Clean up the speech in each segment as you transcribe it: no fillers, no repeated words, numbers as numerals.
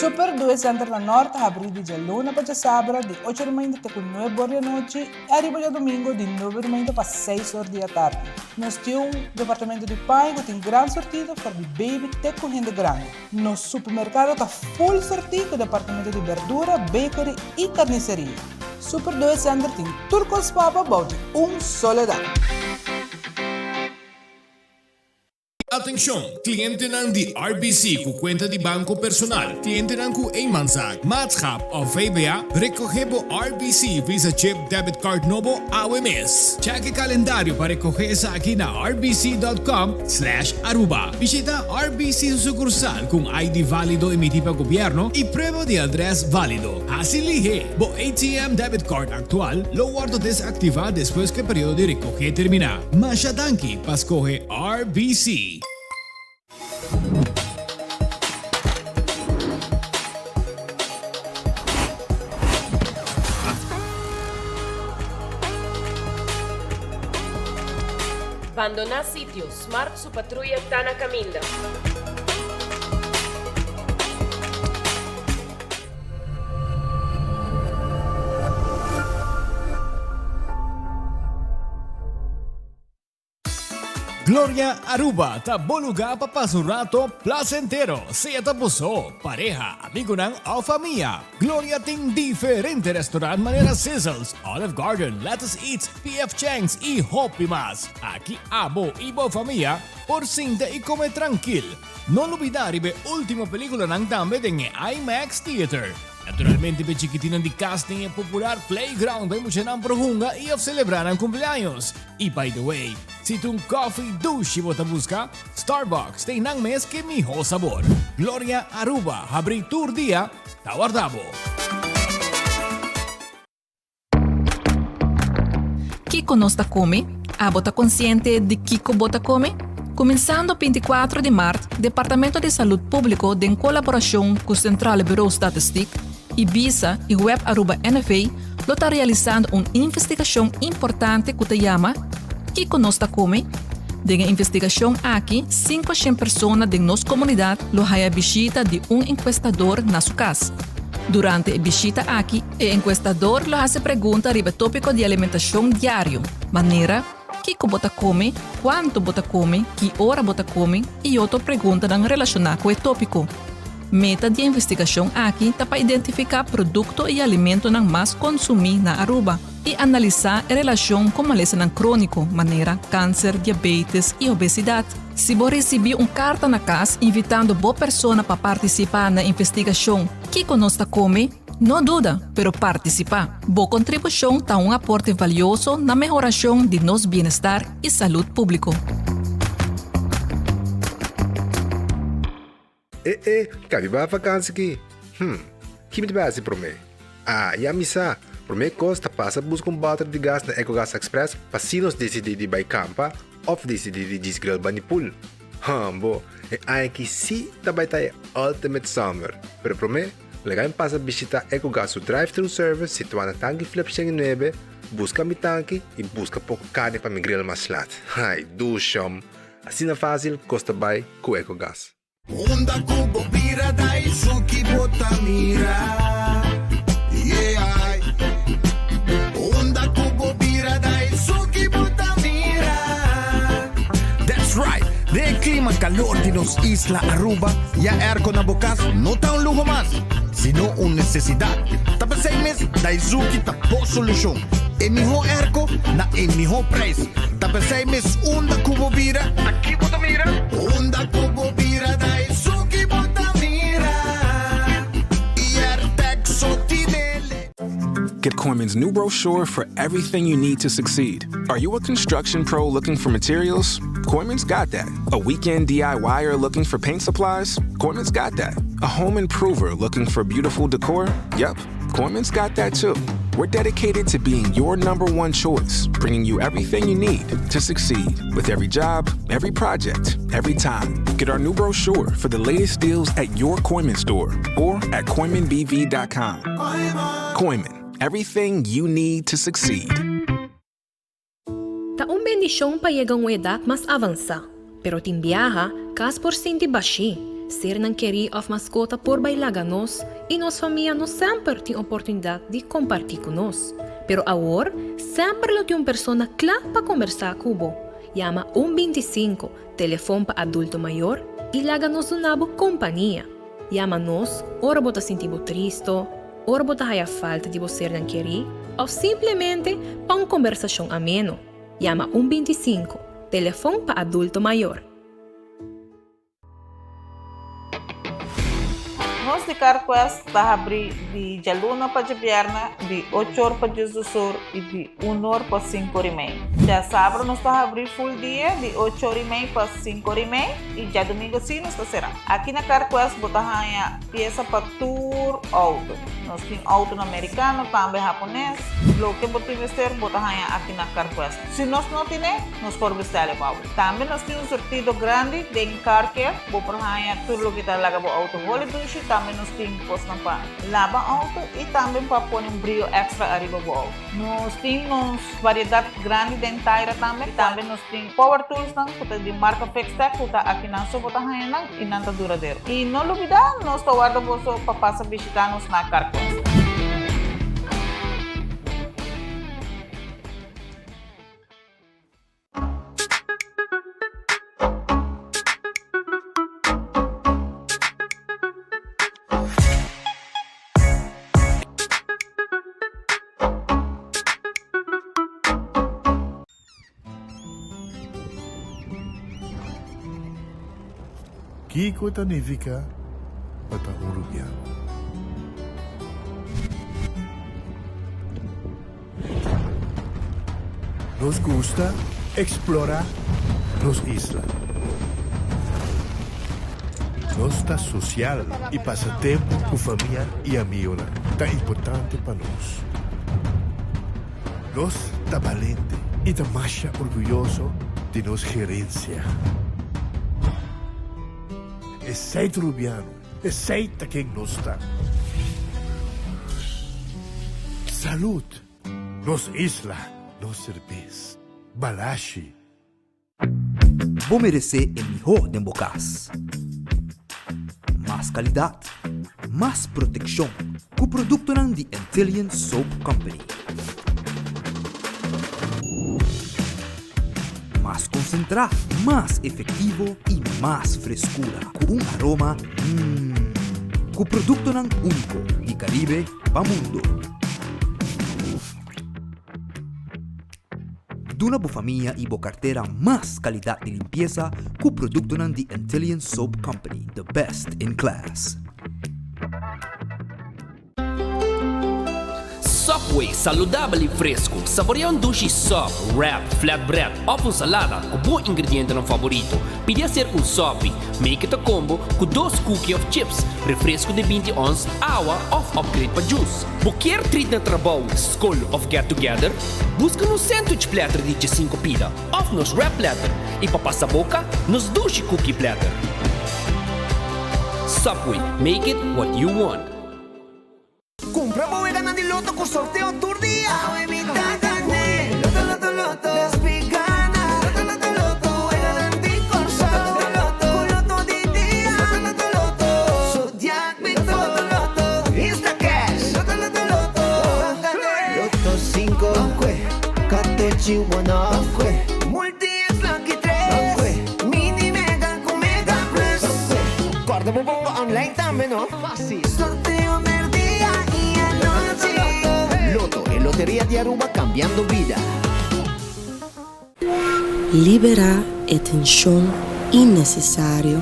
Super 2 Center na Norte abre de luna para sábado de 8h30 até 9h da noite e arriba de domingo de 9h30 para 6h da tarde. Nós temos um departamento de pai que tem grande sortida para de baby até com renda grande. No supermercado está full sortido com departamento de verdura, bakery e carniceria. Super 2 Center tem turcos papa bout soledad. Atenção, cliënten ng die RBC ku kwenta di banko personal, cliënten ng ku eenmanszaak, maatschap of VBA, recogibo RBC Visa Chip Debit Card Novo AWMS. Check el calendario para recoger sa akin na rbc.com/aruba. Visita RBC sucursal kung ID válido emitido pa gobyerno y prueba de adres válido. Así lihe, bo ATM Debit Card actual, lo guardo desactiva después que periodo de recoger termina. Masyadanki, pascoge RBC. Abandonar sitio. Smart su patrulla está na caminda. Gloria Aruba, taboluga papasurato placentero, sea tapuso, pareja, amigo ng o familia. Gloria ting diferente restaurant manera Sizzles, Olive Garden, Lettuce Eats, PF Chang's y Hopi Mas. Aquí abo ibo familia, por cinta y come tranquil. No olvidar ibe última película ng dame en IMAX Theater. Naturalmente, be chiquitinan di casting e popular playground by mo siya ng prohunga i of celebrar ang cumpleaños. Y by the way, si tung coffee douche mo busca, Starbucks tay nang mes que miho sabor. Gloria Aruba, habri tour dia, tawardabo. Kiko Nosta Come, a bota consciente de Kiko Bota Come? Começando 24 de março, Departamento de Saúde Público, em colaboração com o Central Bureau Statistique, Ibiza e Web Aruba NFA, está realizando uma investigação importante que se chama Kiko Nosta Come. Dessa investigação aqui, 500 pessoas de nossa comunidade loharam a visita de encuestador na sua casa. Durante a visita aqui, o encuestador se pergunta sobre o tópico de alimentação diário, maneira Kiko bota come, quanto bota come, que hora bota come e outra pergunta relacionada com o tópico. Meta de investigação aqui é para identificar produto e alimento que mais consumir na Aruba e analisar a relação com a lesão crônico, maneira câncer, diabetes e obesidade. Se você receber carta na casa invitando boa pessoa para participar na investigação Kiko Nosta Come, não duda, pero participar. Boa contribuição está aporte valioso na melhoração de nosso bem-estar e saúde público. Cabe ba vacância aqui? Que me base para mim? Ya misa. Para mim costa passa busca balde de gás na EcoGas Express para se nós decidir de buy campa ou decidir de desgrill banipul. Bo, aqui sim também está Ultimate Summer. Pero para mim, legal passa visitar EcoGas drive-thru service situado na tanque Flip 9, busca mi tanque e busca pouco carne para me grill mais lat. Ai, dusham. Assim é fácil, costa buy com EcoGas. Onda kubo bira dai suki botamira. Yeah. Onda kubo bira dai suki botamira. That's right. De clima calor de nos Isla Aruba, ya erco na bocas no está un lujo más, sino una necesidad. Tapa 6 meses, dai suki tapo solución. En mijo erco na en mijo preço. Tapa 6 meses, onda kubo bira. Aqui botamira. Onda kubo bira dai suki botamira. Get Koiman's new brochure for everything you need to succeed. Are you a construction pro looking for materials? Koiman's got that. A weekend DIYer looking for paint supplies? Koiman's got that. A home improver looking for beautiful decor? Yep, Koiman's got that too. We're dedicated to being your #1 choice, bringing you everything you need to succeed with every job, every project, every time. Get our new brochure for the latest deals at your Koiman store or at KoimanBV.com. Koiman, everything you need to succeed. Taong bendisyon payegang edad mas avansa, pero timbiyaha kas porsinti bashi. ser não querer of mascota por bailar nos e nos família não sempre tem oportunidade de compartilhar com nós. Pero agora, sempre lo tem uma pessoa clara para conversar com você. Llama 125, telefone para adulto maior e laga nos donabo companhia. Llama nos, ora bota sentir triste, ora bota haya falta de você não querer, ou simplesmente para uma conversação ameno. Llama 125, telefone para adulto maior. Nós de Carquest está abrir de luna para de viernes, de 8 horas para de sur e de 1 hora para 5 horas e meia. Já sábado nós está abrir full dia, de 8 horas e meia para 5 horas e meia, e já domingo sim nós está será. Aqui na Carquest botamos peça para tour auto. Nós temos auto americano, também japonês. Lo que você vestir, botamos aqui na Carquest. Se nós não temos, nós podemos vestir o auto. Também nós temos um sortido grande de carquer, botamos tudo o que está lá no auto holiday. Também nós temos coisa para lavar auto e também para pôr brilho extra arriba do auto. Nós temos variedade grande de inteira também. Também nós temos power tools de marca Fextec, que está aqui na sua bota e não está duradouro. E não olvidar, nós estamos guardando para passar visitar-nos na Carquest. Kiko significa para Uruguay. Nos gusta explorar las islas. Nos está social y pasa tiempo con familia y amigos. Tan importante para nos. Nos está valiente y está más orgulloso de nos gerencia. Es sei rubiano, es sei quien nos está. Salud, nos isla, nos cerveza, balashi. Vos merecer el mejor de bocas. Más calidad, más protección. Con producto de Intelligent Soap Company. Más concentrado, más efectivo y más frescura. Con un aroma con producto único de Caribe para mundo. De una familia y cartera más calidad de limpieza con producto de Intelligent Soap Company, the best in class. Subway, saudável e fresco. Saboreia um duche sop, wrap, flatbread ou salada com bom ingrediente no favorito. Podia ser um sop, make it a combo com 2 cookies of chips, refresco de 20 ons, água ou upgrade para juice. Qualquer treat na trabalho, school ou get together, busca no sandwich platter de 5 pila ou nos wrap platter e para passar a boca, nos duche cookie platter. Subway, make it what you want. Compramos y ganan el loto con sorteo tour día. Evita gané. Loto, loto, loto. Las veganas. Loto, loto, loto. Ganan de corso. Loto, loto. Loto de día. Loto, loto, loto. Zodiac Victor. Loto, loto. Insta Cash. Loto, loto, loto. Loto 5. Catechi 1. Multi X Lucky 3. Mini Mega con Mega Plus. Guarda un pongo online también, ¿no? Fácil. Sorteo Loto, en Lotería de Aruba cambiando vida. Libera tensión innecesario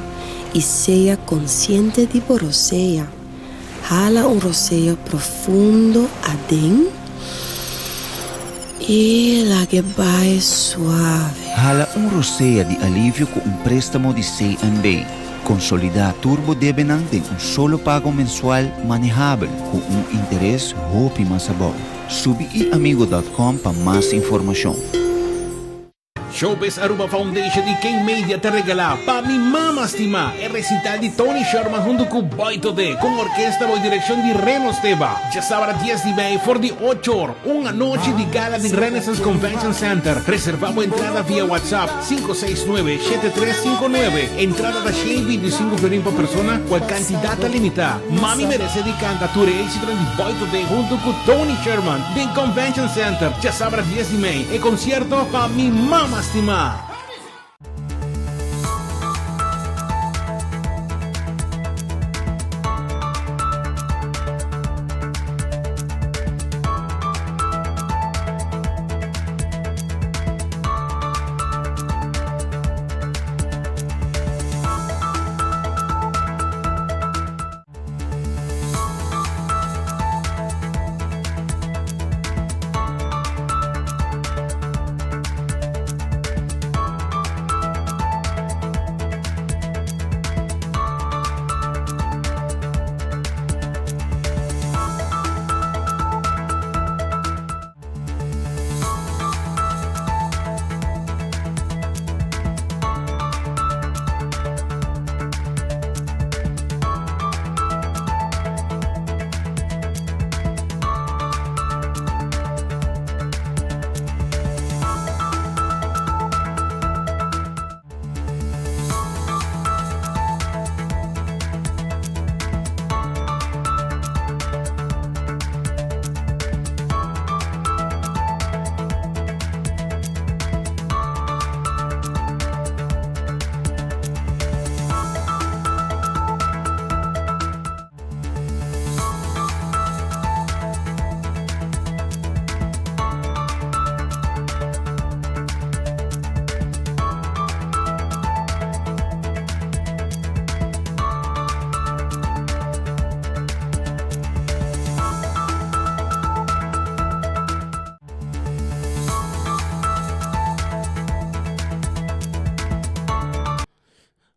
y sea consciente de borosea. Jala un roseo profundo adentro y la que va suave. Jala un rosea de alivio con un préstamo de CNB. Consolidar Turbo Debenang de un solo pago mensual manejable con un interés hopi más bajo. Subi amigo.com para más información. Showbiz Aruba Foundation e King Media te regala Pa Mi Mama Estima, el recital de Tony Sherman junto con Baito D, con orquesta y dirección de Reno Esteba. Ya sábado 10 de mayo, for the 8 horas, una noche de gala de Renaissance Convention Center. Reservamos entrada vía WhatsApp 569-7359. Entrada da Shea 25 florín por persona, cual cantidad limitada. Mami merece de cantatura e éxito de Baito D junto con Tony Sherman de Convention Center. Ya sábado 10 de mayo, el concierto Pa Mi Mama Estima.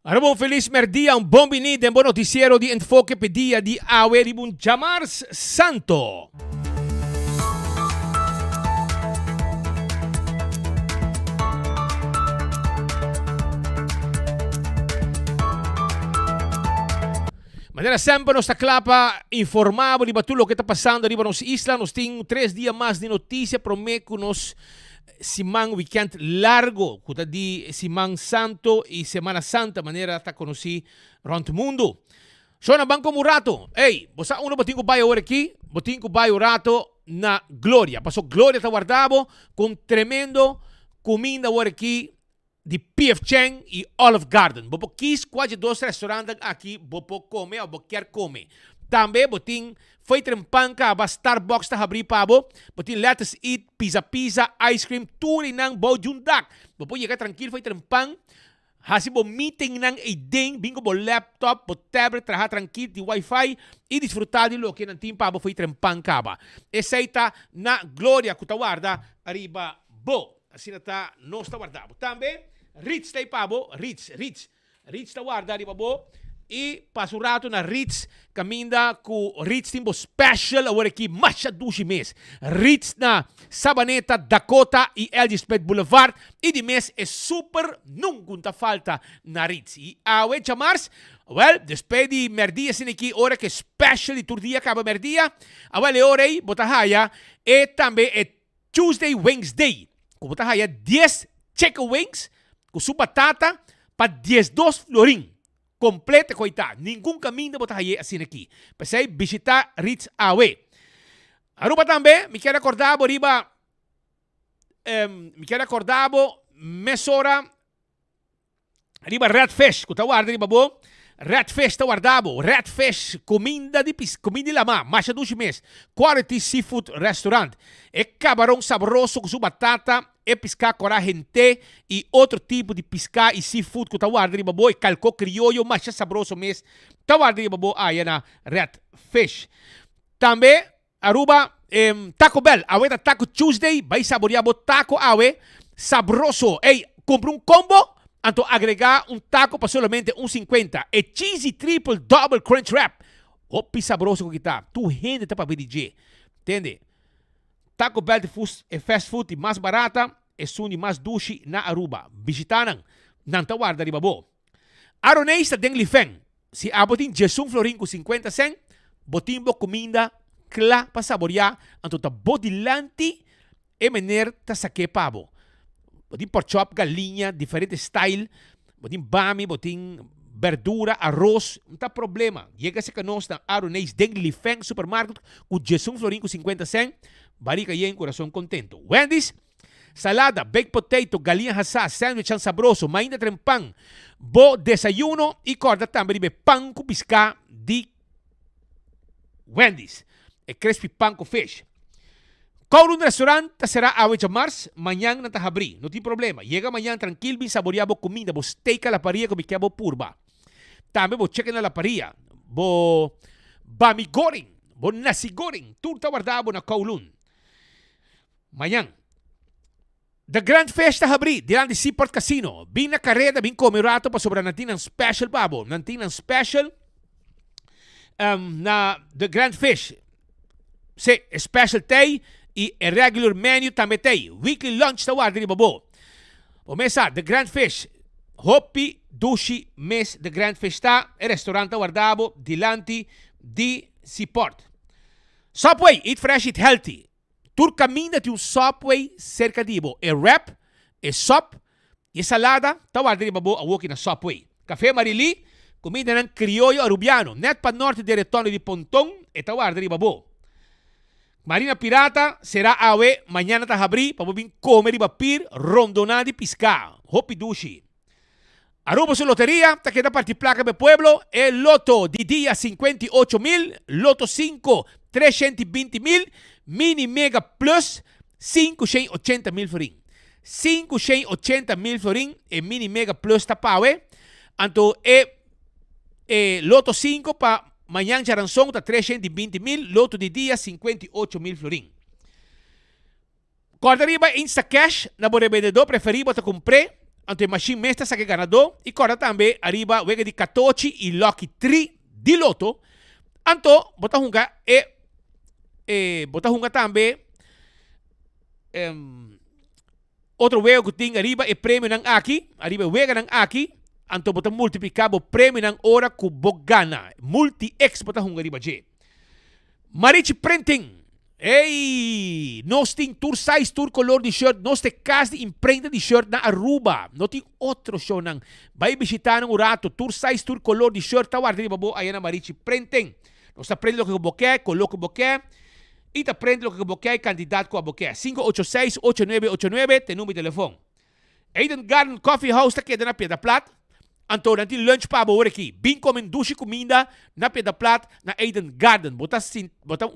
Arabo feliz merdia, un bom vinito, un buon noticiero di Enfoque Pedia di Awe Ribun Jamars Santo. Maneira sempre nos clapa informavo di tudo o que está passando ali nos isla, nos tem 3 dias mais de notícia, prometo nos Simang weekend largo, kuta di Simang Santo e Semana Santa, maneira ta conheci around o mundo. So na Banco Murato, bosa uno botin ko bayo aqui, botin ko bayo rato na Gloria. Passou Gloria ta guardavo com tremendo comida aqui de P.F. Chang e Olive Garden. Bopo quis quase 2 restaurantes aqui, bopo come ou quer comer. Também botin foi trempanca a Starbucks ta abrir pabo, botin let's eat, pizza, ice cream, tudo nang bo jundak. Bopo chega tranquilo, foi trempan, hasi bo meeting nang ideng, bingo bo laptop, bo tablet, traha tranquilo, de wifi, e desfrutar de lo que nan tim pabo foi trempanca ba. Essa na Gloria kutawarda, arriba bo. Assim tá, não está guardado. Também, Ritz tay pabo, Ritz ta guarda, arriba bo. E passo rato na Ritz, caminda com Ritz timbo special, agora aqui macha dushi mês. Ritz na Sabaneta, Dakota e Elgispeth Boulevard. E de mês é super, nunca falta na Ritz. E awe chamars, well, depois de merdia sin aqui, hora que special de turdia acaba merdia. Awe hora aí, botahaya, e também é Tuesday Wednesday. Com botahaya 10 chicken wings, com sua batata, para 12 florim. Completa, coitado. Nenhum caminho botar aí assim aqui. Pensei visitar Ritz Awe. Aruba também, me quero acordar, riba, mesora, riba Red Fish, que tá guardando, riba, bo. Red Fish tá guardado. Red Fish, comida de lama, macha 2 meses. Quality Seafood Restaurant. É camarão saboroso com sua batata, é pescar coragente e outro tipo de pescar e seafood que tá guardando, riba, bo. E calco criollo, macha saboroso mês. Tá guardando, riba, bo, aí na Red Fish. Também, Aruba, Taco Bell. Awe da Taco Tuesday, vai saborear bo taco awe. Saboroso. Ei, compra um combo. Anto agregar taco para solamente 1,50. E cheesy triple double crunch wrap. Opi saboroso que tá. Tu rende tá para BDG. Entende? Taco Bell é fast food mais barata. é suni mais dushi na Aruba. Visitanan, não tawarda riba bo. Aronês ta deng lifeng. Si abotin jesung florin com 50 cent, botimbo comida cla pa saborear, anto ta bodilanti e mener ta sake pabo. Botin pork chop, galinha, diferente style, botin bami, botin verdura, arroz, não tá problema. Chega-se que nós na Aronês deng lifeng supermarket com jesung florin com 50 cent, barica yen coração contento. Wendy's, salada, baked potato, galinha assada, sandwich ang sabroso, mainda trempang, bo desayuno e corda também de pão com bisca de Wendy's. E crispy pão com fish. Kung un restaurante será a 8 de março, manhã não está abrir, não tem problema. Chega amanhã tranquilo, bem saboreado comida, bo steak a la parrilla com biquebo purba. Também bo chicken a la parrilla, bo bami goreng, bo nasi goreng, tudo está guardado na Kowloon. Manhã. The Grand Festa abrir, diante de Seaport Casino. Bin na carrera, bin comerato para sobra natin ang special babo. Natin ang special na The Grand Fish. Si, special tay e regular menu também tay. Weekly lunch tawar din babo. O mesa, The Grand Fish. Hopi, dushi, mes The Grand Fish ta. E restaurante guardabo, dilanti di Seaport. Subway, eat fresh, eat healthy. Tur camina de um Subway cerca de bo. É wrap, é sop, é salada, tawar din babo a walk na Subway. Café Marili, comida ng criollo arubiano. Net pa norte de Retorno de Pontong, e tawar din babo. Marina Pirata será awe, mañana ta abrir, para bobin comer e bapir, rondonada e piscar. Hopi dushi. Aruba su lotería, ta queda parti placa de pueblo, el loto di día 58,000, loto 5, 320,000, mini mega plus 580,000 florin. 580,000 florin e mini mega plus tapawe. Anto loto 5 pa mañana charanzón ta 320,000, loto di día 58,000 florin. Corda riba Insta Cash na bore vendedor preferido ta compre. Anto machine mesta sa que ganador e corda também arriba wega di 14 e lucky 3 di loto. Anto bota hunga bota hunga também outro wega que tem arriba e prêmio nang aqui, arriba wega nang aqui. Anto bota multiplicabo prêmio nang ora ku bogana. Multi-X bota hunga arriba je. Marichi Printing. Ei, nós tem tour size, tour color de shirt, nós tem casa de imprenta de shirt na Aruba. Não tem outro show nang. Vai visitar um rato, tour size, tour color de shirt, tawar de babo aí na Marichi Printing. Nós aprende o que boquê, coloca o boquê, e aprende o que boquê, candidato com a boquê. 586-8989, tem número de telefone. Eden Garden Coffee House tá quedando na Piedra Plata. Anto nanti lunch pa bo aqui. Bem comen dushi comida na Piedra Plata na Eden Garden. Bota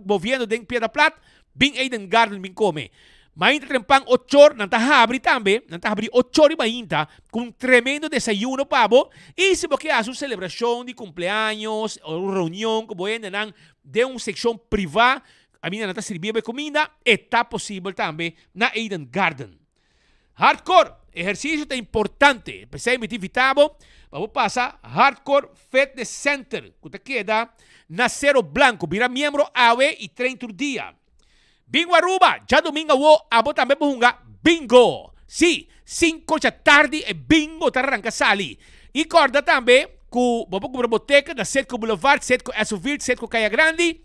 moviendo den Piedra Plata, bem Eden Garden bem come. Mainta trempang 8 nanta abri tambe, nanta abri 8 e mainta com tremendo desayuno pabo. E se você faz uma celebração de cumpleaños ou reunião que você nan de uma secção privada, a minha nanta servir de comida, está possível também na Eden Garden. Hardcore, exercício é importante. Pensei me invitavo. Vamos passar Hardcore Fitness Center, que te queda na Cerro Blanco. Vira membro AWE e treino por dia. Bingo Aruba, já domingo abo também bunga bingo. Sim, 5 da tarde é bingo tá arranca sali. E corda também com a biblioteca da Setco Boulevard, Setco Asuville, Setco Caia Grande.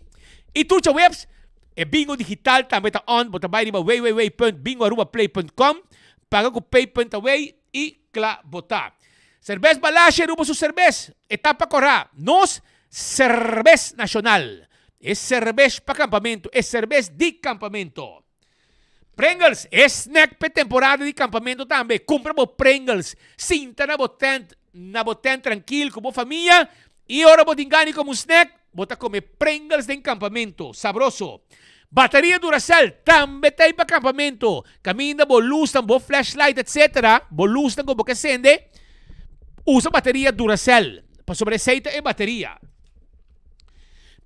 E tudo webs é bingo digital também tá on, bota vai riba www.bingoarubaplay.com. Paga com pay.away e cla botar. Cerveza Balache, rubo su cerveza. Etapa corra. Nos cerveza nacional. É cerveza para campamento. É cerveza de campamento. Pringles. É snack para temporada de campamento também. Compra bo Pringles. Sinta na boten tranquilo com bo família. E ora bo tingani como snack. Bota comer Pringles de campamento. Sabroso. Bateria Duracell, também tem para acampamento. Caminha, bo luz, bo flashlight, etc. Bo luz, bo que acende. Usa bateria Duracell. Para sobreceita é bateria.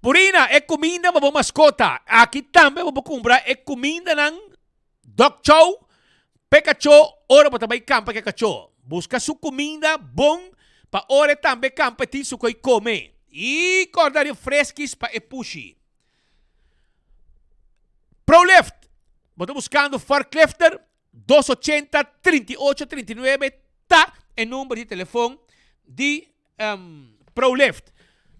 Purina é comida para mascota. Aqui também vou comprar é comida ng Dog Chow, Pikachu, ora para também campa que cachorro. Busca sua comida bom para ora também campa ti su coi come. E cordário fresquis para e pushi. ProLift. Estou buscando forklifter, 280-3839 ta en número de teléfono de ProLift.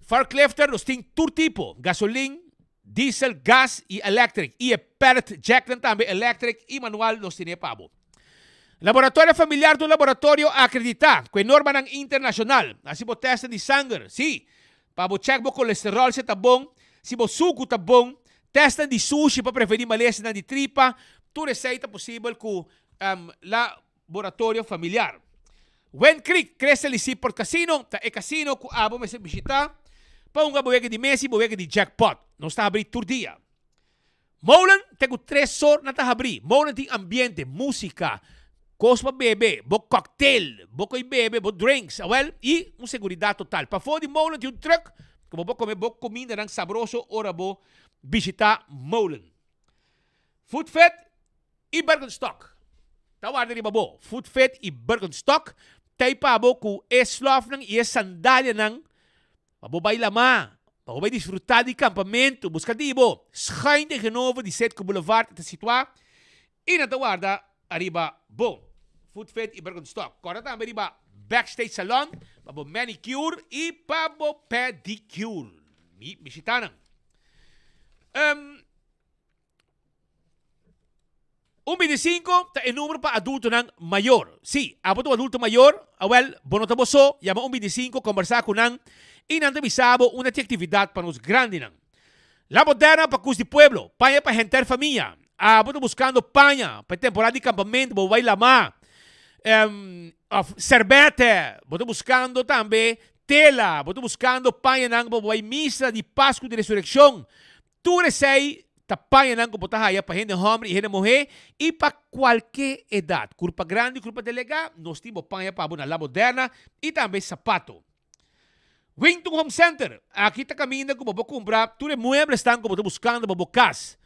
Forklifter nos tem todo tipo, gasolina, diesel, gas e electric. E a pellet jack também electric e manual nos tem pabo. Laboratório familiar do laboratório acreditar com norma internacional. Assim você testa de sangue, sim. Para você check o colesterol se tá bom, se o suco tá bom, testa de sushi para prevenir malestar de tripa, tudo receita possível com laboratório familiar. When Creek cresce ali por casino, tá é casino com abo me se visitar, para um boega de Messi, boega de jackpot. Não está abrindo todo dia. Molen tem 3 horas na tá abrir. Molen tem ambiente, música, coisa para beber, bo cocktail, bo coi bebe, bo drinks, well, e segurança total. Para fora de Molen tem truck, como bo comer bo comida nang sabroso, ora bo visitar Molen. Food Fed e Birkenstock. Tawar dari babo. Food Fed e Birkenstock. Tay pa bo ku slof nang e sandália nang pabobay lama. Pabobay disfrutar de campamento. Buscativo. Schijn de Genovo de Setco Boulevard te situar. E na tawarda arriba bo. Food Fed e Birkenstock. Kora também arriba Backstage Salon. Pabo manicure e pabo pedicure. Bisitanan. 125 tá é número para adulto nang maior. Si, abo to adulto maior, well, bono tabo so, llama 125 conversar com nang e nang bisabo una atividade para os grandes nang. La moderna para cus de pueblo, paña para gente família. Abo to buscando paña para temporada de campamento, bo vai lama. Serbete, boto buscando também tela, boto buscando paña nang bo vai misa de Páscoa de Resurrecção. Tu sei tapayan ng computahaya para gente homem e gente mulher e para qualquer idade. Curpa grande, curpa delega, nós temos panha para na La Moderna e também sapato. Wington Home Center. Aqui está caminhando como vou comprar. Tudo é muebles estão como estou buscando para casa.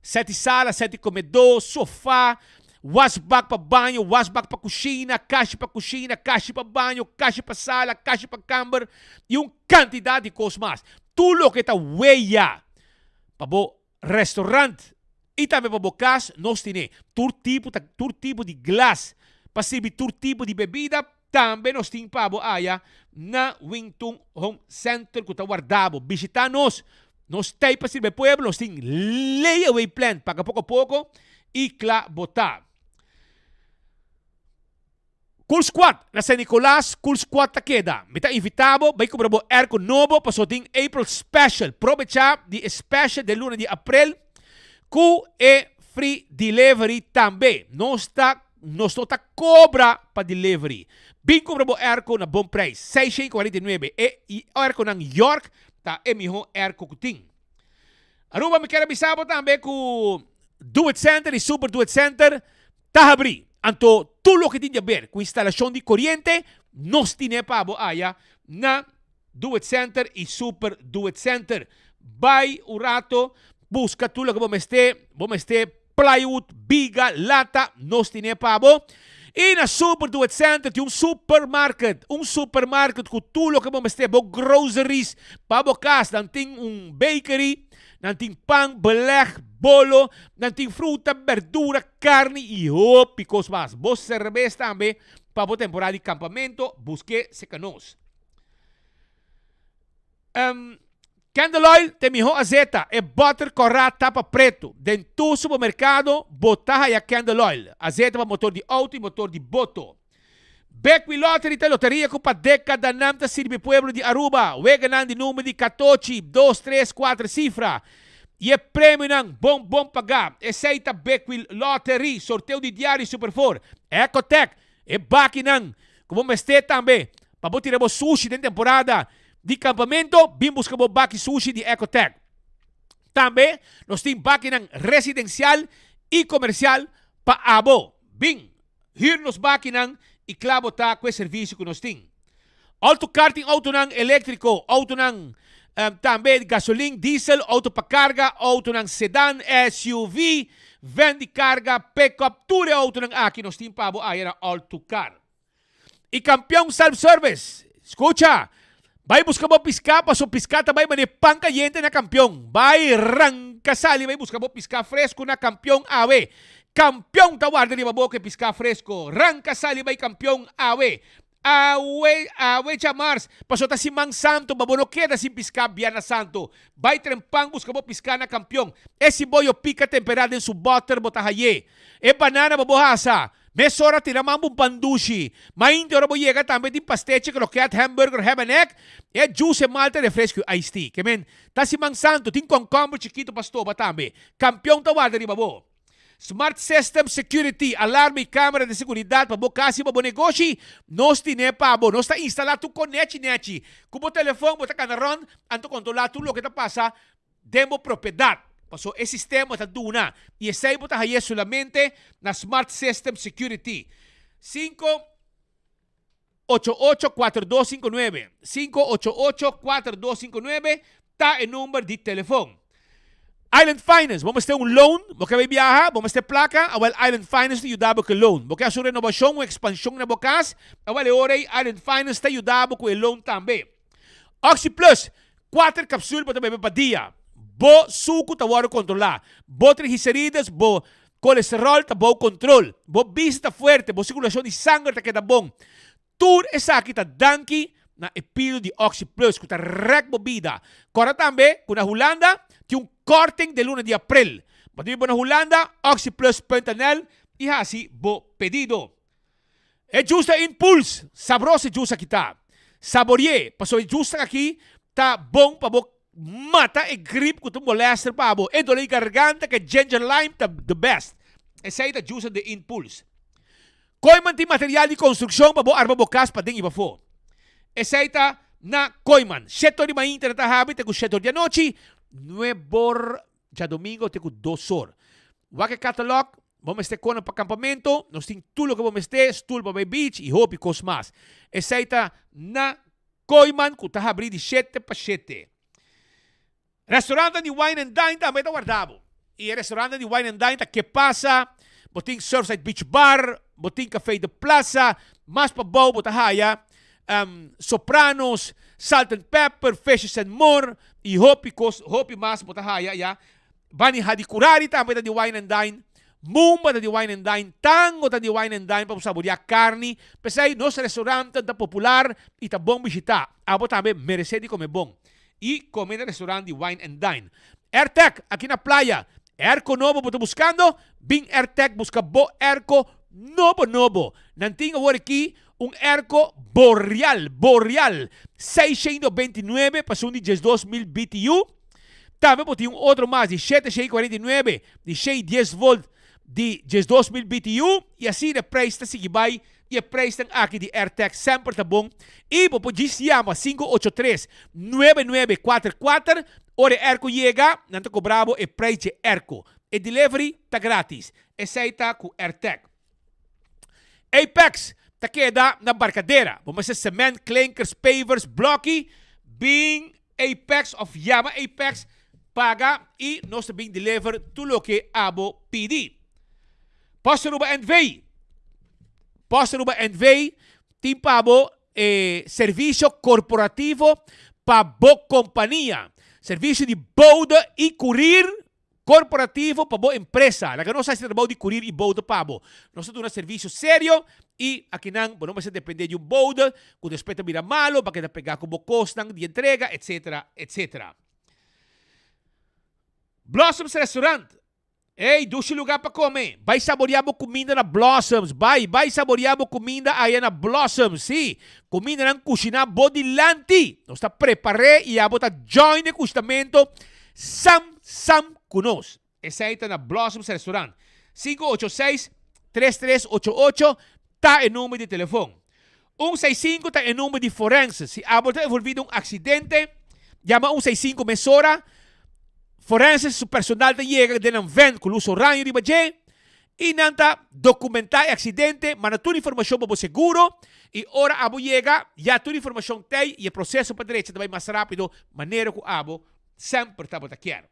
7 salas, 7 comedor, sofá, washback para banho, washback para cozinha, caixa para banho, caixa para sala, caixa para câmara e quantidade de coisas mais. Tudo que está weia para restaurante e também para bocas nós temos todo tipo de glass para servir todo tipo de bebida também nós temos para boa na Wington Home Center que está guardado visitar nós temos para servir pueblo nós temos layaway plan paga pouco a pouco e claro botar Cool Squad na San Nicolás Cool Squad ta queda me está invitado vai comprar airco novo para só tem April Special aproveitar de special de luna de abril que é free delivery também nós está cobra para delivery bem comprar airco na bom preço 649 e airco na York tá é melhor airco que tem Aruba me quero avisar também que Do It Center e Super Do It Center tá abrir Anto, tudo o que tem a ver com instalação de corrente, nós temos para na Do It Center e Super Do It Center. Vai o rato, busca tudo o que vamos ter plywood, biga, lata, nós temos para E na Super Do It Center tem um supermarket com tudo o que vamos ter, groceries, para casa, tem bakery, não tem pão, beleg, bolo, não tem fruta, verdura, carne e picos mais. Vos cerveja também para a temporada de campamento, busque secanos. Candle oil tem melhor azeta, é butter corrado tapa preto. Dentro do supermercado, botar a candle oil. Azeta para motor de auto e motor de boto. Beckwith Lottery te loteria com a década namta sirve pueblo de Aruba. Weganan de número de 14, 2, 3, 4 cifra. E é prêmio nang bom pagar. Aceita Beckwith Lottery. Sorteio de diário Superfor. Ecotec. É baki nang. Como meste também. Para tirar o sushi de temporada de campamento. Bim busca o baki sushi de Ecotec. Também nós temos baki nang residencial e comercial para abo. Bim. Hier nos baki nang e claro tá com o serviço que nós temos. Autocar tem auto nang elétrico, auto nang também gasolina, diesel, auto para carga, auto nang sedan, SUV, vende carga, pick-up, tudo é auto nang aqui nós temos para era Autocar. E campeão self-service, escuta, vai buscar o piscar, passou piscar também, mas pang caliente na campeão. Vai arranca sali, vai buscar o piscar fresco na campeão AW. Campeón tawar de Ribaboque Pisca Fresco. Ranca Salibay campeón Awe. Awe Chamars. Pasota si Mang Santo. Babono queda sin Pisca Biana Santo. Bay Trempang busca mo Pisca na campeón. Esi boyo pica temperada en su butter botahaye. E banana babohasa. Mesora tiramambo pandushi. Mainti ora boyega também de pasteche, croquete, hamburger, ham and egg. E juice malta refresco iced tea. Kemen, ta si Mang Santo, tin concombre chiquito pastoba tambe. Campeão tawar de Ribabo. Smart System Security, alarme e câmera de segurança para bocasi para negócio. Nós tine pabo, nós está instalado tu conecte net. Com o telefone, bota canaron, anto controlar tudo o que está passa, demo propriedade. Passou esse sistema está duna e esse aí bota aí solamente na Smart System Security. 588-4259. 588-4259 tá o número de telefone. Island Finance, vamos ter loan, porque vai viajar, vamos ter placa, awal Island Finance te ajudava com loan. Porque a sua renovação ou expansão na bocas, awal orei Island Finance te ajudava com loan também. Oxy Plus, 4 capsulas para beber para dia. Bo suco ta waro controlar. Bo triglicérides, bo colesterol ta bo control. Bo bis ta fuerte, bo circulação de sangue ta queda bom. Tur esa kita danki na epilo de Oxy Plus, que ta rec bobida. Cora também, com a Holanda, tem corting de luna de abril. Pati bo na Holanda, Oxy Plus Pentanel, e assim bo pedido. É justa Impulse, sabrosa justa kita. Saborier, passou é justa aqui, ta bom pa bo mata e grip com tu molester pa bo. E dole garganta que ginger lime ta the best. Essa aí ta justa de Impulse. Koiman ti material de construção pa bo arba bokas pa ding iba fo. Essa aí ta na Koiman. Setor de main ta habit te ku setor de noche. 9 já domingo te ku 2 horas. Wake catalog, vamos ter com para acampamento, nós tem tudo que vamos ter, stool para beach e hope cos mais. Essa aí ta na Koiman ku ta abrir de 7 para 7. Restaurante de Wine and Dine também está guardado. E o restaurante de Wine and Dine está que passa, boting Surfside Beach Bar, boting Café de Plaza, mas para bom, bota haya, Sopranos, Salt and Pepper, Fishes and More, e hopi mas, bota haya, ya. Bani Hadikurari também está de Wine and Dine, Mumba está de Wine and Dine, Tango está de Wine and Dine para saborear carne. Pensei, nosso restaurante está popular e está bom visitar. Abo também merece de comer bom. E comer no restaurante de Wine and Dine. AirTech, aqui na playa. Erco novo, você buscando? Bing AirTech, busca bo Erco novo. Nantinho agora aqui, Erco Boreal. 629, passou de 12.000 BTU. Também tem outro mais, de 749, de 610 volt, de 12.000 BTU. E assim, o preço está seguindo bem. E o preço aqui de AirTech sempre está bom. E você se chama 583-9944. Ora Erco chega, não está cobrado o preço de Erco. E delivery está grátis. Essa está com AirTech. Apex está queda na barcadeira. Vamos ser cement, clankers, pavers, blocky. Bing Apex of Yama Apex paga e nós também deliver tudo o que abo pedi. Posso no NV. Tem pabo serviço corporativo para boa companhia. Serviço de boda e curir corporativo para boa empresa. La que não sai de boda e curir e boda pabo. Nós temos um serviço sério e aqui não vamos depender de boda, com respeito a mira malo, para que pegar como custo de entrega, etc. Blossoms Restaurant. Ei, doce lugar para comer. Vai saborear a comida na Blossoms. Vai saborear a comida aí na Blossoms. Sim, comida na cozinha bodilante. Nós está preparando e a botar join de custamento. Sam conosco. Essa aí está na Blossoms Restaurant. 586-3388 está o número de telefone. 165 está o número de forense. Se a botar envolvido acidente, llama 165 mesora. Forenses, su personal te llega de un van con uso ranho de baje y nanta documentar el accidente, manda tu información para seguro y ahora abo llega, ya tu información te y el proceso para derecha vai más rápido, manera que abo sempre está para quiero.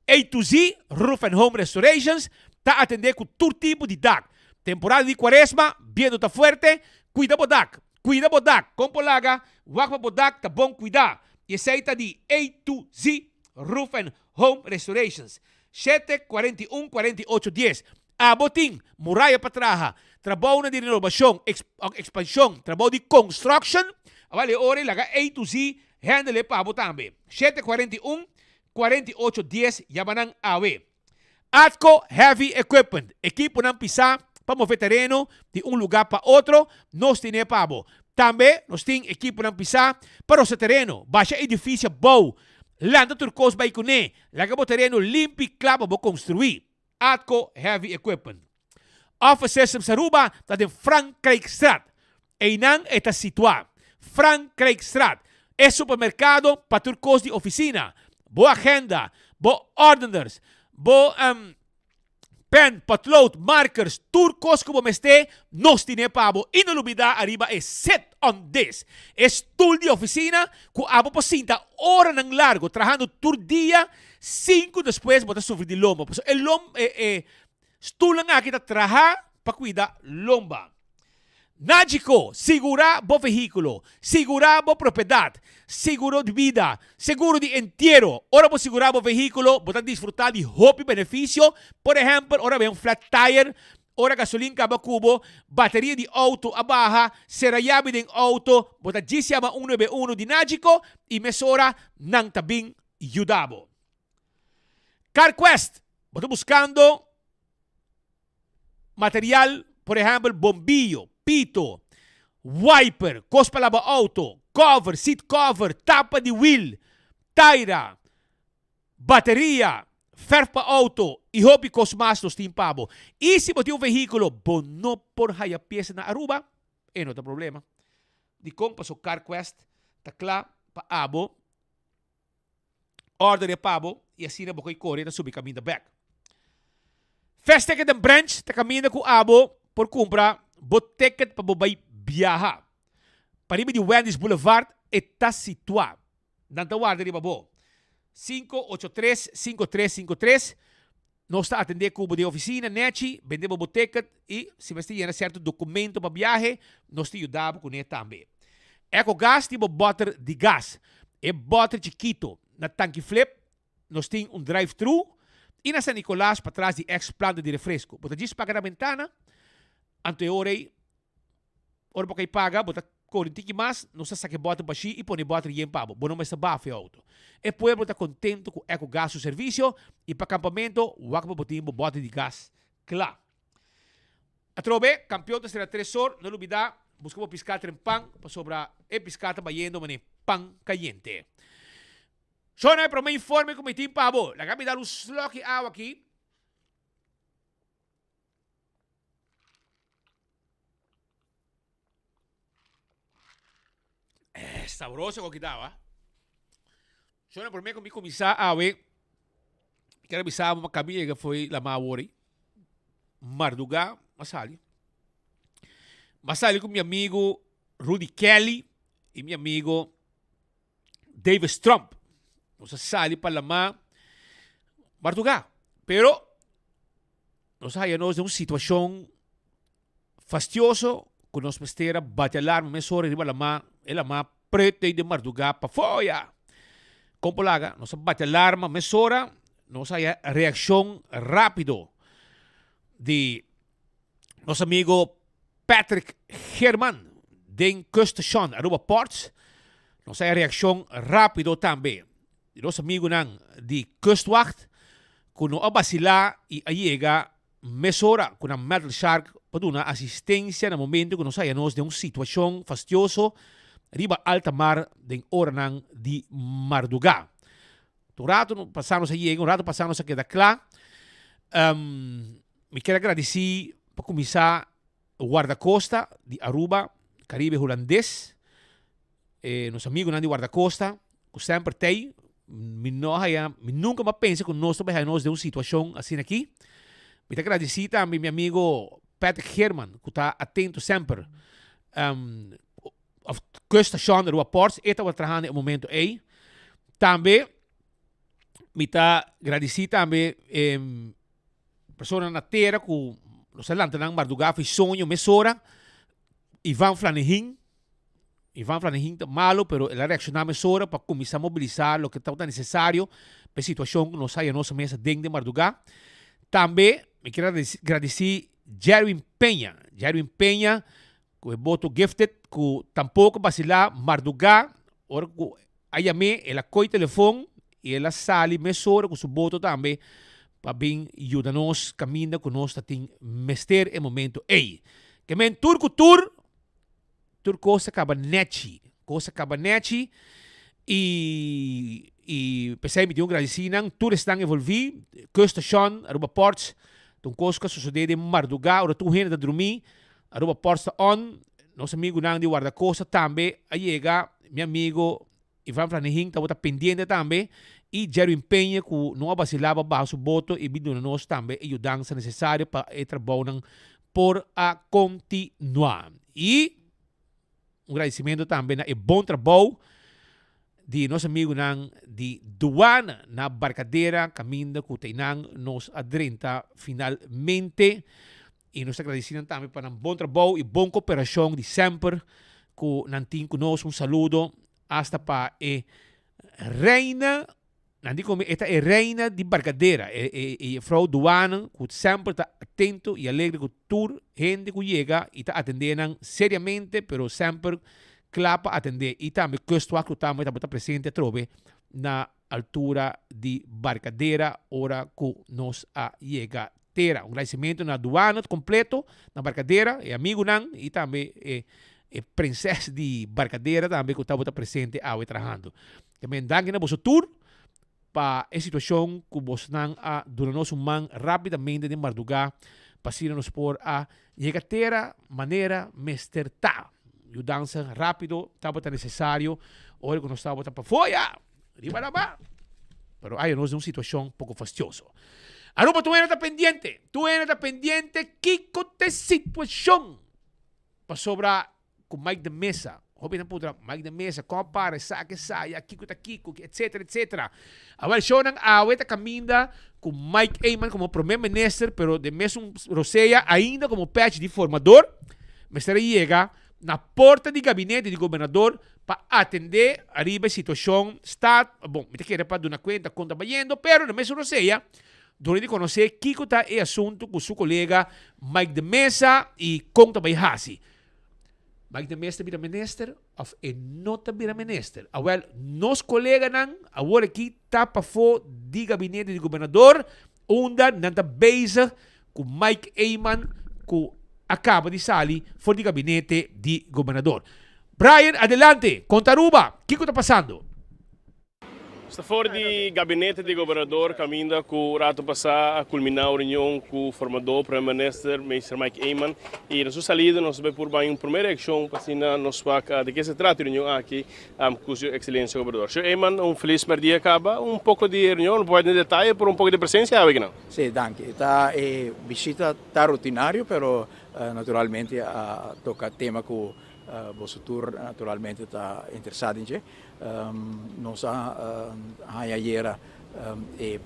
A to Z, Roof and Home Restorations, está atender con todo tipo de DAC. Temporada de quaresma, viento está fuerte, cuida bo DAC, compolaga, wakpa bo DAC, está bom cuidar. Y aceita de A to Z, Roof and Home Restorations. 741-4810. Aboting, muraya patraha, trabaho na di renovasyon, expansyon, trabaho di construction, vale ore laga A to Z, handle pa abo tambe. 741 4810 yamanang awe. Atco Heavy Equipment, equipo ng pisa, pamovetereno, di un lugar pa otro, nos tine pabo. Tambe, nos ting equipo ng pisa, para sa terreno, baixa edifício bom, landa turcos ba ikune, laga mo terreno limpi klapa bo construir. Atco Heavy Equipment. Office System sa Aruba, tatin Frank Craigstraat. Einang eta situa. Frank Craigstraat. É supermercado para turcos de oficina. Boa agenda, bo orders, bo pen, potlood, markers, turcos como meste, nos tine pabo. E não olvidar, arriba é set on this. Estudo de oficina, com abo po cinta, hora ng largo, trabajando tur dia, 5 después, bota sufrir de lomba. So, el lomba, estudo lang kita trabajar para cuidar lomba. Nagico, segura bo vehículo, segura bo propiedad, seguro de vida, seguro de entierro. Ora bo segura bo vehículo, bota disfrutar de hobby beneficio. Por ejemplo, ora ve un flat tire, ora gasolina kaba kubo, bateria de auto abaja, serayami de auto, bota gisiyama 191 de Nagico, y mesora nang tabing yudabo. CarQuest, bota buscando material, por ejemplo, bombillo, pito, wiper, cospa lava auto, cover, seat cover, tapa de wheel, taira, bateria, ferpa auto, e hobby cosmas nos timpabo. E se bote um veículo, bono por haya pieza na Aruba, não tem problema. Di kong paso CarQuest, takla, paabo, order e pabo, e assim na bokoy kore na subi caminho da back. Festa que den branch, ta caminho com abo, por compra, bot ticket pa bobay biyaha. Parima de Wendy's Boulevard, está situado. Nantawar de babo. 583-5353. Nós está atender cubo de oficina, neti, vendemos o ticket e se você tem certo documento para viagem, nós te ajudamos com ele também. EcoGas tipo butter de gás. É butter chiquito. Na tanque flip, nós temos drive-thru e na San Nicolás para trás de ex-planta de refresco. Bota diz paga na ventana, ante ore, ora para paga, bota corintiki mas, não se saque bota baixi e põe bota em pabo. Bom, não mais bafe auto. E pueblo está contento com EcoGas o serviço e para acampamento, o acaba botimbo bota de gás. Claro. A trobe, campeão da será 3 horas, não olvidar, buscamos piscata em pão, para sobrar e piscata bayendo mané pão caliente. Só não é para me informe como tem pabo. La me dar um slok água aqui. É saboroso com que dava. Só não é para mim como começar a ver. Quero avisar uma caminha que foi lá Mawori. Marduga, Masali. Masali com meu amigo Rudy Kelly e meu amigo Davis Trump. Não se sali para lá Marduga. Pero nós hayamos de uma situação fastidiosa com nós mestera bate alarme mesora riba lá ela preta de Marduga para fora. Compolaga, nós bate alarme mesora, nós haya reação rápido de nosso amigo Patrick Herman de Kuststation Aruba Ports. Nós haya reação rápido também. De nosso amigo de Kustwacht, com o abasila e a chega mesora com a Metal Shark para dar assistência no momento que nós saímos de uma situação fastidiosa riba alta mar de hora de Marduga. Um rato passamos a chega, um rato passamos a quedar claro. Me quero agradecer para começar o guarda-costa de Aruba, Caribe holandês, nosso amigo de guarda-costa, que sempre tem. Nunca mais pensa que nós estamos de uma situação assim aqui. Me agradecer também meu amigo Patrick Herman, que está atento sempre à Kuststation Aruba Ports. Ele está trabalhando no momento aí. Também me agradecer também pessoas na terra que nós falamos na Marduga foi sonho mesora. Ivan Flanagan está malo, pero ele reaccionou mesora para começar a mobilizar o que está necessário para a situação que nós saímos nossa mesa dentro de Marduga. Também me quero agradecer Jerwin Peña. Jerwin Peña, que é voto gifted, que tampouco vacilar Marduga, ora que ayame, ela coi telefone e ela sali mesora com seu voto também, para bem ajudar-nos, caminhar com nós, tem mester em momento. Ei, que men turco coisa cabanete e pensei me deu agradecimento, tur estão envolvidos, que estação, aruba ports, então coisa que sucede em Marduga, ora tu rende da dormir, aruba ports on, nosso amigo não de guarda-costa também, aí chega, meu amigo Ivan Franehing, estava pendente também, e Jerwin Peña, que não vacilava baixo o voto, e vindo nós também, e ajudando se necessário para o trabalho por a continuar. E agradecimento também é bom trabalho de nosso amigo de Duana na Barcadeira, caminho que tem nos adrenta finalmente. E nós agradecemos também para um bom trabalho e boa cooperação de sempre que não tem conosco. Saludo hasta para a reina, não digo esta é reina de Barcadeira, e Frau Duana, que sempre está atento e alegre com toda gente que chega e está atendendo seriamente, pero sempre clapa atender. E também que também está presente trove na altura de Barcadeira, hora que nos chega. Um agradecimento na Duana completo, na Barcadeira, e amigo nan, e também princesa de Barcadeira também que estava presente ao trabalhando. Também danke na vosso tour para a situação que vos não durante um man rapidamente de Marduga passando-nos por a llegatera maneira mesterta. E dança rápido, estava necessário, hora que nós estava para fora, riba na ba. Pero aí nós uma situação um pouco fastidiosa. Aruba, tu ainda está pendiente, Kiko te situação para sobrar com Mike de Mesa. Hobi na putra, Mike de Mesa, compara, saque, saia, Kiko, etc, etc. A versão ng awet a caminda com Mike Eyman como primeiro ministro, pero de mesmo Roseia ainda como patch de formador, mas chega na porta de gabinete de governador para atender a riba situação está, bom, me te quer para dar uma conta bayendo, pero na mesmo Roseia, durante conhecer Kiko está e assunto com seu colega Mike de Mesa e conta bayhasi. Mike de Mesa vira minister of nota vira minister. Well, nos colega nang agora aqui tá para fora de gabinete de governador, onde nanta bezig com Mike Eyman que acaba de sair fora de gabinete de governador. Brian, adelante, conta Aruba, o que está passando? Está fora de gabinete de governador, caminho que o rato passar a culminar a reunião com o formador, primeiro-ministro, Mr. Mike Eyman. E na sua saída, nós vamos por uma primeira ação para nós de que se trata a reunião aqui com a sua excelência governador. Sr. Eyman, feliz dia acaba, pouco de reunião, não pode em detalhe, por pouco de presença, aqui não? Sim, danke. Está visita está rotinário, pero naturalmente toca tema que vosso tour naturalmente está interessado em nós ayer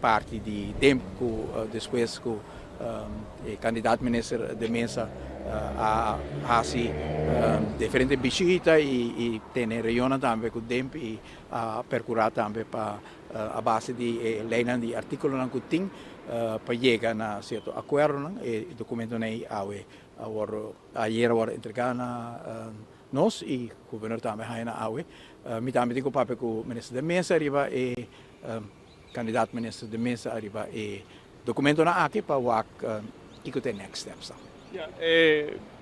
parte de tempo depois que o candidato ministro de Mesa a diferentes visitas e tem reunião também com o tempo e percorrer também para a base de leis de artículos que tem para chegar a certo acordo e documento aí ayer entregar nós e o governador também aí na AUE. Mi também digo papel com o ministro de Mesa arriba e candidato ministro de Mesa arriba e documento na aqui para o que tem next steps.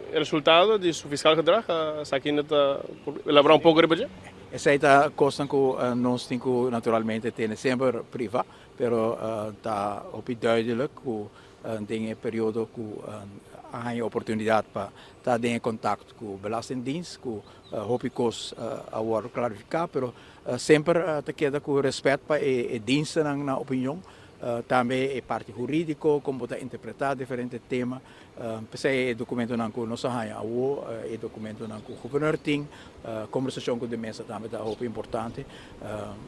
O resultado de seu fiscal gedrag, aqui está elaborar pouco de budget? Essa é a coisa que nós temos naturalmente tem sempre privado, pero está duidelijk que tem período que há oportunidade para estar em contato com o Belastingdienst, que hopicos agora clarificar, pero sempre te queda com respeito para a dienst na opinião, também a parte jurídica, como está interpretar diferentes temas, pensei documento não que nós temos, e documento não que o governador tem, conversação com a mesa também é muito importante,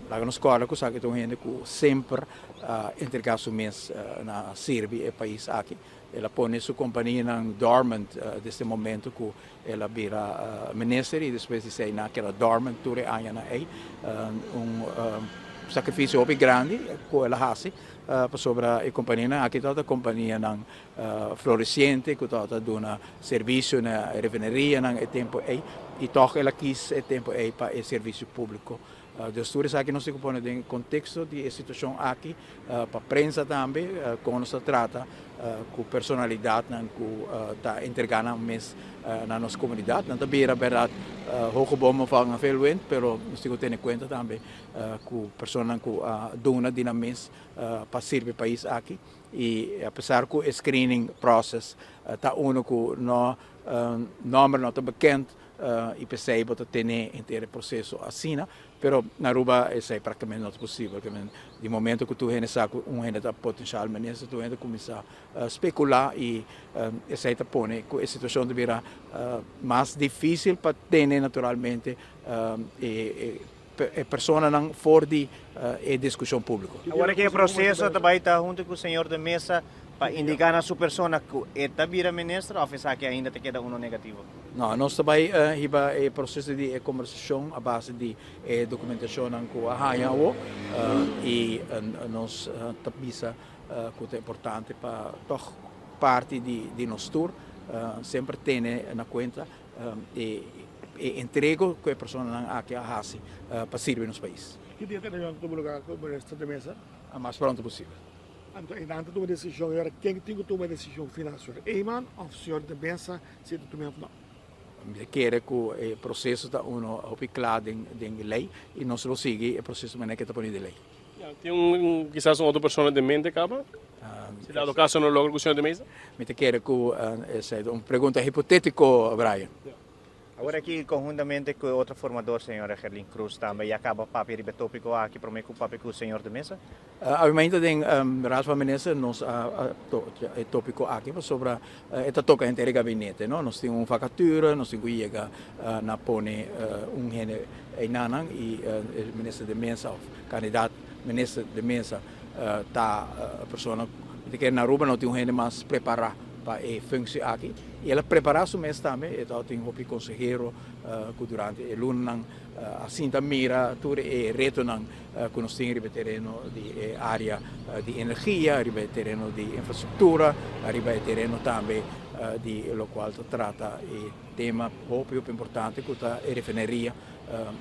lá na escola que sabe que tem gente que sempre entregar sua mesa na Sérvia e país aqui. Ela põe sua companhia em dormant neste momento que ela vira ministro e depois de sair naquela dormant tour anos aí sacrifício hopi grande com ela hasi sobre a companhia aqui toda a companhia não floreciente que toda dona serviço na refineria não é tempo aí e toca ela quis é tempo aí para o serviço público. Dus toer is aqui não se compõe de contexto de situação aqui para prensa também como se trata com personalidade não com tá entregando mês na nossa comunidade não também era verdade hoge bomen van veel wind pero nós temos que ter em conta também com pessoas com dona dinamismo para servir o país aqui e apesar que o screening process tá uno com no nome não tá bekend e pensei que ter inteiro processo assim, pero na Aruba isso é praticamente não possível. De momento que tu sabe tem potencial, mas tu começa a especular e isso aí põe que a situação deverá mais difícil para ter naturalmente a pessoa não for de discussão pública. Agora que o processo também está junto com o senhor da mesa para indicar a sua pessoa que está vira ministro ou pensar que ainda te queda negativo? Não, nós também riba o processo de conversação a base de documentação com a Hanyawo e nós também que é importante para parte de nosso tour sempre ter na conta e entrego que a pessoa aqui a hasi para servir nos país. Que dia tem que tomar o ministro da mesa? O mais pronto possível. Então, tomar decisão, quem tem que tomar decisão final, o senhor Eiman ou o senhor da mesa, se tu tomar não? Quer que o processo está claro em lei e nós lo seguimos o processo que está por de lei. Tem quizás uma outra pessoa de mente, acaba? Se dado caso não logra o senhor da mesa? Me quer que uma pergunta hipotética, Brian. Agora aqui, conjuntamente com outro formador, senhora Gerlin Cruz, também acaba o papel de tópico aqui, para mim, com o papel com o senhor da mesa? Obviamente, tem Raspa Ministra, nós tópico aqui sobre esta toca inteira gabinete, não? Nós temos uma vacatura, nós temos que chegar na pone gene Einanang e o ministro da mesa, candidato ministro da mesa, tá a pessoa que na Aruba não tem gene mais preparado para a função aqui. E ela preparar o mês também, então tem um conselheiro que durante o ano assim também mira tudo e reto não que nós temos no terreno de área de energia, no terreno de infraestrutura, no terreno também de lo qual trata o tema muito importante que é a refineria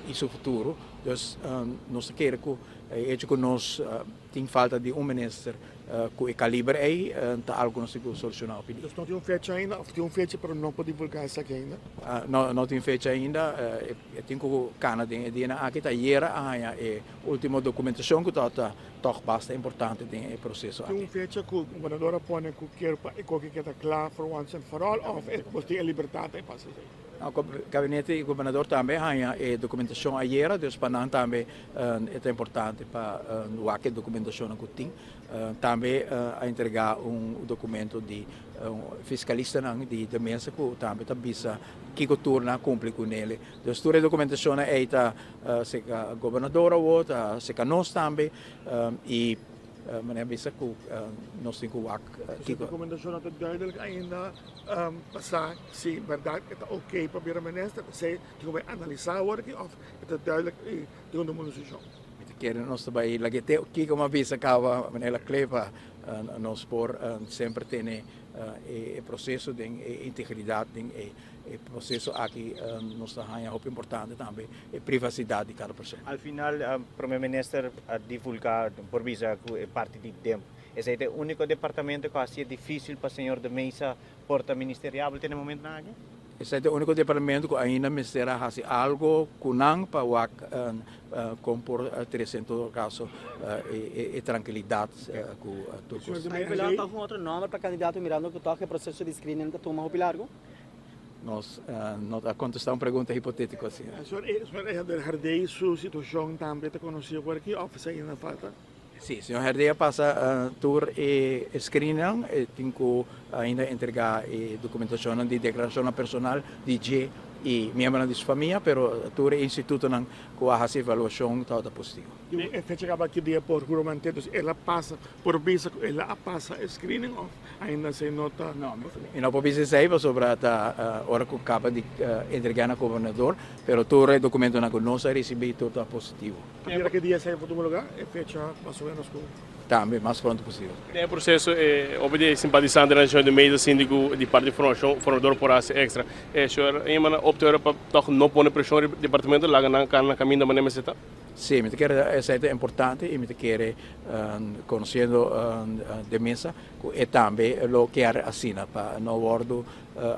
e seu futuro. Então, nós queremos que nós temos falta de ministro com o calibre aí, tá algo nós temos que solucionar. Então, não tem fecha ainda, ou tem fecha para não poder divulgar isso aqui ainda? Não tem fecha ainda, tem que o Canadá aqui está hier a última documentação que está bastante importante no processo. Tem fecha que o governador põe que quer que está claro for once and for all, ou você tem a liberdade para fazer? O gabinete e o governador também a documentação ayer, dus panang também é importante para a documentação que tem. Também a entregar documento de fiscalista de mesa que também bisa que torna cumprir com ele. Dus toda a documentação é se a governadora ou se a nós também e meneer bisa que nós temos que a documentação está duidelijk ainda passar se verdade está ok para vir a ministra, se tem que analisar o que está duidelijk e tem uma decisão. Quero nós também lá que como avisa acaba maneira cleva nós por sempre tem o processo de integridade o processo aqui nós é muito importante também a privacidade de cada pessoa. Al final o primeiro-ministro divulgar por visa parte do tempo. Esse é o único departamento que é difícil para o senhor da mesa porta ministerial no momento na área? Esse é o único departamento que ainda me será fazer algo kunang para compor 300 casos e tranquilidade com todos. Aí vai lá com outro nome para candidato mirando que toca o processo de screening que toma o largo? Nós não contestar uma pergunta hipotética assim. O senhor herdei sua situação também está conhecido por aqui, ou você ainda falta? Sim, o senhor Herdeia passa por screening, tem que ainda entregar a documentação de declaração personal de G e membro da sua família, pero todo o instituto não com a avaliação toda positiva. E fecha acaba aqui dia por juramentos, ela passa por visa, ela passa screening of ainda sem nota. Não, e não pode dizer sobre a hora que acaba de entregar ao governador, pero todo o documento não conosco recebi todo positivo. Para que dia sai para o lugar, e fecha mais ou menos com também mais pronto possível. É processo obede simpatizante na região de Mesa síndico de parte de formador por esse extra. Senhor, emana optou para não pôr pressão no departamento lá na caminho da maneira meseta. Sim, me quer essa é importante e me quer conhecendo de mesa e também lo quer assina para não wordo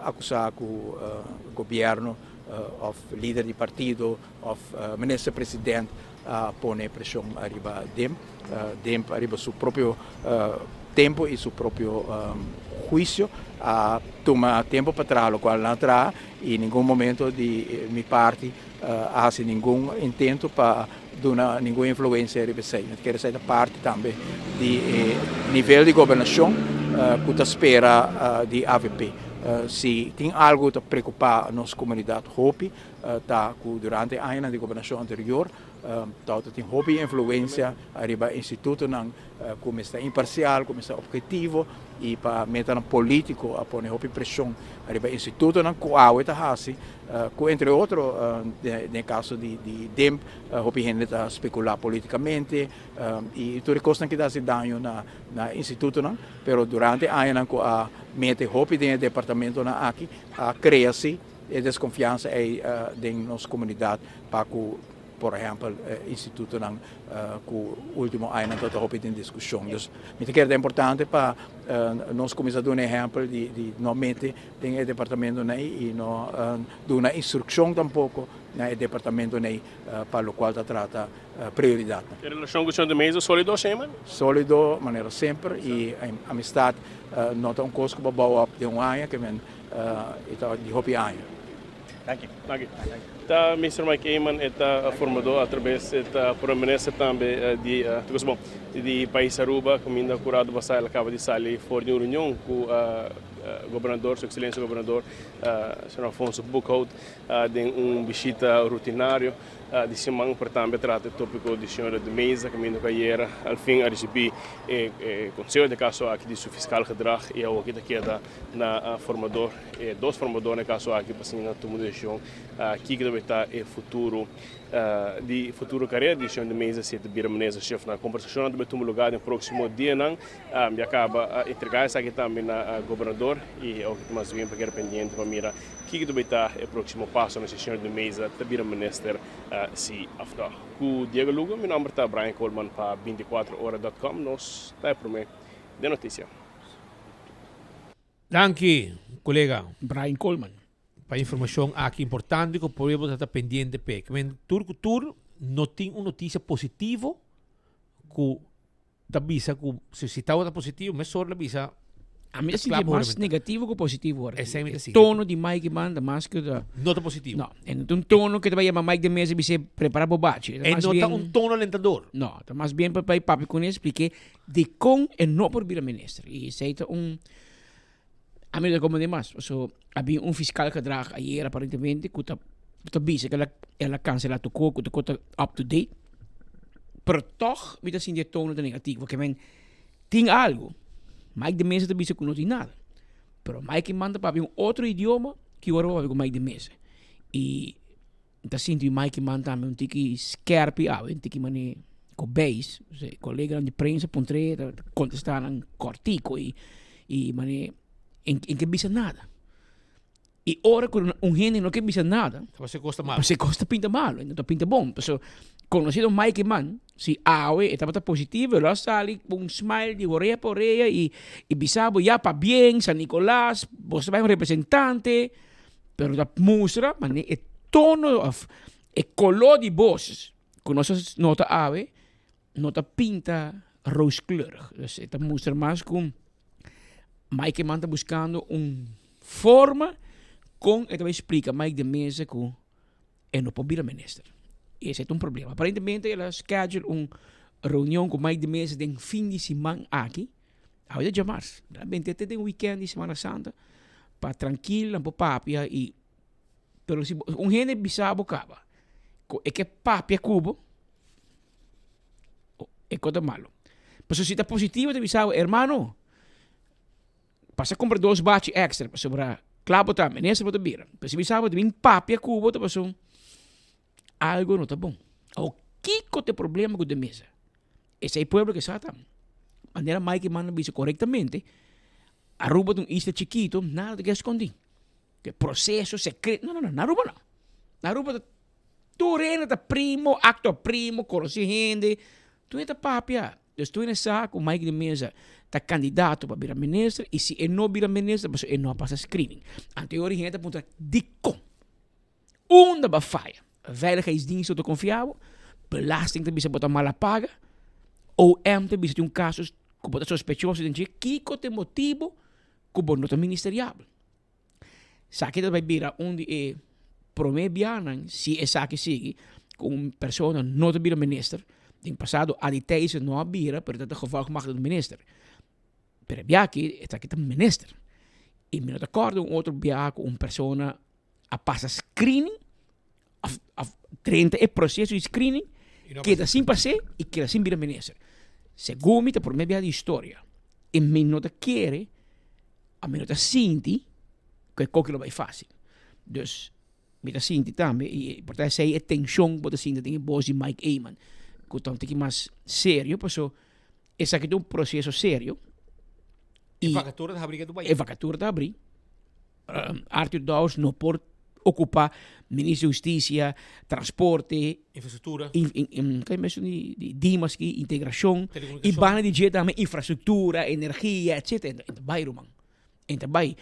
acusar o governo of líder de partido of ministro presidente a pôr pressão arriba dem arriba seu próprio tempo e seu próprio juízo a tomar tempo para trás, o qual não traz e em nenhum momento de minha parte faz nenhum intento para dar nenhuma influência arriba sei. Quero ser parte também de nível de governação que está espera de AVP. Se tem algo que preocupa a nossa comunidade Hopi, tá durante a ano de governação anterior, tem Hopi influência arriba instituto não como está imparcial, como está objetivo e para meter um político a pôr Hopi pressão arriba instituto não com a outra raça, entre outros no caso de DEMP, Hopi gente a especular politicamente e tudo costa que dá se dano na instituto não, pero durante a ano com a mete Hopi dentro do departamento na aqui a cria-se e desconfiança em nossa comunidade para que por exemplo, instituto não com o último ano toda Hopi em discussão. Então, me quer é importante para nós começar a dar exemplo de não meter em departamento e não dar uma instrução tampouco no departamento para o qual está trata prioridade. A relação com o senhor de Mesa sólido sempre? Sólido, maneira sempre e a amistade não tem coisa que boa de ano que vem de Hopi ano. Thank you. Tá, Mr. Mike Eyman é formador através da permanência também de país Aruba, que ainda curado bastante, ela acaba de sair fora de uma reunião com o governador, Sua Excelência o governador, Sr. Afonso Buchhout, de visita rutinário de semana para também tratar o tópico de senhora de mesa, que ainda caíra, ao fim a receber conselho de caso aqui de seu fiscal gedrag e o que queda na formador, dois formadores no caso aqui para assim na tomada de decisão, que deve estar o futuro de futuro carreira de senhora de mesa se de mesa chefe na conversação também toma lugar no próximo dia não e acaba entregar essa aqui também na governador e o que mais bem para que pendente para mirar que deve estar o próximo passo na senhora de mesa de minister se after. Com Diego Lugo, meu nome é Brian Coleman para 24horas.com. Nós está para mim de notícia. Danke, colega Brian Coleman. Para informação aqui importante que podemos estar pendente pe. Que tur não tem uma notícia positiva que avisa que se está positivo, mas só avisa. A mim é mais negativo que positivo. O tono de Mike manda mais que nota positivo. Não, é um tono que vai chamar Mike de mesa e se preparar para bate. É não um tono alentador. Não, está mais bem para o papi com isso, porque de com é não por vir a ministra. E isso é a mim como de mais. Havia fiscal que drag ayer aparentemente que está bisa que ela cancela o coco, que está up to date. Pero toch, me assim de tono de negativo, que tem algo. Mike de Mesa também não tem nada. Pero Mike manda para um outro idioma que agora vai com Mike de Mesa. E então sinto que Mike manda também um tique scarpe, um tique mane com base, colega de imprensa pontre contestar um cortico e mane em que bisa nada. E ora com gente não que bisa nada. Você gosta mal. Você gosta pinta mal, então pinta bom. Então conocido Mike Man, si awe estaba positivo, lo sali un smile de orella por orella y bisabo ya pa bien, San Nicolás, vos vais un representante, pero la muestra, man, el tono, el color de voz, conoces nota ave, nota pinta rooskleurig. Dus esta muestra más con Mike Man está buscando una forma con, esta me explica Mike de Mesa con no può vir minister. Esse é um problema. Aparentemente, ela schedule uma reunião com mais de meses de fim de semana aqui. Agora de março. Realmente, tem um weekend de Semana Santa para tranquilo, para papia e pero si un gente bisabo caba, é que papi é cubo, é coisa malo. Mas se está positivo, te bisabo, hermano, passa a comprar 2 batch extra, para sobrar clavo também, nessa para bira. Mas se bisabo, te vem papi é cubo, te passou algo não tá bom. O que tem problema com a mesa? Esse é o povo que está maneira mais que manda bisa corretamente, Aruba de um isla chiquito, nada de que esconder. Que processo secreto. Não, Aruba não. Aruba, tu reina da primo, acto primo, conhece gente. Tu é da papia. Então, tu é saco, o Mike de mesa, tá candidato para virar ministro, e se ele não virar ministro, ele não passa screening. Anterior, gente aponta dico. Da bafaia. Veiligheidsdienst te confiável, belasting te bisa botar mala paga, OM te bisa de caso que bota sospechoso de que tem motivo que bota nota ministerial. Saque vai virar onde promebianan se é saque sigue com pessoa não te vira minister, em passado a de teise não a vira, pero dat geval gemaakt do minister. Pero aqui está aqui também minister. E me não acordo outro biaco pessoa a passa screening a 30 é processo de screening que dá sim passar e que dá sim vira minister. Segundo me por meio de história e me não quer a me não sente que qualquer vai fácil. Dus me sente também e portanto sei atenção para sente tem boss de Mike Eyman que então tem que mais sério, porque esse aqui é processo sério. E vacatura da briga do país. É vacatura da briga. Arthur Dawes não pode ocupar ministro de Justiça, transporte, infraestrutura, Dimas aqui, integração, e bana de jeito também infraestrutura, energia, etc. Então vai, Roman. Então vai.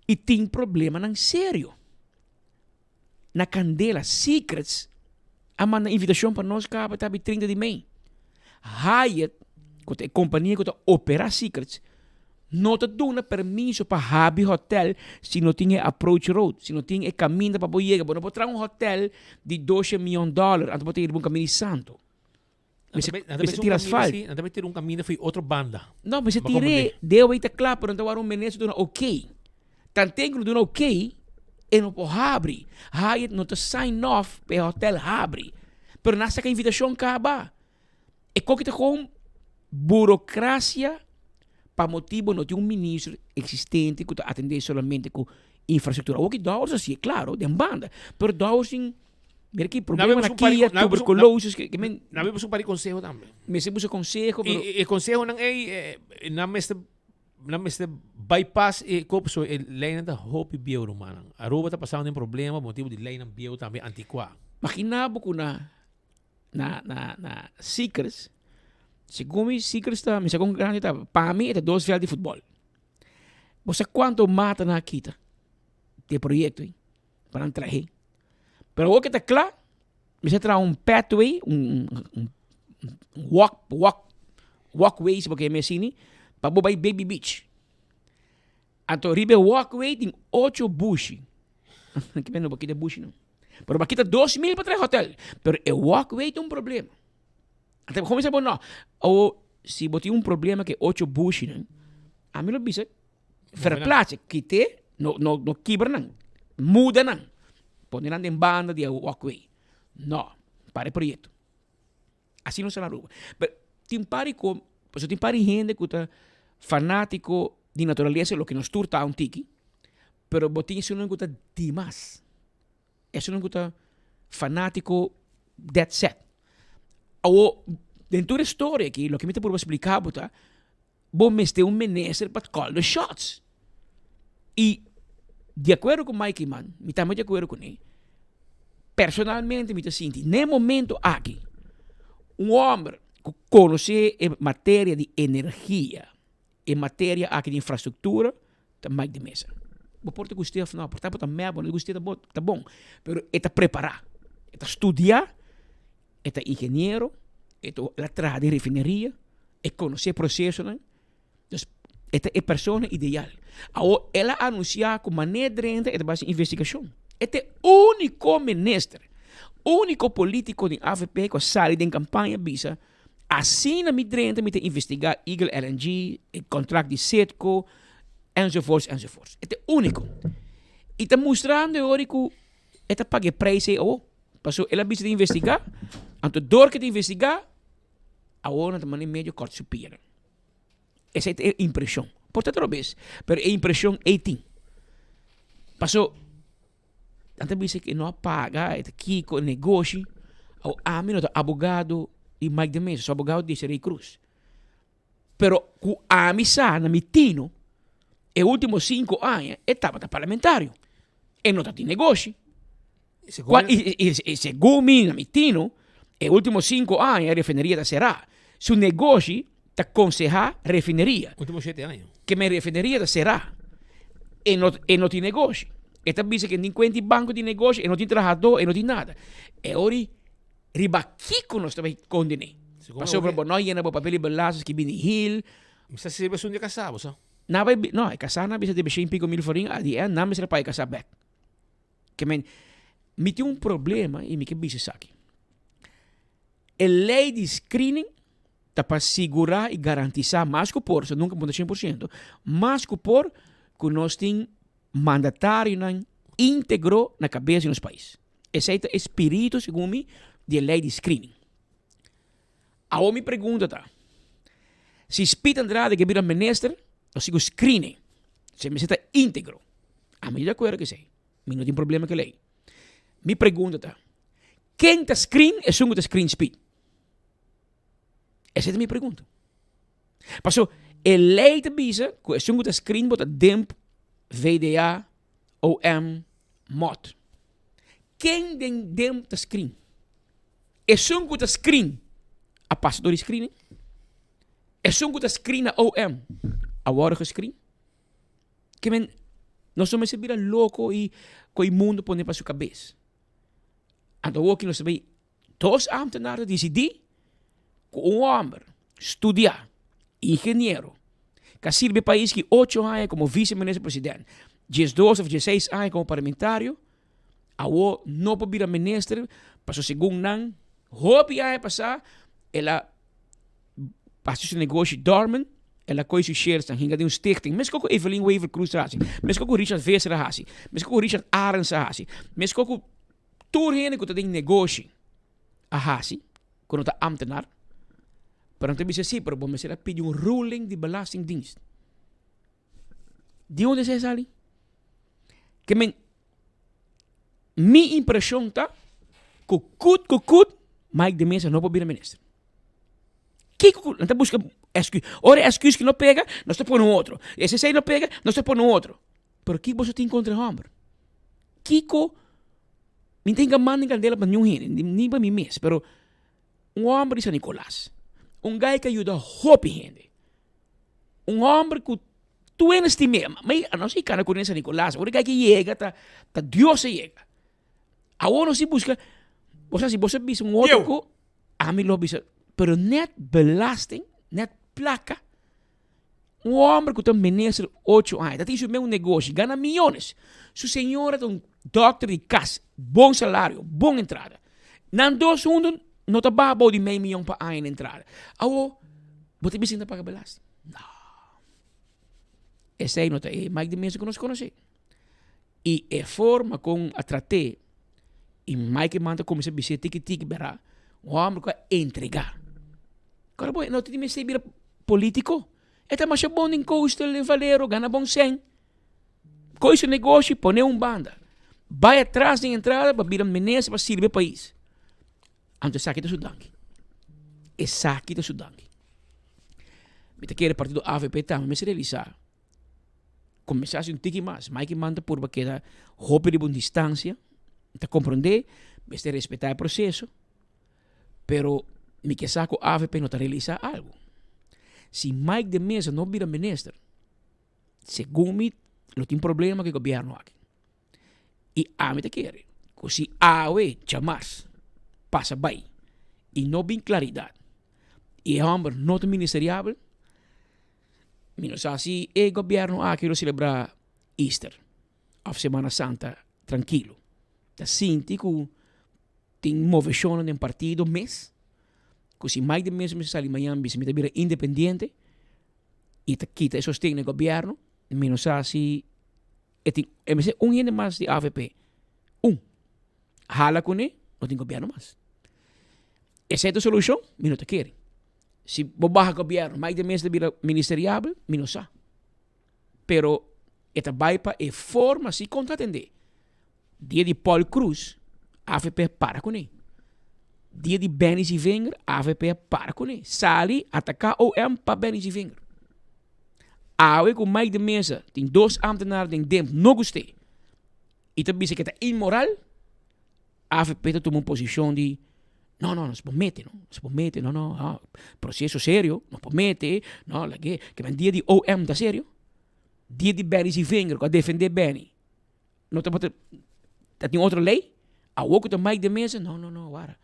E tem problema não sério. Na Candela Secrets, a manda invitação para nós cá para 30 de maio. Hyatt, que é a companhia que opera Secrets, não te dá permisso para Habi Hotel se não tem approach road, se não tem caminho para poder chegar. Não pode trazer hotel de $12 milhões, antes pode ir para um caminho santo. Você tira asfalto. Não vai ter caminho foi outra banda. Não, mas se tirei, deu aí tá claro, para não ter um ministro do ok. Tanto que do ok, e não pode abrir. Hyatt não te sign off para o hotel abrir. Pero nessa que a invitação acaba. É que está com burocracia para motivo não tem ministro existente que atende somente com infraestrutura. O que Dawes assim, claro, de banda. Pero Dawes tem aqui problema aqui, tuberculose, que não vemos um conselho também. Me se busca conselho, e conselho não é na meste bypass e kopso e lei da hope bio rumana. Aruba tá passando um problema motivo de lei não bio também antiqua. Imaginava que na Secrets, segundo Secrets tá, me segundo grande tá, para mim é 2 velhos de futebol. Você quanto mata na quita de projeto aí para entrar aí. Pero o que tá claro, me se traz pathway, walkway, se porque me assine, para bobar Baby Beach. Então, ribe walkway tem 8 bush. Aqui não aqui de bush não. Pero aqui tá 2.000 para 3 hotel. Pero o walkway tem problema. Até como se não, ou se botar problema que 8 bush não. A mim não bisa. Verplaatsen, que no quebra não. Muda não. Ponerán em banda de walkway. Não, para o projeto. Assim não se na rua. Pero tem pari com, pues tem pari gente que está fanático de natureza, lo que nos turta un tiki, pero botin isso não está demais. Isso não está fanático that set. Ou dentro da história aqui, lo que me te por explicar, bota, bom meste ministro para call the shots. E de acordo com Mike Man, me também de acordo com ele. Personalmente me sinto, no momento aqui, homem que conhece em matéria de energia, em matéria aqui de infraestrutura, também de mesa. Vou pôr te gostei, não, portanto, também bom, gostei tá bom, pero é preparar, é estudar, é engenheiro, é latrado de refineria, é conhecer processo, né? Então, é a pessoa ideal. Agora, ela anunciar com maneira de base de investigação. Este o único ministro, único político de AVP que sai de campanha bisa, assim na midrente me investigar Eagle LNG, o contrato de Setco, enzovoorts. Este único. E está mostrando hoje que esta paga preço ou passou ela bisa de investigar, anto dor que de investigar, agora também meio corte supera. Essa é a impressão. Portanto, outra vez, pero a impressão é tem. Passou, tanto bisa que não paga, é aqui com negócio, o amigo do advogado e Mike de Mesa, o advogado disse Rei Cruz. Pero o amigo sa na mitino, e últimos 5 anos, estava parlamentário. E não está de negócio. E segundo mim, na mitino, e últimos 5 anos, a refineria da Serra. Su negócio está aconselhar refineria. Últimos 7 anos. Que me refineria da Serra. E não tem negócio. E está dizendo que não tem banco de negócio, e não tem trabalhador, e não tem nada. E ora, ribaquico nós também condenei. Passou por nós, e não papel e balaços que vem Hill. Mas se você é casado, sabe? Não, casar na bisa de 5 mil forinhos, a dia não me será para casar back. Que me tem problema e me que bisa aqui. A lei de screening está para segurar e garantizar mais que por, nunca ponto 100%, mais que por que nós temos mandatário íntegro na cabeça dos países. Esse é o espírito, segundo mim, da lei de screening. Agora me pergunta, se Spita Andrade que vira ministro, eu sigo screening, se me senta íntegro. A mim de acordo que sei, mas não tem problema com a lei. Me pergunta, quem está screen é só que screen Spita? Essa é a minha pergunta. Passou, a lei te bisa que é só que screen bota DEMP, VDA, OM, MOT. Quem tem DEMP está screen? É só que screen a passador screening? É só que screen a OM? A hora screen? Que nós somos vira louco e com o mundo põe para sua cabeça. Então, o que nós sabemos, todos os ambtenaren decidir com homem, estudar, engenheiro, que sirve país que 8 anos como vice-ministro-presidente, 12 ou 16 anos como parlamentário, agora não pode vir a ministro, passou segundo não, hobby anos passar, ela passou seu negócio dormant, ela coi seu shares na hinga de stichting, mas com Evelyn Weaver Cruz hasi, mas com Richard Vesser hasi, mas com Richard Arens hasi, mas com tudo gente que tem negócio a hasi, quando está ambtenaar, para não ter assim, para bom, mas ela pede ruling de belastingdienst. De onde é essa ali? Que minha impressão está, que Mike de Mesa não pode vir a ministro. Que não está buscando excuse. Ora, excuse que não pega, nós estamos por um outro. Esse aí não pega, nós estamos por um outro. Pero que você tem contra o homem? Kiko, não tem gamando em dela para nenhum gente, nem para mim mesmo. Pero homem de San Nicolás, guy que ajuda a gente. Homem que tu é neste mesmo, mas a não sei que com San Nicolás, o guy que chega, tá Deus chega. Agora não se busca, se você vê outro que, a mim lo bisa, pero net belasting, net placa, homem que tem ministro 8 anos, tem seu mesmo negócio, ganha milhões. Sua senhora tem doctor de casa, bom salário, boa entrada. Não 2 segundos, não está babo de meio milhão para ano na entrada. Agora, você precisa pagar belasting? Não. Esse aí não está, é Mike de Mesa que nós conhecemos. E a forma como a tratei, e Mike manda como se disse, tique verá, o homem que vai entregar. Agora, não tem que ser político. Esta mais bom em custo, em valero, ganha bom 100. Coisa negócio, põe banda. Vai atrás da entrada para vir a menesa para servir o país. Antes saque da Sudão. É saque da Sudão. Me quer partido AVP também, mas se realizar. Começasse tique mais. Mike manda por que da roupa de boa distância. Te compreender, mas te respeitar o processo. Pero me que saco AVP não te realiza algo. Se Mike de Mesa não vira ministro, segundo me, não tem problema com o governo aqui. E a mim te quer. Se AOE chamar, passa bem, e não tem claridade, e o homem não é ministeriável, menos assim, o governo aqui vai celebrar Easter, a Semana Santa, tranquilo. Tá sinto que tem movição no partido, mas que se mais de mês me sai em Miami, se me vira independente, e te quita e sostém no governo, menos assim, é gente mais de AVP. hala com ele, não tem governo mais. Essa é a solução, não te querem. Se baja governo, mais de mês de ministerial, não sabe. Pero, esta baipa é forma se contratender. Dia de Paul Cruz, AFP para com ele. Dia de Benny Wenger, AFP para com ele. Sali, atacar OM para Benny Wenger. Awe com mais de mesa, tem 2 ambtenaren die dem não gostei. E também se que é imoral, a AFP toma uma posição de não se promete, processo sério, não promete, não, que vem dia de OM da sério, dia de Benny Wenger, que defender Benny. Não tem outra lei? A outra tem mais de mesa, não, vara.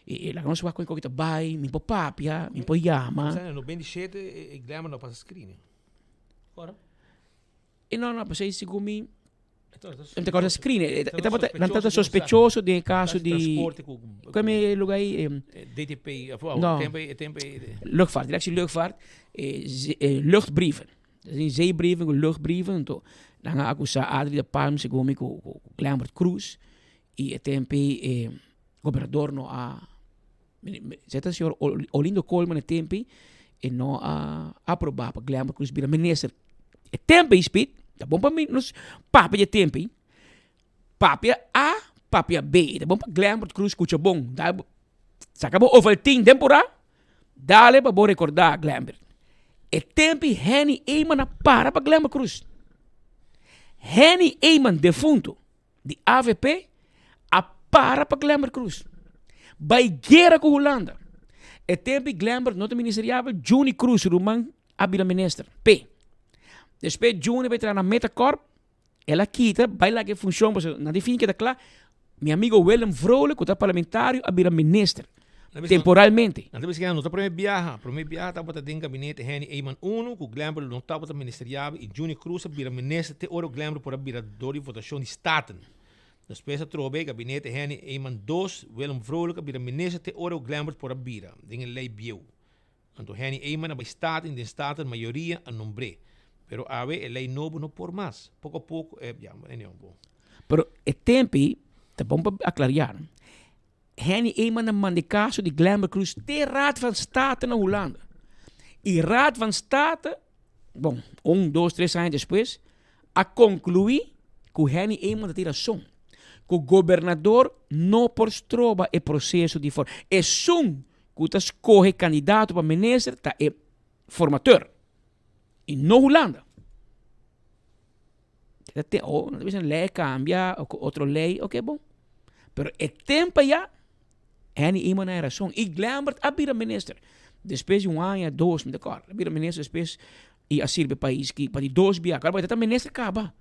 E lá não se vai com o que vai, me papia, me yama. No 27, ik lembro não passa screening. Ora? E não, passei segundo não tem screen. Não está sospechoso de caso de como é lugar aí? DTP, não. Tempo. Luchtvaart, directie luchtvaart, luchtbrieven. Zeebrieven, luchtbrieven. Então, dan ga acusar Adri de Palm segundo com Lambert Cruz e tempo governador no a zeta senhor Olindo Colman tempo e não a aprovar para Lambert Cruz vira minister. E tempo speed, tá bom para mim, nos papo de tempo. Papia A, papia B, tá bom para Lambert Cruz escuta bom. Dá acabou Ovaltine temporada. Dale para bom recordar Lambert. E tempo Henny Eyman para Lambert Cruz. Henny Eyman defunto de AVP a para Lambert Cruz. Vai guerra com Holanda. E tempo Lambert não tem ministerial Juni Cruz Roman abira minister. P. Depois Juni vai entrar na Metacorp. Ela quita, vai lá que funciona, na definição que está claro. Meu amigo Willem Vrolijk, que está parlamentário, abira minister. Temporalmente. Não está para mim viajar, está para ter gabinete Henny Eyman 1, que o Glambro não está para ministerial e Juni Cruz abira minister, te oro Glambro para abira dor de votação de Staten. Depois a trobe gabinete Henny Eyman 2, Willem Vrolijk abira minister, te oro Glambro para abira. Dingen lei bieu. Então Henny Eyman abira Staten, de Staten maioria a nombre. Pero a ver, lei novo não por mais. Pouco a pouco, bom. Pero o tempo, tá bom para aclarar. Henny Eyman manda caso de Lambert Cruz de Raad van State na Holanda. E Raad van State, bom, 1, 2, 3 anos depois, a concluir que o Henny Eyman tem razão. Que o governador não prostroba o processo de forma. É só que escolhe candidato para minister, tá é formateur. E não Holanda. Não deve ser lei cambia, outra lei, ok, bom. Pero o tempo já, Henny Eyman tem razão. E Lambert abira minister. Depois de ano, 2, me acordo. Abira minister, depois, e a sirve país que, para 2 biar. Agora, vai ter minister acaba.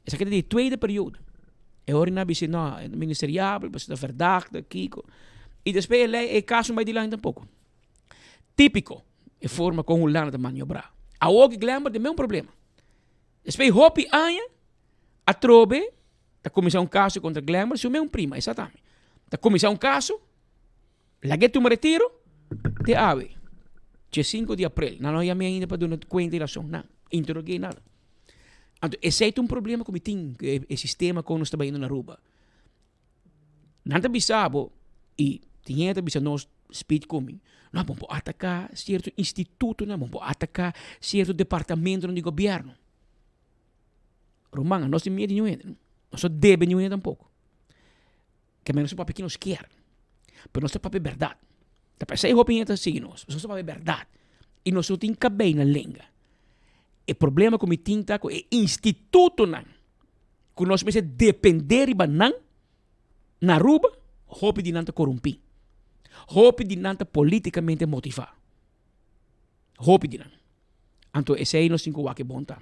Essa aqui é de tweede período. E agora, não vai não, é ministerial, vai ser verdade, Kiko. E depois, lei, é caso mais de lá, tampouco. Típico, é forma com Holanda de maniobrar. A outra Lambert tem o mesmo problema. Depois, Hopi Anya, a trobe, a começar caso contra Lambert, se o mesmo prima, exatamente. A começar caso, la que tu me retiro, te ave. Dia 5 de abril, não há ainda para dar conta de razão, não. Interroguei nada. Então, esse é problema que tem o sistema que nós estamos indo na Aruba. Não te sabe, e tinha que saber nós speed coming. Não vamos atacar certo instituto, não vamos atacar certo departamento de governo. Romana, nós temos medo de nenhum, nós devemos nenhum tampouco. Que menos para que nos quer. Mas nós temos verdade. Tá para sair roupa assim nós temos verdade. E nós temos que caber na língua. O problema que me tem é o instituto não. Que nós precisamos depender de não na Aruba, roupa de não corromper. Roupa de não politicamente motivar. Roupa de não. Então, esse aí nós temos que bom tam.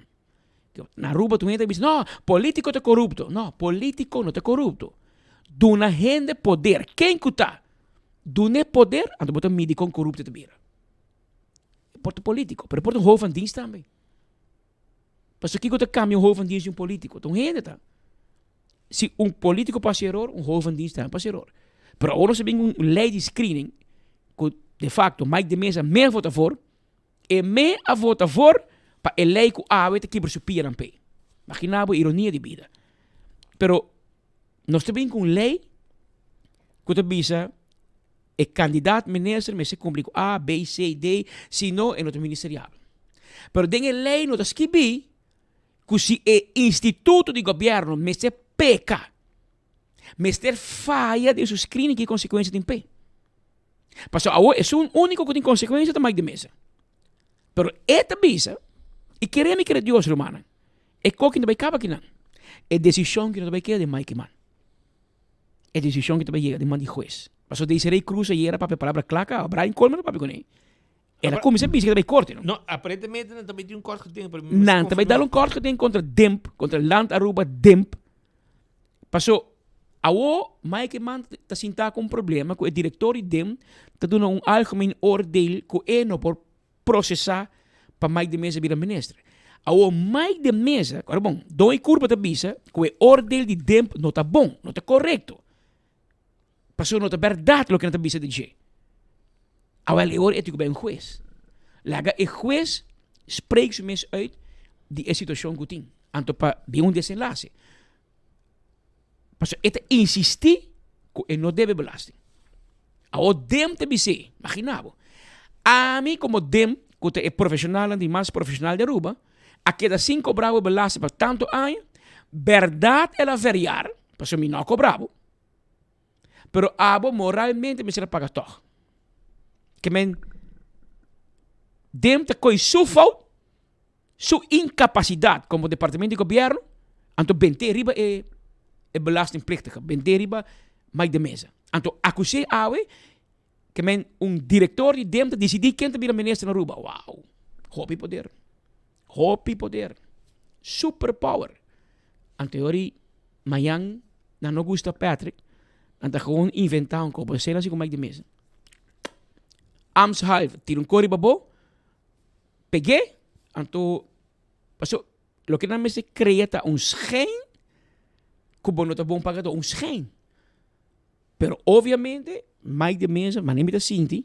Na Aruba, tu gente diz, não, político é corrupto. Não, político não é corrupto. Duna gente poder. Quem que está? Duna poder, então bota medir com corrupto te vira. Porto político, mas porto hoofd van dienst também. Mas aqui que cambia o hoofd van dienst de político. Então, gente tá. Se político passa error, hoofd van dienst também passa error. Pero agora se vem lei de screening, que de facto mais de mesa me vota for, e me a vota for para a lei que a vete que presupia na pé. Imaginava ironia de vida. Pero nós também com lei kuta bisa e candidato minister me se cumpre com A, B, C, D, se não é no ministerial. Pero dengue lei no skibi que se é instituto de governo me se peca, me ser falha de seus screening que consequência tem pé. Passo a é um único que tem consequência também de mesa. Pero esta bisa e queremos que Deus romana é coque não vai capa que não. É decisão que não vai querer de Mike man. É decisão que vai chegar de man de juiz. Passo de Israel Cruz e era para palavra claca, Brian Coleman para com ele. Ela come sempre que vai corte, não? Não, aparentemente também tem corte que tem para mim. Não, também dá corte que tem contra DEMP, contra Land Aruba DEMP. Passou a Mike man está sentado com problema com o diretor de DEMP está dando algemeen oordeel que é não por processar para Mike de Mesa virar ministro. A Mike de Mesa, agora bom, dois curva da bisa que o oordeel de DEMP não está bom, não está correto. Passou não está verdade o que não está bisa de dizer. Agora, é ético bij een juez. Laga een juez spreekt ze mensen uit die een situatie goed in. Anto pa bij een desenlace. Pas het insistir que não deve belasting. Ao dem te bise, imaginavo. A mim como dem, que é profissional e mais profissional de Aruba, a queda 5 bravo belasting por tanto ano, verdade ela variar, pas mim não cobravo. Pero abo moralmente me será pagar toch. Que men dem te coi su fout, su incapacidade como departamento de governo, anto bente riba é belastingpliktige, bente riba mais de mesa. Anto acusei awe que men diretor de dem te decidir quem te vira ministro na Aruba. Wow, hopi poder, superpower. Anteori Mayang na no gusta Patrick, anta gewoon inventar een koop, assim como mais de mesa. Amshalve, tiro um cori babo, peguei, anto, passou, lo que não me se crea schijn, que não está bom pagador, schijn. Pero, obviamente, mais de mesa, mas nem me sinti,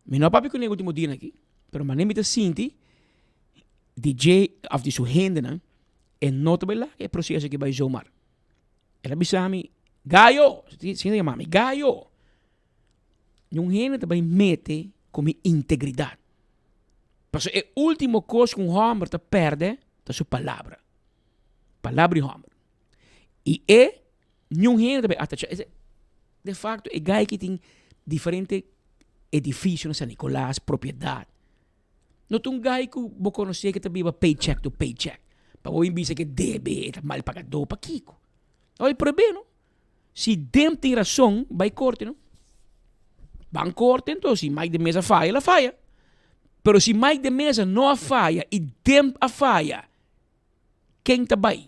me não papi com o último dia aqui, pero mas nem me sinti, DJ, of die sua handen, en não também lá, é processo que vai zomaar. Ela bisami, gaio, sim, mami, gaio. Yung handen também mete com integridade. Porque é o último coisa que homem te perde é sua palavra. Palavra de homem. E é um gente também. De facto, é gai que tem diferentes edifícios na San Nicolás, propriedade. Não tem um gai que você conhece que também vai paycheck to paycheck. Para você dizer que deve, é mal pagador para Kiko. Olha, por bem, não? Se dem tem razão, vai corte, não? Van corte, então, se mais de mesa falha, ela falha. Pero se mais de mesa não falha e dem a falha, quem está bem?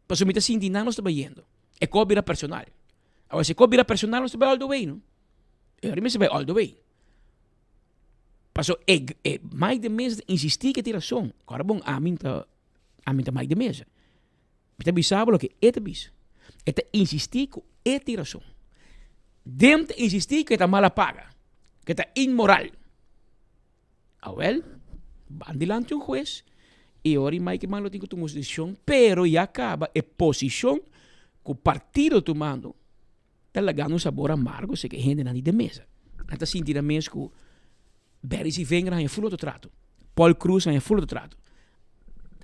Para se me está sentindo, não está bem. É cobra personal. Agora, se cobra personal, não está bem all the way, não? Eu me vai all the way. Passo, mais de mesa insistir que tem razão. Agora, bom, a mim tá mais de mesa. Me está bisabo que é bis. É insistir que tem razão. Dem te insistir que está mala paga, que está inmoral. Well, van delante un juez y ahora Mike Mann lo tiene que tomar decisión, pero ya acaba a posición que el partido tomando está lagando un sabor amargo, se que gente não de mesa. Está sentindo mesmo que Barry se venga em full trato, Paul Cruz em full trato.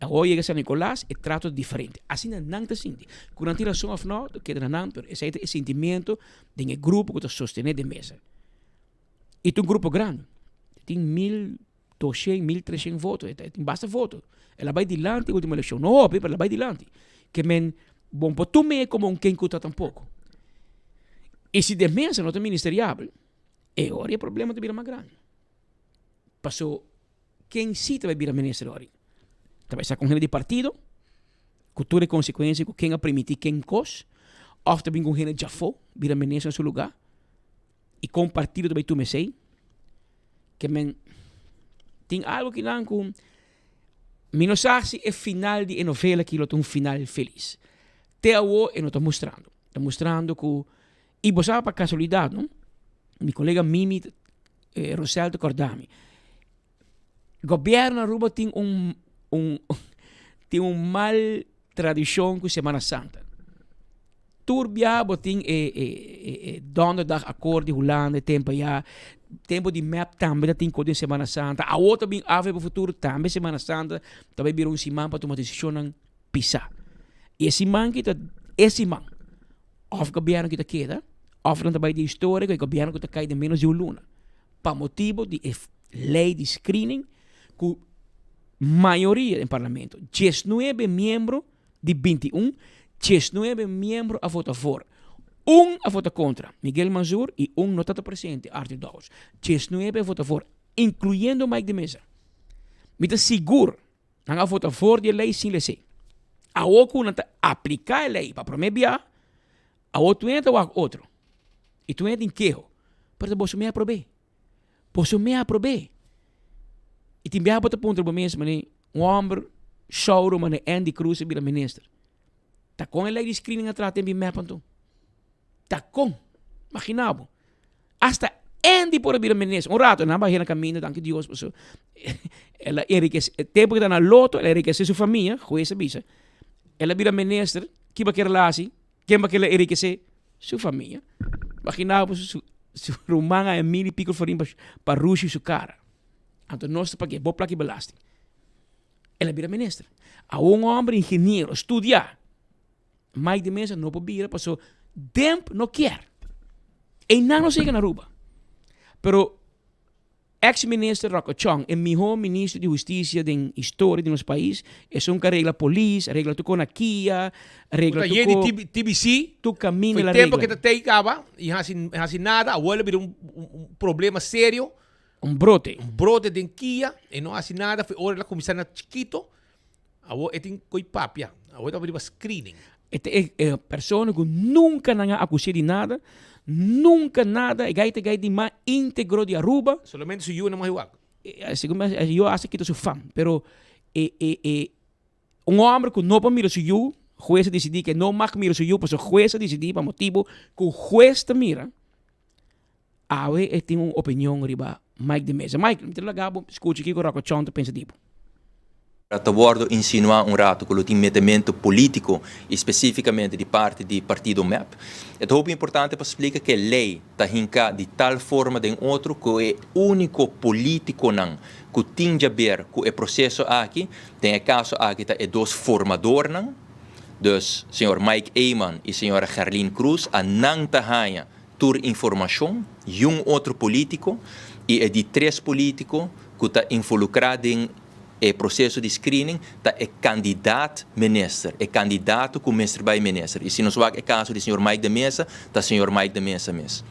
Agora chega San Nicolás e trato diferente. Assim não está sentindo. Quando tira som of não, que não, pero esse é o sentimento de um grupo que está sustentando de mesa. E tem um grupo grande. Tem 1.200, 1.300 votos. Tem bastante votos. Ela vai dilante, última eleição. Não, mas ela vai dilante. Que men, bom, para tu me como quem custa tampouco. E se de mesa não tem ministerial, agora o problema te vira mais grande. Passou, quem cita vai virar ministro agora? Também está com gente de partido, cultura e consequência, com quem a permitir quem cos, ou também com gente já foi, vira ministro em seu lugar, e com partido também tu me sei, que men, tem algo que não com, minosarse é final de novela que tem um final feliz. Até agora eu não estou mostrando que, e você sabe para casualidade, não? Meu colega Mimi Rosel de Cordami, governo Aruba tem tem uma mal tradição com Semana Santa. tour bia boting donderdag akkoord die Hollande tempo ja tempo di map tambe dat in code Semana Santa. A outra bem ave pro futuro tambe Semana Santa. Também biro simão para tomar decisão ng pisa. Esse man of governo kita queda, of não também de história que o governo kita cai de menos de uma luna. Pa motivo de lei de screening que maioria do parlamento, 19 membros de 21, 19 membros a votar for. A votar contra, Miguel Manzur, e não está presente, Arthur Dawes. 19 a votar for, incluindo Mike de Mesa. Me seguro, a votar for de lei sem lei. A outra não aplicar a lei para prometer, a outra entra ou outro. E tu entra em queijo. Para você me aprove. Você me aprove. E tem bem para ponto para mim, um homem showroom na Andy Cruz vira ministro. Tá com a lei de screening atrás tem bem me apontou. Tá com. Imaginava. Hasta Andy por vira ministro. Um rato na barreira caminho, danke Deus, pessoal. Ela enriquece, tempo que está na loto, ela enriquece sua família, juíza bisa. Ela vira ministro, que vai querer relação, quem vai querer enriquecer sua família. Imaginava su rumanga é mil e pico farinha para ruxir sua cara. Então nós para quê? Vou para que belasting. Ela vira ministro. A homem engenheiro estudar. Mike de Mesa não pode vir, passou tempo não quer. E não chega na Aruba. Pero ex-ministro Rocco Chong, o melhor ministro de justiça da história do nosso país, é um que regla a polícia, regla tu com a Kia, regla tu com de TBC, tu caminho na regla. Foi tempo que te teicava e hasi nada, agora vira problema sério. Brote de Kia, e não hasi nada, foi hora de começar na chiquito, agora tem coi papia, agora vai screening. Este é pessoa que nunca não acusou de nada, nunca nada, e gaita de mais íntegro de Aruba. Solamente se eu não mais igual. Eu acho que eu sou fã, pero homem que não pode mirar se eu, juez decidir que não mag mirar se eu, porque o juez decidir para motivo que o juez te mira, aí tem uma opinião riba Mike de Mesa. Mike, me tira gabo, escute aqui que o Rocco Chong pensa tipo. Tabordo insinuar rato que o metimento político, especificamente de parte do partido MEP. É muito importante para explicar que a lei está hinca de tal forma de outro que é único político não que tem a ver com o processo aqui. Tem o caso aqui é dois formadores não, dus senhor Mike Eyman e senhora Gerlin Cruz a não tahanha tur informação e outro político e é de três políticos que está involucrado em o processo de screening é candidato ministro, é candidato com ministro by ministro. E se nós vamos é caso do senhor Mike de Mesa, tá senhor Mike de Mesa mesmo.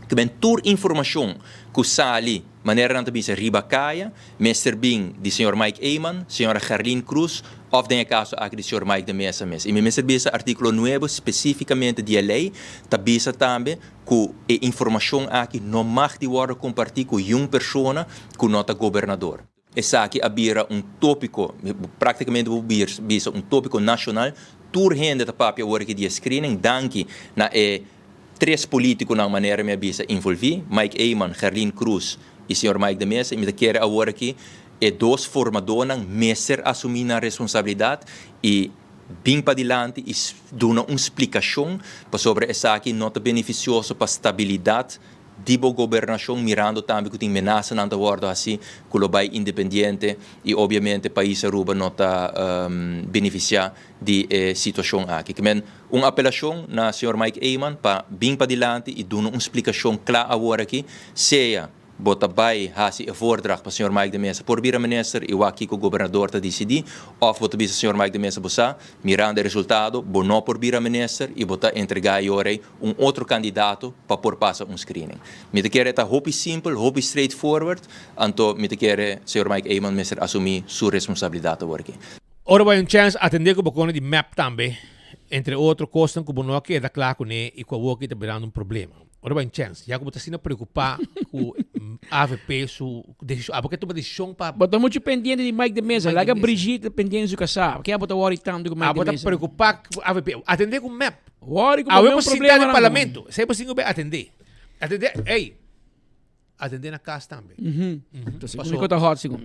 Que bem toda informação que sai maneira não também se ribacaia, ministro bem de senhor Mike Eyman, senhora Gerlin Cruz, ou tem caso aqui do senhor Mike de Mesa mesmo. E ministro bisa artigo 9 especificamente de lei, tá bisa também que a informação aqui não mag de worden compartilhar com uma pessoa que não é governador. Essa aqui abira tópico, praticamente bisa tópico nacional, turhende da papia work de screening, danke na três políticos na maneira me bisa envolver, Mike Eyman, Gerlin Cruz e senhor Mike de Mesa, e me quer agora aqui dois formadores messer assumir a responsabilidade e bem para diante e dar uma explicação sobre essa aqui não é beneficioso para a estabilidade dibo governação mirando também que tem ameaça não tá wordo assim que o bai independente e obviamente país Aruba não tá beneficiar de situação aqui. Que men uma apelação na senhor Mike Eyman para bem para diante e dar uma explicação clara agora aqui seja bota bai hasi voordracht para o senhor Mike de Mesa por vir a minister e o aqui com o governador está decidir ou bota bisa o senhor Mike de Mesa bosa mirando o resultado bono por vir a minister e bota entregar agora outro candidato para por passar screening. Me te quer hobby simple, hobby straightforward, então me te quer senhor Mike Eyman minister assumir sua responsabilidade agora aqui. Ora vai chance atender com o bocone de map também, entre outros costas que o bono aqui é claro né e com o aqui está virando problema. Ora vai chance, já que você se não preocupar com AVP, porque tu decisão para... Bota muito pendente de Mike de Mesa, larga Brigitte pendente do casal, que é botar worry tanto com Mike de Mesa. Bota preocupar com AVP, atender com MEP. Worry com o problema no parlamento, se é possível atender. Atender na casa também.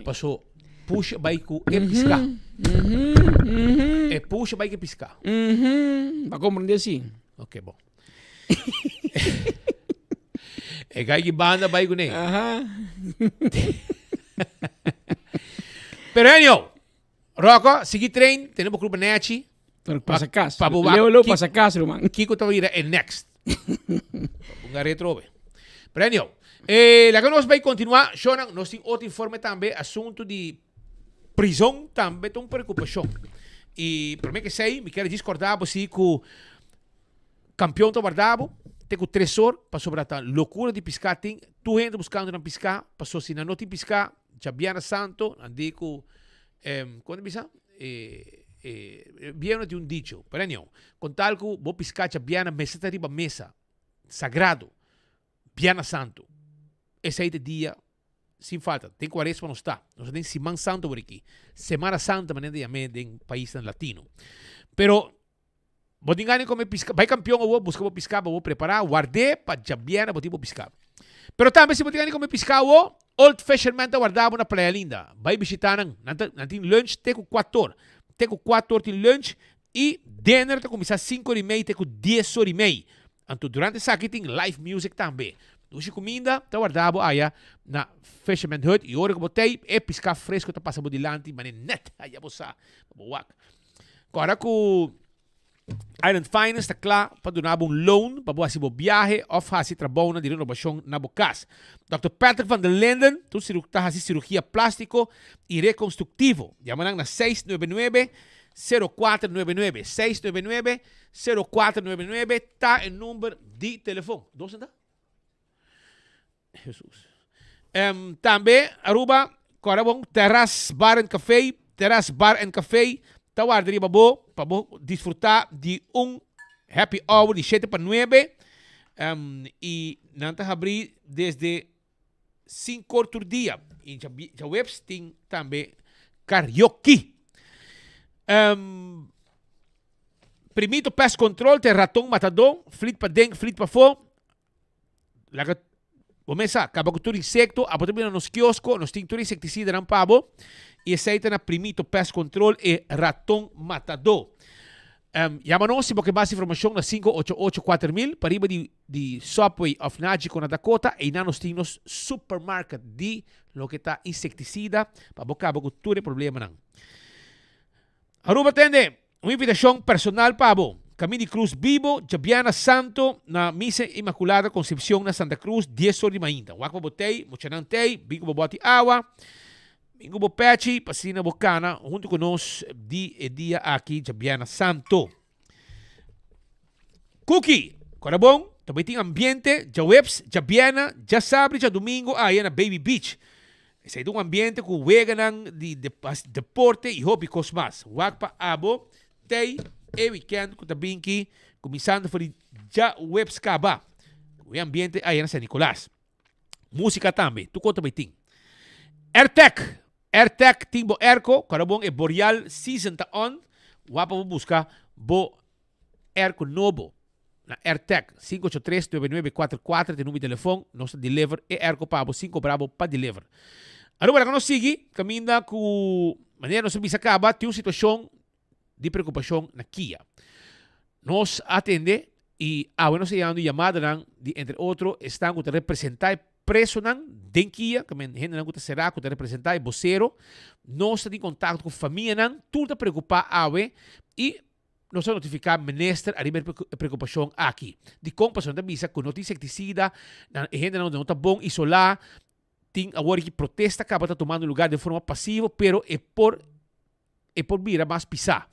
Passou, puxa vai com piscar. Puxa vai que piscar. Vai compreender assim. Ok, bom. Kaya banda ba yun eh? Pero anyhow, Rocco, sige train, tenemos grupo Nechi. Pero pasa casa. Pabuwak. Leo pasa casa, Roman. Kiko tawira next. Nga retro be. Pero anyhow, la que nós vai continuar, Shonan, nós temos outro informe também, assunto de prisão também, tem uma preocupação. E, para mim que sei, me quero discordar, assim, que o campeão do Bardabo, tem que o tresor, para sobre a loucura de piscar, tem, tu gente buscando não piscar, passou se não tem piscar, Jabiana Santo, andi com, quando bisa? Viene de um dicho, pero não, com tal que vou piscar Jabiana, mesa riba mesa, sagrado, Biana Santo, esse aí de dia, sem falta, tem quaresma não está, nós temos Simão Santo por aqui, Semana Santa, maneira de amar, em país latino, pero vou te enganar como piscar, vai campeão ou buscar vou piscar, vou preparar, guardei para Jabiana, vou piscar. Pero também se vou te enganar como piscar ou old fashioned mente guardava na Praia Linda, vai visitar não tem lunch, tem com 4 tem lunch e dinner tem começar 5h30, tem com 10h30. Então durante essa aqui tem live music também. Doce comida, tá guardado aí na Fisherman Hut e hora que botei é piscar fresco, tá passando dilante, mas net aí você, boa. Agora com Island Finance está claro para donar loan para você viaje ou fazer trabalho de renovação na casa. Dr. Patrick van der Linden, tu está fazendo cirurgia plástico e reconstrutivo. Llaman na 699-0499. 699-0499 está o número de telefone. Onde está? Jesus. Também, Aruba, Corabong, Terrace Bar and Café. Terrace Bar and Café. Tawar dari babo, para disfrutar de happy hour de 7 para 9 e nanta abrir desde 5 horas por dia. E já webs tem também karaoke. Primito pest control, tem ratão matador, flit para dentro, flit para fora. Laga, começa, acaba com todo insecto, a botar nos quioscos, nos tem todo inseticida não pabo. E aceita na Primito Pest Control e Ratão Matador. Chama-nos se você mais informação na 588-4000 para riba de Subway of Nagico na Dakota e na nós temos supermarket de lo que está inseticida para bocar todo o problema não. Aruba tende uma invitação personal para Camini Cruz Vivo, Jabiana Santo na Missa Imaculada Concepción na Santa Cruz 10 horas de manhã. Wakwa botei, muchanantei, bigo boboti água. Bingo Bopechi, Pasina Bocana, junto conosco dia aqui, Jabiana Santo. Cookie, Corabong, também tem ambiente, já webs, Jabiana, já sabe, já domingo, aí na Baby Beach. Esse é um ambiente com vegan de deporte e hobby cosmas. Wakpa abo, tei, e weekend, com também aqui, começando por já webs caba. O ambiente aí na San Nicolás. Música também, tu conta bem tem. AirTech Timbo Erco, Corabong e Boreal Season ta on. Wapa mo busca bo Erco novo. Na AirTech 583-9944 tem número de telefone, nós deliver e Erco pa bo 5 bravo pa deliver. Ano para que nós sigue, caminda com maneira nós bisa acaba, tem uma situação de preocupação na Kia. Nós atende e nós temos chamada de entre outros estão com representar preso nang denkia, que gente nang kuta será, kuta representar vocero, nós está em contato com a família nang, tudo preocupar awe e nós notificar minister a rimer preocupação aqui. De compaixão da misa com notícia insecticida, gente não está bom isolar, tem agora que protesta acaba tá tomando lugar de forma passiva, pero é por vir mais pisar.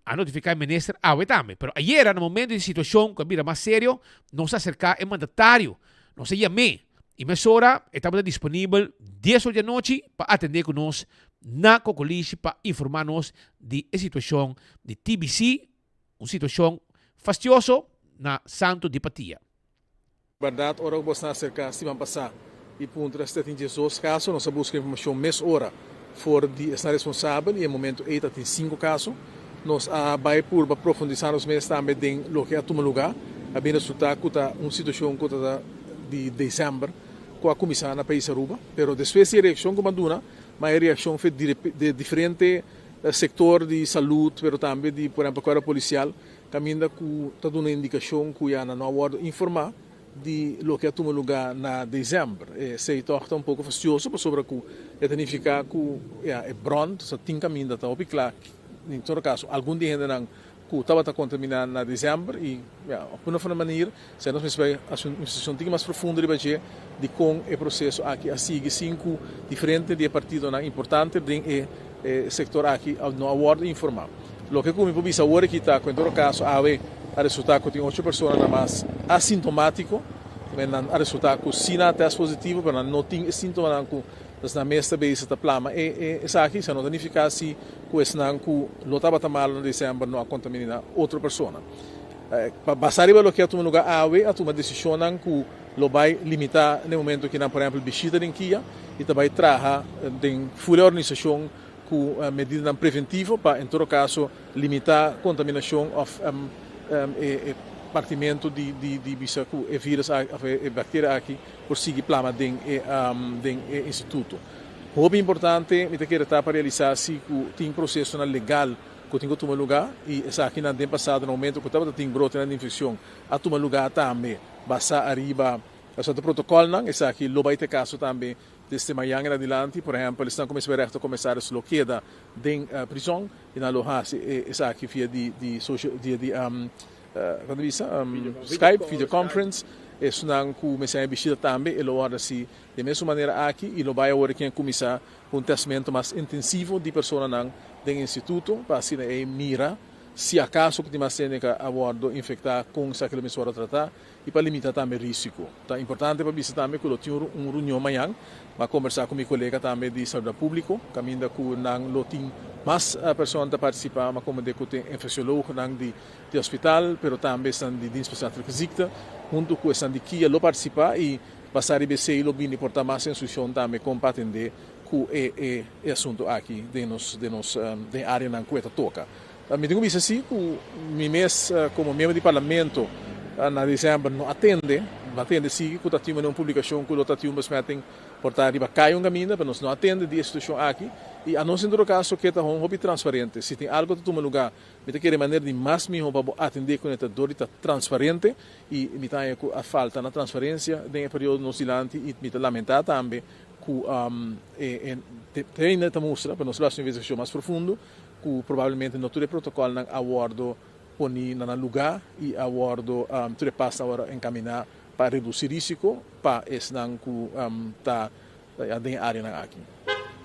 A notificar o ministro awe também, pero ayer no momento de situação que vira mais sério, nos acercar é mandatário. Nós chamei e emissora estava disponível 10 horas da noite para atender conosco na Cocoliche para informar-nos de situação de TBC, uma situação fastidiosa na Santo de Patia. Verdade, ora que você acerca se vai passar e ponto este tem 18 casos, nós buscamos informação mês hora for de estar responsável e no momento está tem 5 casos. Nós vai por profundizar os meses também em lo que toma lugar, a bem resultar que uma situação que de dezembro com a comissão na país Aruba, pero depois de reação como duna, mas a reação foi de diferente sector de saúde, pero também de por exemplo a policial caminda com tá dando indicação que já não aguardo informar de lo que toma lugar na dezembro. Sei torta um pouco fastidioso para sobre que significa que é pronto, só tem caminho tá opi claro. Em todo caso, algum dia ainda não que estava contaminado na dezembro e de uma maneira, se nós vai a situação tem mais profunda de com o processo aqui a seguir cinco diferentes de partido na importante de sector aqui no aguardo informar. Lo que como pode saber que está com todo caso a resultado que tem 8 pessoas na mais assintomático, a resultado que sim há teste positivo, mas não tem sintoma que na mesa base da plama essa aqui se não significa se que senão que lo estava mal no dezembro não a contaminar outra pessoa. Basari lo que a tomar lugar a tomar decisão que lo vai limitar no momento que na por exemplo visita em Kia e também traga de full organização com medida preventiva para em todo caso limitar contaminação of partimento de bisa que o vírus a bactéria aqui por seguir plama de instituto. O importante me quer estar para realizar se tem processo legal que tem que tomar lugar e essa aqui na tempo passado no momento que estava tem brote na infecção a tomar lugar também basta arriba essa protocolo não essa aqui lo vai ter caso também desde amanhã em adelante por exemplo eles estão começando a começar a se loqueda de prisão e na loja essa aqui via de social quando visa Skype video conference isso não começa a visita também e lo hora se de mesma maneira aqui e lo vai agora que começar um testamento mais intensivo de pessoas não do instituto para assim mira se acaso que tem mais gente a bordo infectar com essa que ele a tratar e para limitar também risco. Tá importante para visitar também que eu tinha reunião amanhã para conversar com meu colega também de saúde pública, caminho que não tem mais pessoas a participar, mas como de que tem infecciologo de hospital, pero também estão de dispensação requisita, junto com estão de Kia lo participar e passar a BC e lo bem portar mais instrução também como para atender que é assunto aqui de área na que toca. Me digo assim que o mês como membro de parlamento na dezembro não atende sim que está tendo uma publicação que está tendo mas metem portar riba cai caminho para nós não atende de instituição aqui e a nós em todo caso que está um hobby transparente se tem algo que toma lugar me tem que maneira de mais mesmo para atender com esta dor está transparente e me tem a falta na transparência de período no silante e me lamentar também que tem esta mostra para nós fazer uma investigação mais profundo que provavelmente não todo protocolo não aguardo poni na lugar e aguardo tudo passa agora encaminhar para reduzir risco para esse não que tá em área na aqui.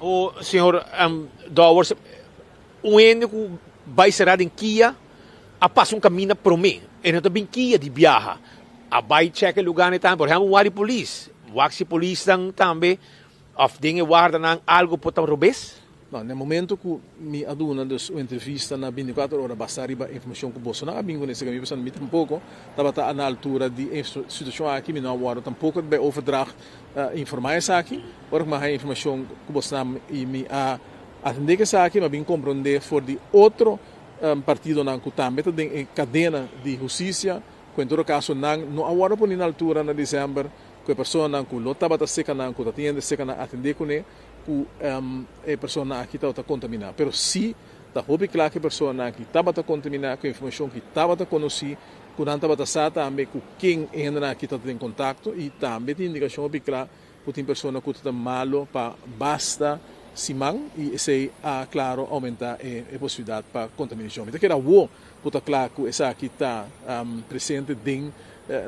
O senhor Dawes ano que vai ser em Kia a passa caminho para mim e não também Kia de viaja a vai checar lugar também por exemplo o polícia o polícia também of dinge guarda algo para robes. No momento que me aduna dus entrevista na 24 horas basta arriba informação que você não abingo nesse caminho você não me tampouco estava na altura de situação aqui me não agora tampouco de overdrag informar essa aqui porque mais informação que você não e me atender que essa aqui mas bem compreender for de outro partido não que também tem cadena de justiça que em todo caso não agora por na altura na dezembro que a pessoa não que lota bata seca não que atende seca na atender com ele que a pessoa aqui está contaminada. Pero se está bem claro que a pessoa aqui estava contaminada com a informação que estava conhecida, que não estava sabe também com quem ainda aqui está em contato e também tem indicação bem clara que tem pessoa que está malo para basta simang e se claro aumentar a possibilidade para contaminação. Então que era o que está claro que essa aqui está presente em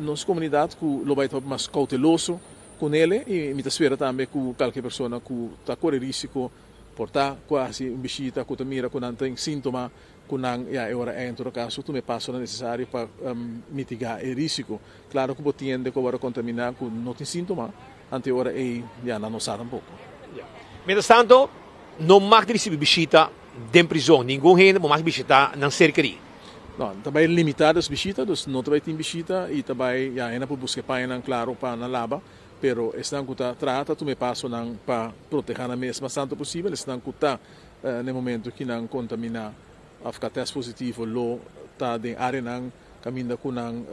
nossa comunidade que lo vai estar mais cauteloso com ele e me espera também que qualquer pessoa que está correndo risco por estar quase em visita que mira que não tem sintoma que não é agora em todo caso tu me passa o necessário para mitigar o risco claro que você tem que agora contaminar que não tem sintoma ante agora já não sabe um pouco. Mientras tanto não mais receber visita de prisão ninguém gente mais visita na cercaria. Não, também limitado as visitas, não também tem visita e também já ainda por buscar para claro para na laba. Pero estão que trata tu me passo não para proteger a mesma tanto possível estão que no momento que não contamina a ficar teste positivo lo tá de área não caminho com não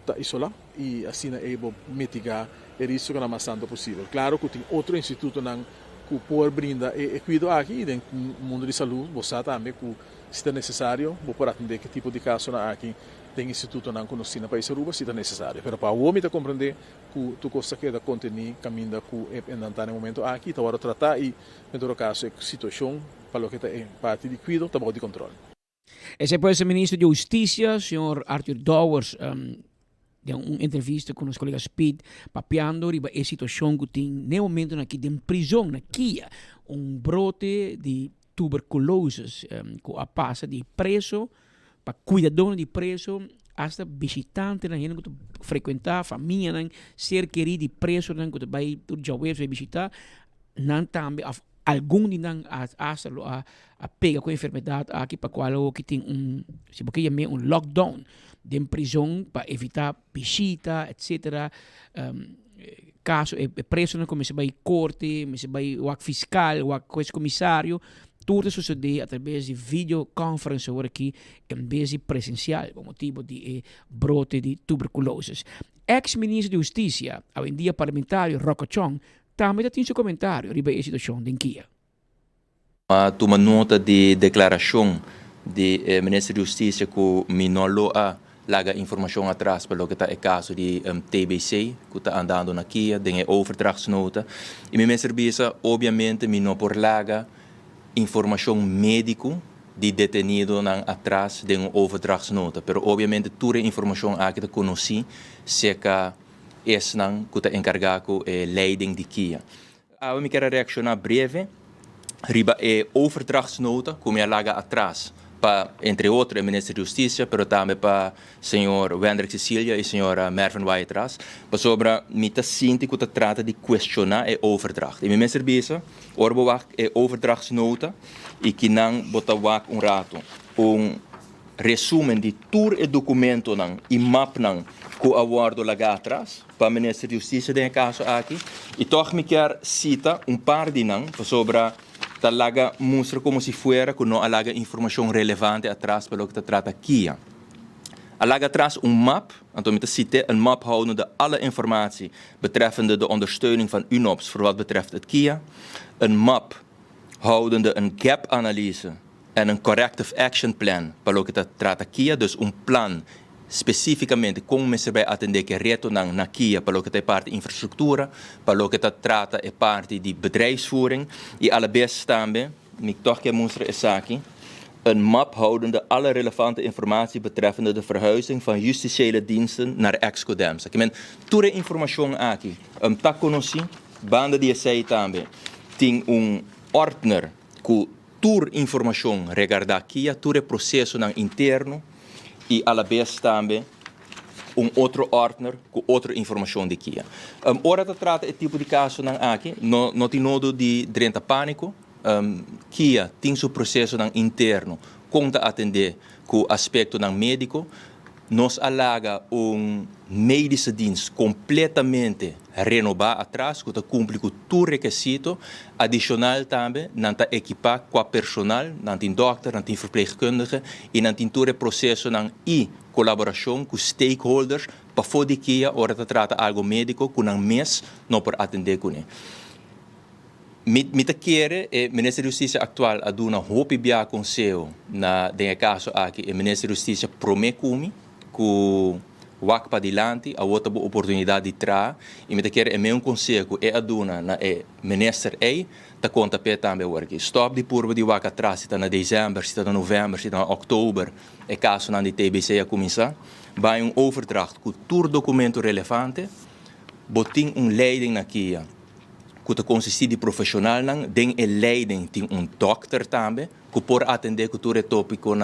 tá isolar e assim é able mitigar o risco que não mais tanto possível. Claro que tem outro instituto não que pode brindar e cuidar aqui no mundo de saúde você também que se é necessário, vou por atender que tipo de caso na aqui tem instituto não conhecido na país Aruba, se é necessário. Mas para o homem compreender que tu costa que da contenir caminho com no momento aqui, tá hora tratar e em todo caso é situação para o que é parte de cuidado, tá bom de controle. Esse é o ministro de Justiça, senhor Arthur Dowers, deu uma entrevista com os colegas Speed, papeando riba a situação que tem no momento aqui de prisão na Kia, brote de tuberculose que passa de preso para cuidador de preso hasta visitante na gente que frequentar família na ser querido de preso na que vai já vai visitar não também algum de nang a pega com enfermidade aqui para qual que tem se porque é lockdown de prisão para evitar visita etc caso é preso não como se vai corte se vai o fiscal o comissário tudo sucede através de videoconferência agora aqui em vez de presencial por motivo de brote de tuberculose. Ex-ministro de Justiça, hoje em dia parlamentário Roca Chong, também tem seu comentário sobre a situação de Kia. Toma nota de declaração de ministro de Justiça que me não laga informação atrás para o que está o caso de TBC que está andando na Kia, tem overdrachtsnota e me serviço obviamente me não por laga informação médico de detenido atrás de uma overdrachtsnota, pero obviamente toda a informação que eu conheci se que é que está encarregado de leiding de Kia. Eu quero reaccionar breve riba a overdrachtsnota como é lá atrás para entre outros o ministro de Justiça, pero também para o senhor Wendrik Cecilia e a senhora Mervyn Waitras, para sobre mita sinti que trata de questionar a overdracht. E meu serviço, orbowak a overdrachtsnota e que não botawak rato resumen de todo o documento e map que aguardo lá atrás para o ministro de Justiça de caso aqui e toch me quer cita par de sobre talaga mostra como se fuera que não alaga informação relevante atrás para o que trata Kia. Alaga atrás map, então me cite map houden de alle informatie betreffende de ondersteuning van UNOPS voor wat betreft het Kia. Map houdende gap-analyse en corrective action plan para o que trata Kia, dus plan specificamente como se vai atender que reto na Kia para o que é parte de infraestrutura, para o que trata é parte de bedrijfsvoering e allerbest também, me toch que mostra essa aqui, map houdende alle relevante informatie betreffende de verhuizing van justitiële diensten naar ex-Codems. Ik meen, toda informação aqui, tá conheci, banda de sei também, tem ordner que toda informação regarda Kia, todo processo interno e à la vez também outro ordner com outra informação de Kia. Ora trata esse tipo de caso aqui, não tem nodo de drenta pânico. Kia tem seu processo interno, conta atender com o aspecto médico, nos alaga médico dienst completamente renovado atrás, que cumpre com todo requisito, adicional também, não está equipado com personal, não tem dokter, não tem verpleegkundige, e não tem todo o processo e colaboração com stakeholders, para poder que a hora de tratar algo médico, com um mês, não por atender com ele. Me quer o Ministro de Justiça atual a dar uma hope bia conselho na caso aqui o Ministro de Justiça promete que wak para adiante a outra oportunidade de tra e me quer é meu conselho é a duna na minister tá conta pé também work stop de purba de wak atrás está na dezembro está na novembro está na outubro é caso na de TBC a começar vai overdracht com todo documento relevante botin leiding na Kia que consiste de profissional den leiding tem dokter também que por atender que todo tópico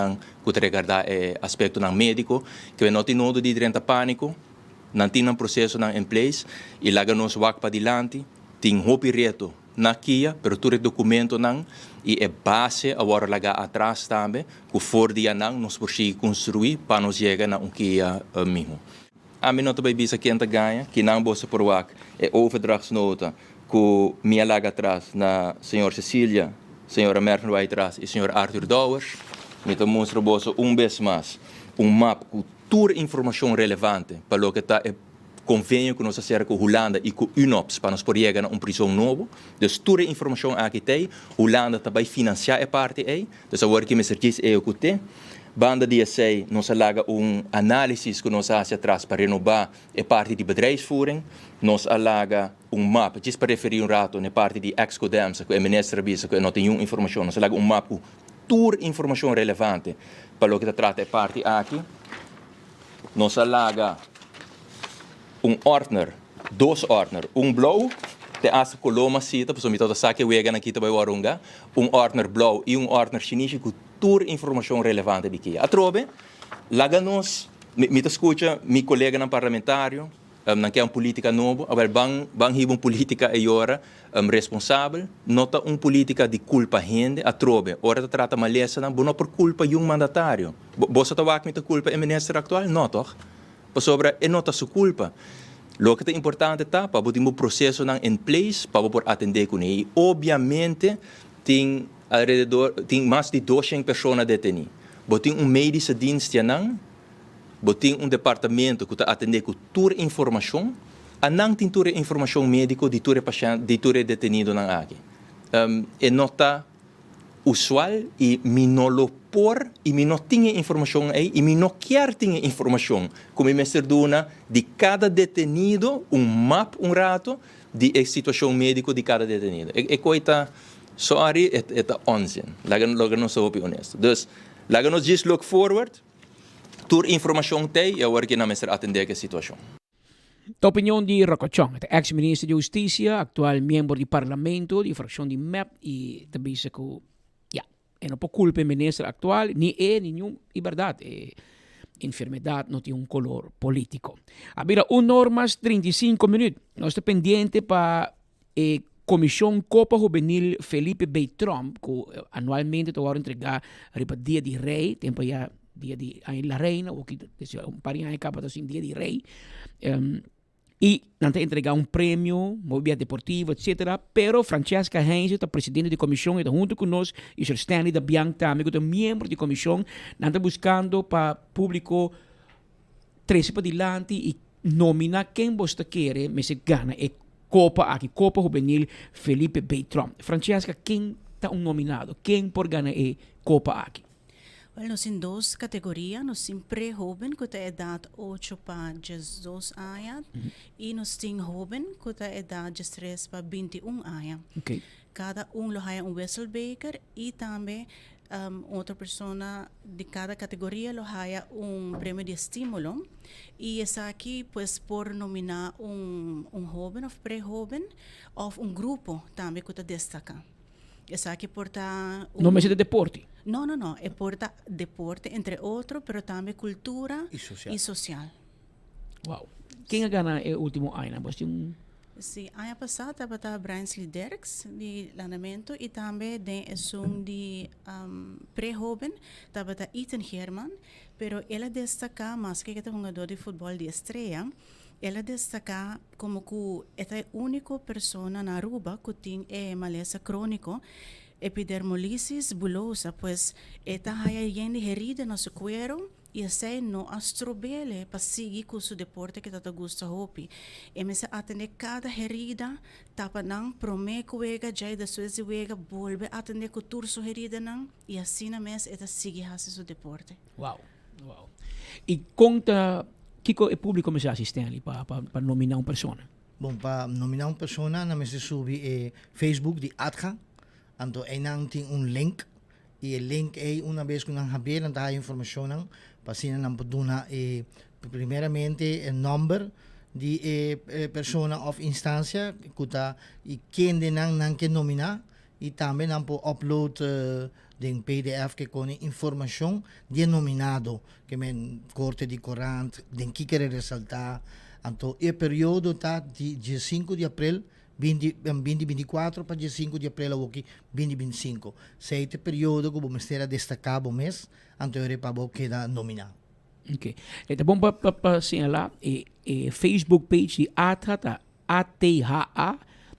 que regarda aspecto médico que não tem nodo de drenta pânico não tem processo em place e lá nos wak para adiante tem hopi reto na Kia pero todo documento e é base agora lá atrás também que for dia nos por si construir para nos chegar na Kia mesmo a mim não também bisa que enta ganha que não bossa por wak é overdrachtsnota que me alaga atrás na senhora Cecília, senhora Mervyn Waitras e senhor Arthur Dowers, me mostra vez mais map com toda informação relevante para o que está convênio que nós fazemos com a Holanda e com a UNOPS para nós poder chegar a uma prisão nova. Então, toda a informação aqui tem, a Holanda também financia a parte aí. Então, agora que me serviço é o que tem. Banda dia 6, nós alaga análise que nós fazemos atrás para renovar a parte de bedrijfsvoering. Nós alaga mapa, just para referir rato na parte de Excodams, que é o ministro avisa que não tem nenhuma informação. Nós alaga mapa com toda informação relevante para o que trata a parte aqui. Nós alaga ordner, 2 ordner, blauw, de as koloma sita, pessoal, mito saque wega na kita by warunga, ordner blauw e ordner chinês com toda informação relevante de que. A trobe, laga nós, mito escuta, mi colega no parlamentário, não quer política nova, aber bang hibon política e ora responsável, nota política de culpa gente, a trobe, ora trata malesa na bono por culpa mandatário. Bosa tawak mito culpa o ministro atual, não toch? Sobre é nota sua culpa. O que é importante tá para botar um processo em place para poder atender com ele. Obviamente tem mais de 200 pessoas detenidas. Botem médico dienst não, botem departamento que está atender com toda a informação, a não tem toda a informação médica de todo paciente, de todo detenido na aqui. É nota usual e minolo por e não tinha informação aí e não quer ter informação como me dona de cada detenido mapa rato de situação médica de cada detenido é coisa sorry é onzin logo não sou honesto dus logo nós just look forward toda informação tem e agora que não me será atender a situação. A opinião de Rocochong, ex-ministro de Justiça, atual membro do Parlamento, de fração de MEP e também se que e não por culpa do ministro atual, nem nenhuma liberdade. Enfermidade não tem color político. Habira normas 35 minutos. Nós estamos pendentes para a Comissão Copa Juvenil Felipe B. Trump, que anualmente está entregar para Dia de Rei, tempo já Dia de la Reina, ou que parinha acaba assim Dia de Rei. E não entregar prêmio, movimento deportivo, etc. Pero Francesca Heinz, a presidente da comissão, está junto conosco, e o Stanley da Bianca, amigo do membro da comissão, está buscando para público trazer para diante e nominar quem você quer, mas se gana é Copa Juvenil Felipe B. Trump. Francesca, quem está nominado? Quem por ganhar é Copa aqui? Well, nós em 2 categorias, nós temos pré-jovem, que tem idade 8 para 12 anos, e nós temos jovem, que tem idade 13 para 21 anos. Okay. Cada lo haya Wesselbaker e também outra pessoa de cada categoria lo haya prêmio de estímulo. E essa aqui, pues, por nominar jovem, ou pré-jovem, ou grupo também que destaca. Essa aqui porta... Não é de deporte? Não. É porta deporte, entre outros, mas também cultura e social. Uau. Quem ganha o último ano? Você Sim, ano passado estava Bransley Derks de lanamento e também de pré-jovem estava Ethan Herman, pero ela destaca mais que é um jogador de futebol de estreia. Ela destaca como que é a única pessoa na Aruba que tem maleza crônico, epidermolisis bullosa, pues esta haya gente herida no seu cuero e assim não astrobele para seguir com o deporte que tata gusta hopi. E me se atender cada herida, tapa não promete que já da sua wega volve atender com turso herida não e assim na mes esta sigue fazendo o deporte. Uau. E conta que o público me assiste ali para nominar uma pessoa? Bom, para nominar uma pessoa, na me se sube Facebook de ATGA, então aí tem link, e o link é uma vez que nós abrimos a informação, para assim nós podemos primeiramente o número de pessoa ou instância e quem de nós quer nominar, e também nós podemos upload de PDF que com informação de nominado, que men corte de corante, de que quer ressaltar. Então, o período está de 5 de abril 2024 para 5 de abril 2025. Se este período que vamos ter a destacar o mês, então é para quedar nominado. Ok. Então, bom para assinalar Facebook page de ATHA,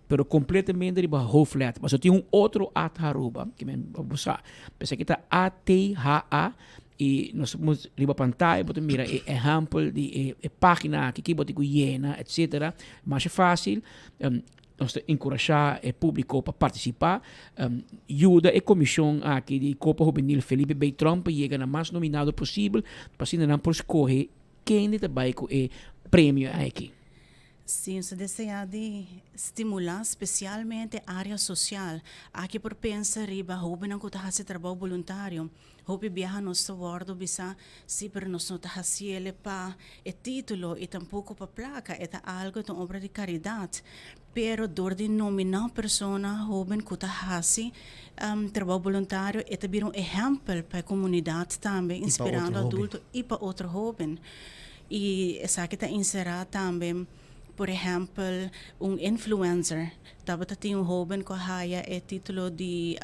pero completamente de hoofd letter. Mas eu tenho outro ATHA Aruba, que me vou usar. Pensei que está ATHA e nós vamos riba pantalla, botar mira exemplo de página que botar llena, etc. Mais fácil. Nós encorajar o público para participar. Ajuda a comissão aqui de Copa Juvenil Felipe B. Trump chega na mais nominado possível para se não por escolher quem também com o prêmio aqui. Sim, se deseja de estimular especialmente a área social. Aqui por pensar riba, houve não que fazer trabalho voluntário. Houve viajar nosso bordo bisa se per nós não fazer para o título e tampouco para placa. É algo de obra de caridade. Pero door de nominar persona houve que fazer trabalho voluntário é também exemplo para a comunidade também, inspirando adultos e para outro jovem. E essa que está inserada também. Por exemplo, influencer. Dapat tinha jovem que haya o título de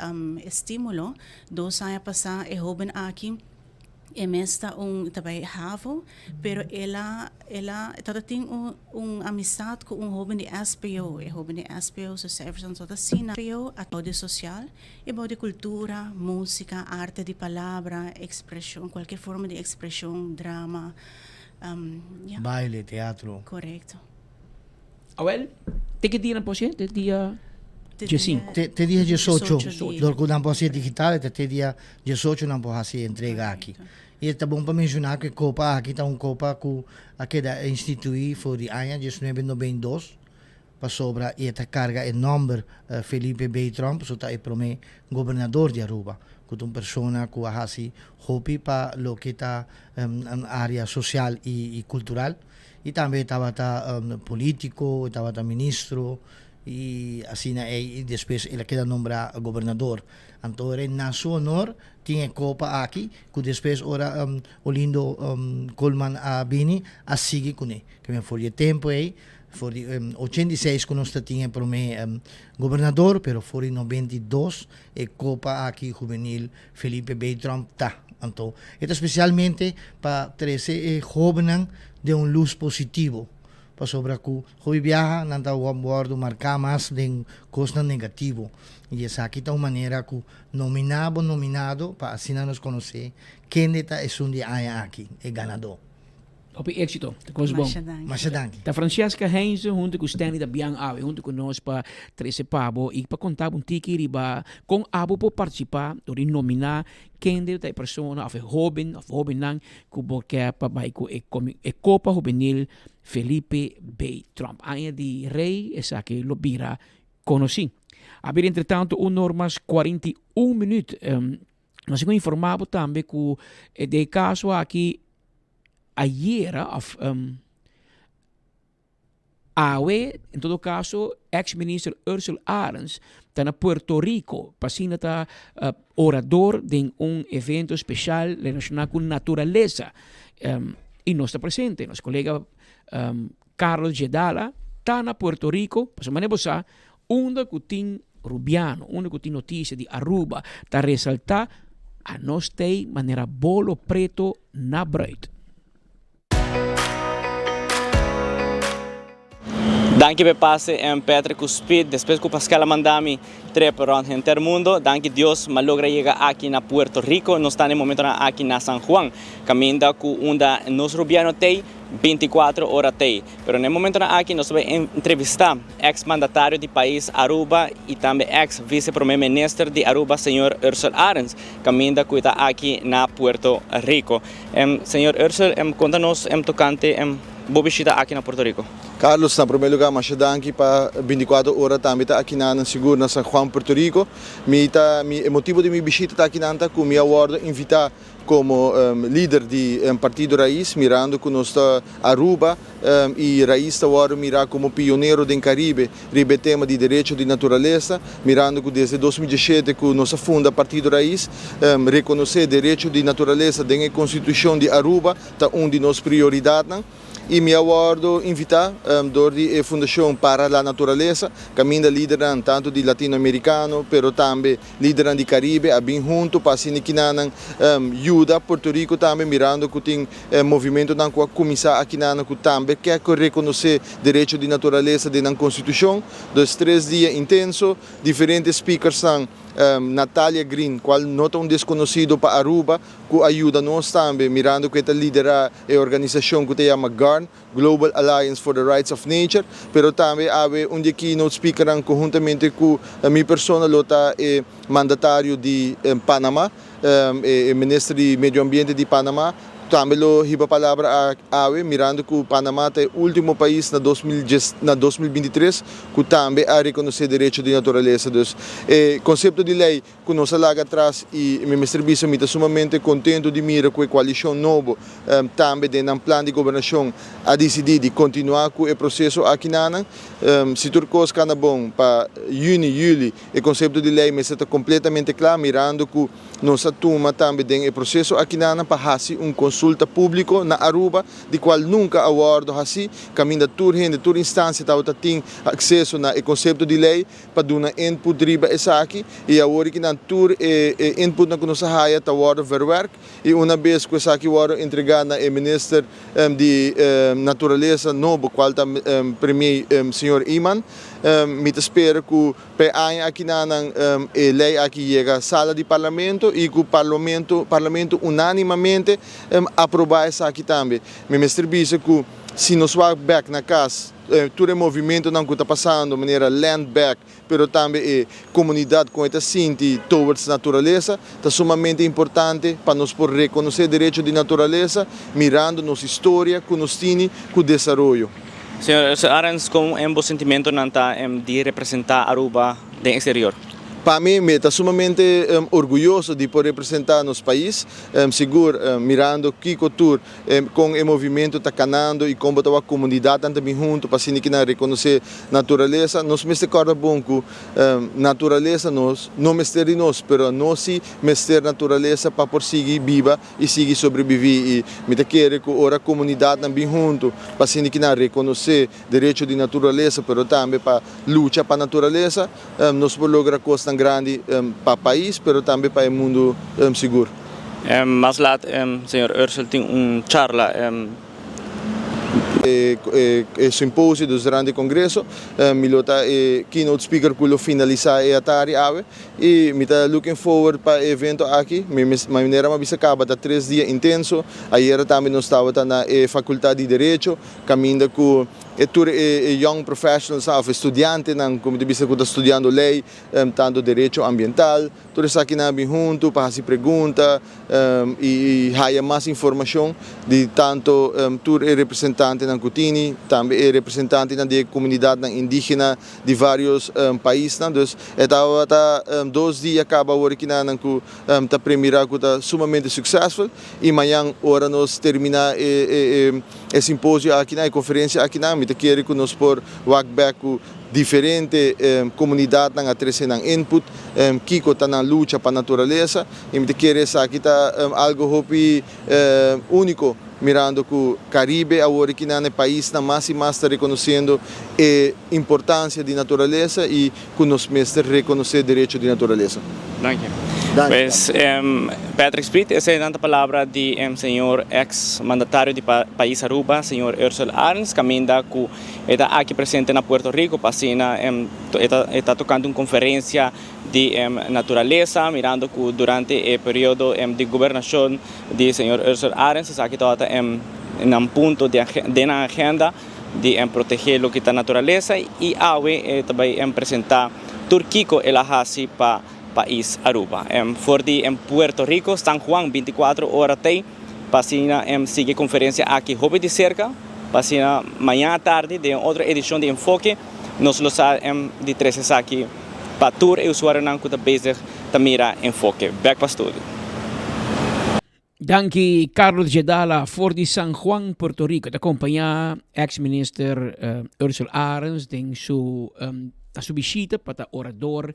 estímulo. 2 anos passados, o jovem aqui emesta também havo, pero ela tinha amizade com jovem de SPO. O jovem de SPO, so service and sina SPO, apoio social, e de cultura, música, arte de palavra, expressão, qualquer forma de expressão, drama, baile, teatro. Correto. Well, te que dia na posse? Te dia 15. Te dia 18. Dorco não pode ser digital, te dia 18 não pode ser entrega aqui. E é bom para mencionar que a Copa aqui está Copa que aqui da instituir foi de ano 1992 para sobra e esta carga é nome Felipe B. Trump, so está para mim governador de Aruba, que é uma pessoa que ha assim hobby para lo que está área social e cultural. E também estava político, estava ministro, e assim, e depois ele queda nombrar governador. Então, na sua honor, tinha Copa aqui, que depois, ora, o lindo Coleman a Bini, a seguir com ele. Que foi o tempo aí, foi 86 que nós tinha para mim governador, pero foi 92, e Copa aqui juvenil Felipe B. Trump tá. Então, é especialmente para 13 jovens de luz positivo. Para sobre que o viaja, não está o bordo marcar mais de coisa negativo. E essa aqui é uma maneira que nominado para assim nos conhecer quem está um dia aqui, é ganador. Op éxito, dat was bom. Machadanki. Da Francesca Heinze, junto com Stanley da Biang Awe, junto com nós para 13 pabo, e para contar um tiki riba, com abo para participar, ou nominar quem de a pessoa, of jovem lang, que boqueia para baixo e Copa Juvenil Felipe B. Trump. Ainda de rei, essa que lo bira conheci. Haver, entretanto, normas 41 minutos. Nós temos informado também que de caso aqui ayer, Awe, em todo caso, ex-ministro Ursula Arens, está na Puerto Rico, para está orador de evento especial relacionado com natureza. E não está presente. Nosso colega Carlos Gedala está na Puerto Rico, para semana passada, onde tem Rubiano, onde tem notícia de Aruba, está ressaltar a nós tem maneira bolo preto na breed. Danke per passe en Petre Cuspid, después que Pascal mandami trepa around en el mundo, danke Dios me logra llegar aquí na Puerto Rico, no está en el momento aquí na San Juan, caminda con una nos rubiano tei 24 horas tei, pero en el momento aquí nos va a entrevistar ex mandatario del país Aruba y también ex vice-primer ministro de Aruba, señor Ursula Arens, caminda que está aquí na Puerto Rico. Señor Ursula, contanos tocante boa visita aqui na Puerto Rico. Carlos, na primeiro lugar, machadanki para 24 horas também está aqui na seguro na San Juan, Puerto Rico. O motivo de minha visita está aqui na que me awardo invitar como líder do Partido Raiz, mirando que nós está Aruba e Raiz está agora mirar como pioneiro do Caribe, ribe tema de direito de natureza, mirando que desde 2017 que nós funda Partido Raiz, reconhecer direito de natureza dentro da Constituição de Aruba, está de nossas prioridades. E me awardo invitar do a Fundação para a Natureza, caminha líder tanto de latino-americano, pero também líder de Caribe, a bem junto para assim que ajuda Porto Rico também mirando que tem movimento não com a comissão aqui na que também quer reconhecer direito de natureza dentro da Constituição. 2-3 dias intenso, diferentes speakers são Natalia Green, qual nota desconhecido para Aruba, que ajuda nós também, mirando que lidera a organização que se chama GARN, Global Alliance for the Rights of Nature, pero também há keynote speaker conjuntamente com a minha persona, lota mandatário de Panamá, ministro de Medio Ambiente de Panamá. Também lo hiba palavra a mirando que o Panamá é o último país na 2023 que também a reconhecer direito de natureza. Então, o conceito de lei que nós lá atrás e o ministro Bisa está sumamente contente de mirar com a coalição nova também tem um plano de governação a decidir de continuar com o processo aqui na se tudo coisa cana bom para junho, julho, o conceito de lei está completamente claro mirando que nós toma também tem o processo aqui na para fazer consulta público na Aruba, de qual nunca abordo assim, caminho de toda instância tem acesso no conceito de lei para dar input riba essa aqui e agora que na tour input na que nós haja está abordo verwerk e uma vez que essa aqui abordo entregar na ministro de natureza novo qual está premier senhor Iman me espero que para aqui na lei aqui chega à sala de parlamento e que o parlamento unanimamente aprovar essa aqui também. Me mestre que se nós vamos back na casa, todo o movimento não está passando de maneira land back, mas também a comunidade com esta sinti towards natureza, está sumamente importante para nós poder reconhecer o direito de natureza, mirando nossa história, que nós temos, com o desenvolvimento. Senhor Arens, como é o sentimento de representar Aruba no exterior? Para mim, estou sumamente orgulhoso de poder representar nosso país, seguro, mirando que cultura com o movimento está canando e como a comunidade também junto para que não reconhecer natureza. Nós me recorda bom que natureza nós não mestre nós, mas nós sim mestre natureza para por seguir viva e seguir sobreviver. E me quero que a comunidade também junto para que não reconhecer direito de natureza, mas também para lutar para a natureza, nós podemos lograr coisas grande para o país, mas também para o mundo seguro. Mas lá, senhor Ursel, tem charla. Simpósio durante o congresso, me lota keynote speaker que finalizar a tarde e me está looking forward para o evento aqui. Maneira uma acaba de 3 dias intenso. Ayer também nós estava na faculdade de direito, caminhando com young professionals, estudantes, como de vista que está estudando lei, tanto direito ambiental, tudo isso aqui na junto para fazer perguntas e há mais informação de tanto representante na Cutini, também representante da comunidade indígena de vários países. Então, estava 2 dias acaba agora aqui na a primeira que está sumamente successful e amanhã hora nós terminar o simpósio aqui na conferência aqui na quero que nós por walk back com diferente comunidade na atresen ng input kiko ta na lucha para a natureza e me quero essa aqui tá algo hopi único mirando que o Caribe agora que no país na mais e mais está reconhecendo a importância de natureza e que nós mesmos reconhecer o direito de natureza. Danke. Pues, Patrick Sprit, essa é a palavra de senhor ex-mandatário do país Aruba, senhor Ursel Arens, caminda que está aqui presente na Puerto Rico, passina está tocando uma conferência de natureza, mirando que durante o período de governação de senhor Ursel Arens, está aqui em um ponto de na agenda de proteger o que está natureza e também apresentar Turquico ela hasi para país Aruba. For de Puerto Rico, San Juan, 24 horas tem, passina sigue conferência aqui, hobby de cerca, passina amanhã à tarde de outra edição de Enfoque, nós lo de 13 aqui para tour e usuário não que bezig tamira Enfoque. Back para estúdio. Danke Carlos Jedala for di San Juan, Puerto Rico. Te acompanha ex-minister Ursel Arens em a sua visita para orador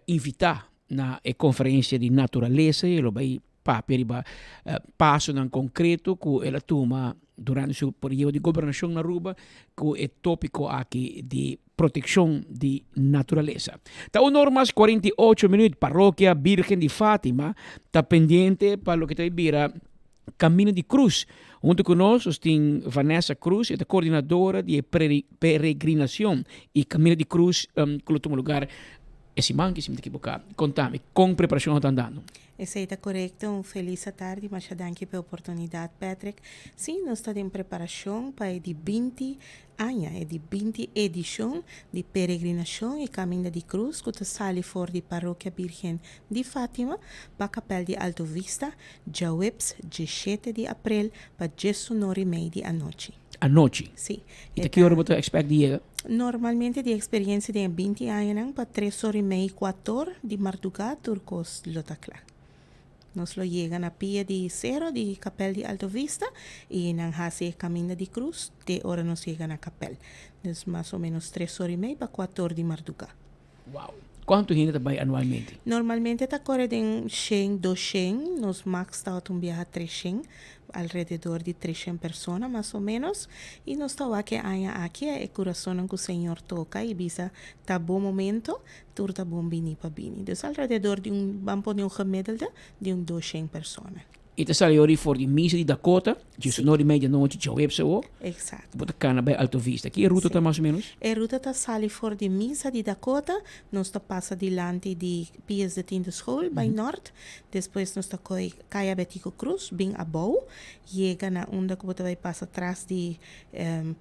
invitar na conferência de natureza e ele vai para passo em concreto que ela toma durante o seu período de governação na Aruba que é tópico aqui de proteção de natureza. Tá normas 48 minutos, Parroquia Virgen de Fátima está pendiente para o que te vira Camino de Cruz. Junto conosco tem Vanessa Cruz, é a coordenadora de peregrinação e Camino de Cruz que toma lugar esse man que se me equivocar. Contame, com preparação está andando? Essa está correto. Feliz tarde, mas danke pela oportunidade, Patrick. Sim, nós estamos em preparação para de 20 anos, é de 20 edição de peregrinação e caminho de cruz que está sali fora de Paróquia Virgem de Fátima para a Capela de Alto Vista, dia 17 de abril para 19h30 de noite. A noite? Sim. E a que hora você espera de chegar? Normalmente a experiência de 20 anos para 3h30, 4 de madrugada, turcos lotacla. Nós lo chega na pia de zero de Capela de Alto Vista e nang hase caminho de cruz, de hora nós chega na capela. Então, mais ou menos 3h30 para 4 de madrugada. Uau! Quanto gente vai anualmente? Normalmente está correndo em 100, 200, nos max está a viajar 300, alrededor de 300 pessoas, mais ou menos. E nós estamos aqui é coração que o Senhor toca e bisa tá bom momento, tudo tá bom bini para bini. Então, alrededor de vamos pôr gemiddelde de 200 pessoas. E te sali ori voor die misa di Dakota, justo no di medianoche, já web se o. Exato. Bota cana bij Alto Vista. Que ruta tá mais ou menos? A ruta tá sali for de misa de Dakota, nós tá passa diante de Pias de Tinta School, by Norte, depois nós tá caia Betico Cruz, bem abou, chega na onda que vai passa atrás de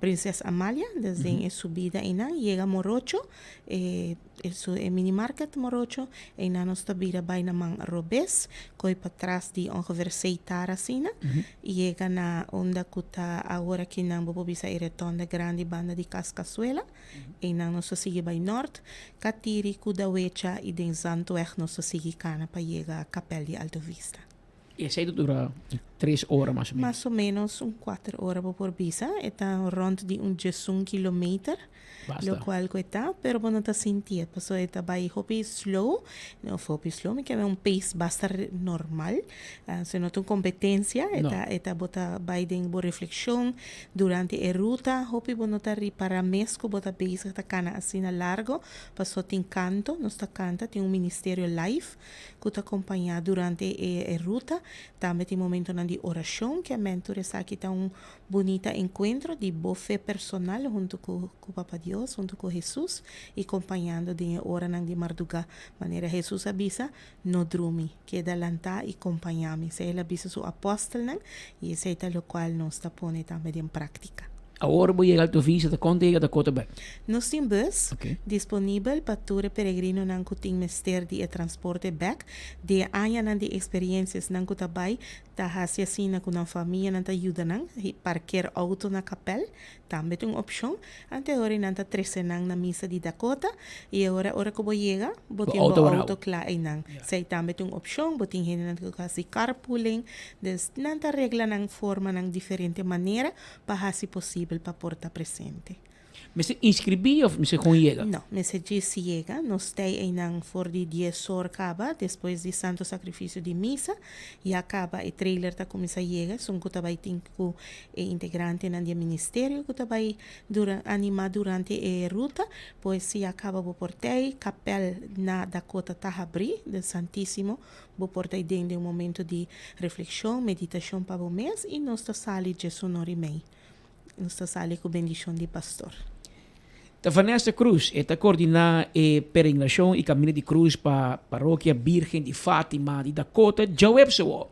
Princesa Amália, desde a subida e na, chega Morocho, isso é mini market Morocho, e na nós tá vira by na Man Robes, coi para trás de ongeveer 6 tarasina, e chega na onda que tá agora que não vou bisa a retonda grande banda de Cascazuela, e na nós sigue by Norte, Katiri, Kudawecha e den Zandweg nós sigue cana para chegar a Capela de Alto Vista. E essa dura 3 horas mais ou menos? Mais ou menos 4 horas por bisa, está rond de 1 kilometer, lo qual está, pero bueno está sentir, paso está vai hopi slow, não hopi slow, me que é pace bastante normal, se não tem competência, está bota vai den bo reflexão durante a ruta, hopi bueno está para mesco bota base está cana assim na largo, paso tem canto, nós está canta, tem ministério live que está acompanhar durante a ruta, também tem momento de oração, que a mentor aqui está bonita encontro de boa fé personal junto com o Papa Deus, junto com Jesus e acompanhando de hora de madrugada. Maneira Jesus avisa, não dorme, queda lantar e acompanhar-me. Se ele avisa seu apóstolo, e esse é o qual nós está pondo também em prática. Agora vou chegar ao visa da conta e da cota bem. Nós temos bus disponível para todo peregrino não que tem mister de transporte back, de anos de experiências não que trabalha, tá assim com a família não tá ajuda não, parquear auto na capela, também tem uma opção. Anterior não tá 13 não na missa de Dakota e agora que vou chegar, botem o auto claro e não. Sei também tem uma opção, botem gente não que faz carpooling, des não tá regla não forma não diferente maneira para se possível para portar presente. Mas se inscrevi ou se com chega? Não, mas se chega, nós temos em for de 10 horas acaba, depois de santo sacrifício de missa, e acaba o trailer tá começa a chegar, são que vai ter com integrante na dia ministério que vai animar durante a ruta, pois se acaba o portei, capel na Dakota tá abrir, do Santíssimo, o portei dentro de momento de reflexão, meditação para o mês, e nós tá sali de sonorimei. Nós tá sali com bendição de pastor. A Vanessa Cruz está coordenando a peregrinação e caminho de cruz para a Paróquia Virgem de Fátima de Dakota. Já web se o.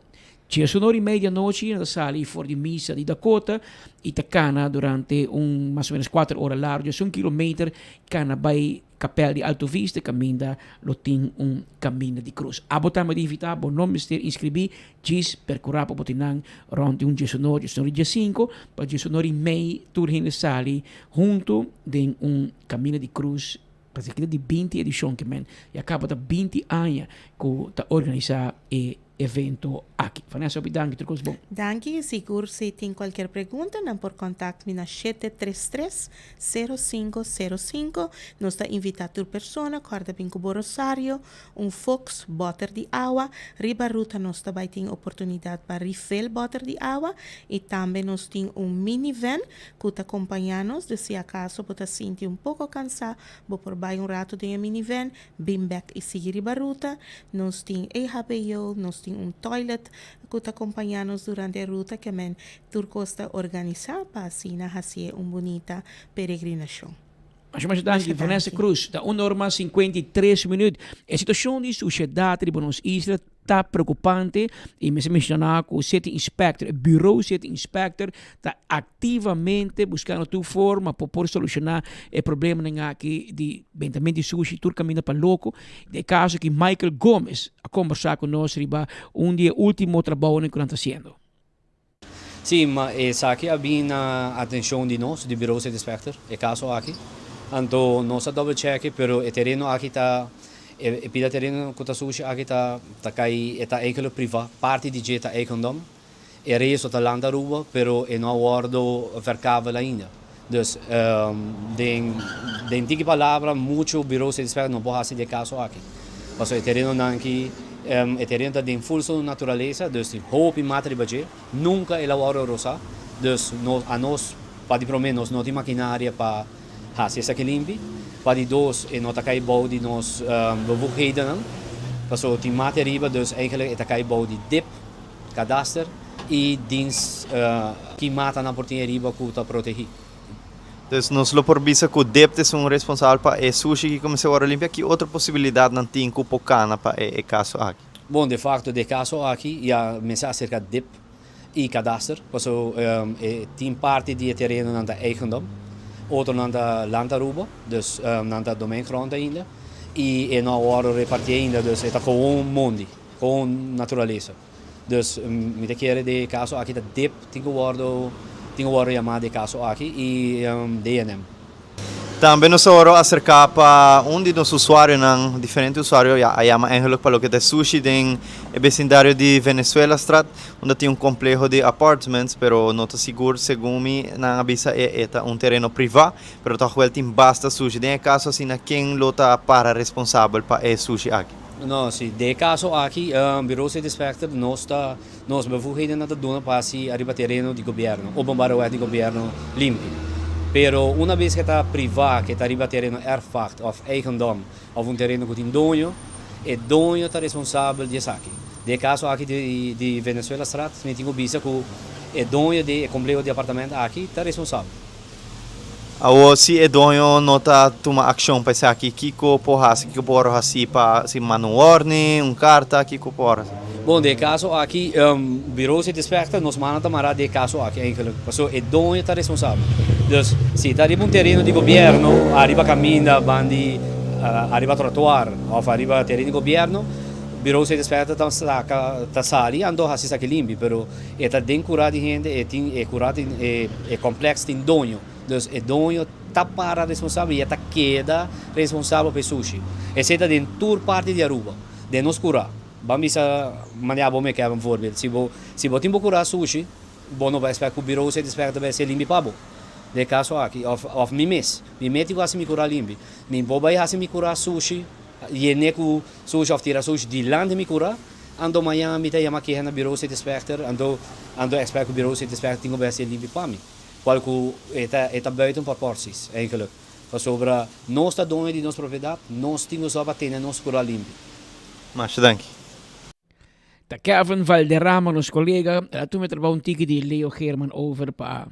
Dia 9h30 da noite, na sala for de missa de Dakota, e está cana durante mais ou menos 4 horas largo, 1 kilometer, cana vai Capela de Alto Vista, caminho lo tem caminho de cruz. A botar me invitar, bom nome de inscrever, diz percorrer para botinang rond de 19, 5, para 19h30, turhin de sali, junto de caminho de cruz, para ser de 20 edição que men, e acaba de 20 anos que está organizar evento aqui. Vanessa, danke, trucos bom. Danke, seguro se tem qualquer pergunta, não por contato na 733-0505. Nós está invitado por pessoa, corda bem com o Rosário, Fox, botter de água, riba ruta nós também tem oportunidade para refill botter de água, e também nós tem minivan que está acompanhando-nos, de se acaso você sentir pouco cansado, vou por baixo rato de minivan, bem back e seguir riba ruta, nós tem EHBO, nós tem toilet que está acompanhando-nos durante a ruta que Turco está organizar para assim fazer uma bonita peregrinação. Mas danke, Vanessa Cruz, da 1 hora mais 53 minutos. A situação de sociedade de Buenos Aires está preocupante e me mencionar que o City Inspector, o Bureau City Inspector, está ativamente buscando tua forma para poder solucionar o problema aqui de vendimento de sushi, tudo caminho para louco. De caso que Michael Gomes a conversar conosco riba dia último trabalho que está fazendo. Sim, mas aqui havia a atenção de nós, do Bureau City Inspector, é caso aqui. Então, nós a double check, pero o terreno aqui está, o terreno que está sujo aqui está enkele privat, parte de jeta eigendom. E resto está landaruba, pero não acordo verkável ainda. Dus, de antiga palavra, muito Bureau City Inspector não pode fazer de caso aqui. Mas o terreno aqui, o terreno está em full natureza, dus hoop e mata de budget, nunca é a hora rosa. Dus, a nós, para prometer, nós não temos maquinária para fazer isso aqui limpo. Para dois, e não está caibou de nós bevoegheden. Paso tem mata riba, dus eigenlijk está caibou de dip, cadastro e dienst que mata na portinha riba que está protegido. Então, nós lo porvisa que o DEPT é responsável para o sushi que começou a limpar. Que outra possibilidade não tem que pocana para o caso aqui? Bom, de facto, de caso aqui, já mensaje acerca de DIP e cadastro. Paso tem parte de terreno na eigendom, outro na landaruba, dus na domeingrond ainda. E não hora repartir ainda, dus está com mundo, com natureza. Dus me quer de caso aqui da DIP, tem que chamar de caso aqui e DNM. Também nós vamos acercar para de nossos usuários, diferentes usuários, chama eigenlijk para o que é sushi em vecindário de Venezuela Strat, onde tem complexo de apartments, pero não está seguro, segundo me, na avisa é terreno privado, pero está tem basta sushi. Em caso assim, quem está para responsável para o sushi aqui? Não, sim, de caso aqui, Bureau City Inspector nós bevoegheden na doen para se arriba terreno de governo, openbare de governo limpo. Pero uma vez que está privado, que está arriba terreno erfvacht of eigendom, of terreno que tem dono, o dono está responsável disso aqui. De caso aqui de Venezuela Strat, me tenho visto que o dono de complexo de apartamento aqui está responsável. Se o dono não está tomando ação para isso aqui, que pode fazer para se mandar ordem, carta, que pode fazer? Bom, de caso aqui, Bureau City Inspector nos manda tomar de caso aqui, eigenlijk. Paso, o dono está responsável. Dus, se está arriba terreno de governo, arriba caminho, arriba trotuar, ou arriba terreno de governo, Bureau City Inspector está sali, andou a fazer aqui limpo, pero está bem curado de gente, é curado, é complexo, tem dono. Dus, o dono está para responsável e está queda responsável pelo sushi. Esse está em toda parte de Aruba, de nos curar. Vamos manejar bom que é um voorbeeld. Se você tem procurar sushi, bom não vai esperar que o Bureau City Inspector vai ser limpo para bom. De caso aqui, of me mete quase me curar limpo. Me vou vai assim me curar sushi, e nem que sushi of tirar sushi de lá me curar. Ando amanhã me tem uma que na Bureau City Inspector, ando espero que o Bureau City Inspector tenha vai ser limpo para mim. Qual que é buiten proporties eigenlijk. Sobre nós está dono de nossa propriedade, nós temos só para ter nos curar limpo. Mas danke. Da Kevin Valderrama, nosso colega, tu me trabalha ticket de Leo German over para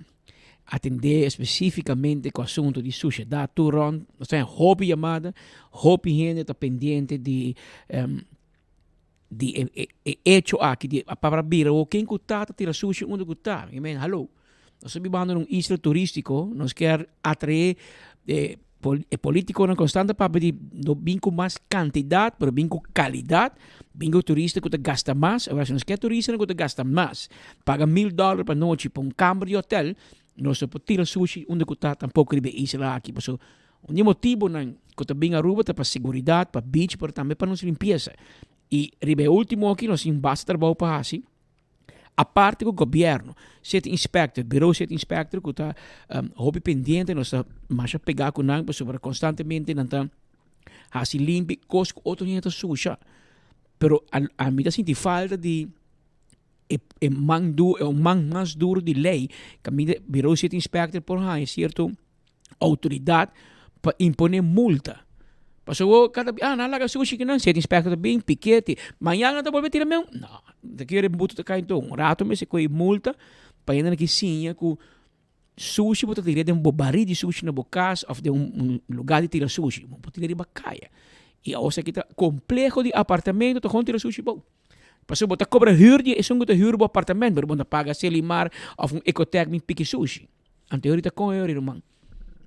atender especificamente com o assunto de sociedade. Tu Ron, nós temos hobby chamada, hobby gente está pendente de hecho aqui, de para vir o quem custa tira sushi onde custa. I mean, hallo. Nós estamos num isla turístico, nós quer atrair político na constante para pedir bem com mais quantidade, mas bem com qualidade, bem com turista que gasta mais, agora se nós quer turista que gasta mais, paga $1,000 para noite para campo de hotel, nós podemos tirar sushi onde está tampouco ribe isla aqui, porque o motivo que está bem Aruba para segurança, para beach, mas também para nossa limpeza. E ribe último aqui nós temos bastante trabalho para fazer. A parte do governo, City Inspector, Bureau City Inspector, que está hobby pendente, nós estamos a pegar com nós, para constantemente não fazer limpo, coisa que outro gente suja. Pero a mim sinto falta de man mais duro de lei, que a mim Bureau City Inspector por aí, certo, autoridade para impor multa. Pasó cada nalaga sushi que não, City Inspector bem piquete, amanhã não volver tirar meu. Não, daqui era buto tá caindo um rato, mas se coi multa, para ainda que sim, que sushi bota tirar de bobari de sushi na bocas of de lugar de tirar sushi, bota tirar de bacaia. E a ossa kita complexo de apartamento, to gewoon tirar sushi bom. Paso bota cobra huur die is ongeveer huur op apartement, maar bota paga selimar of ecotech met piki sushi. Anteorita com euro irmão.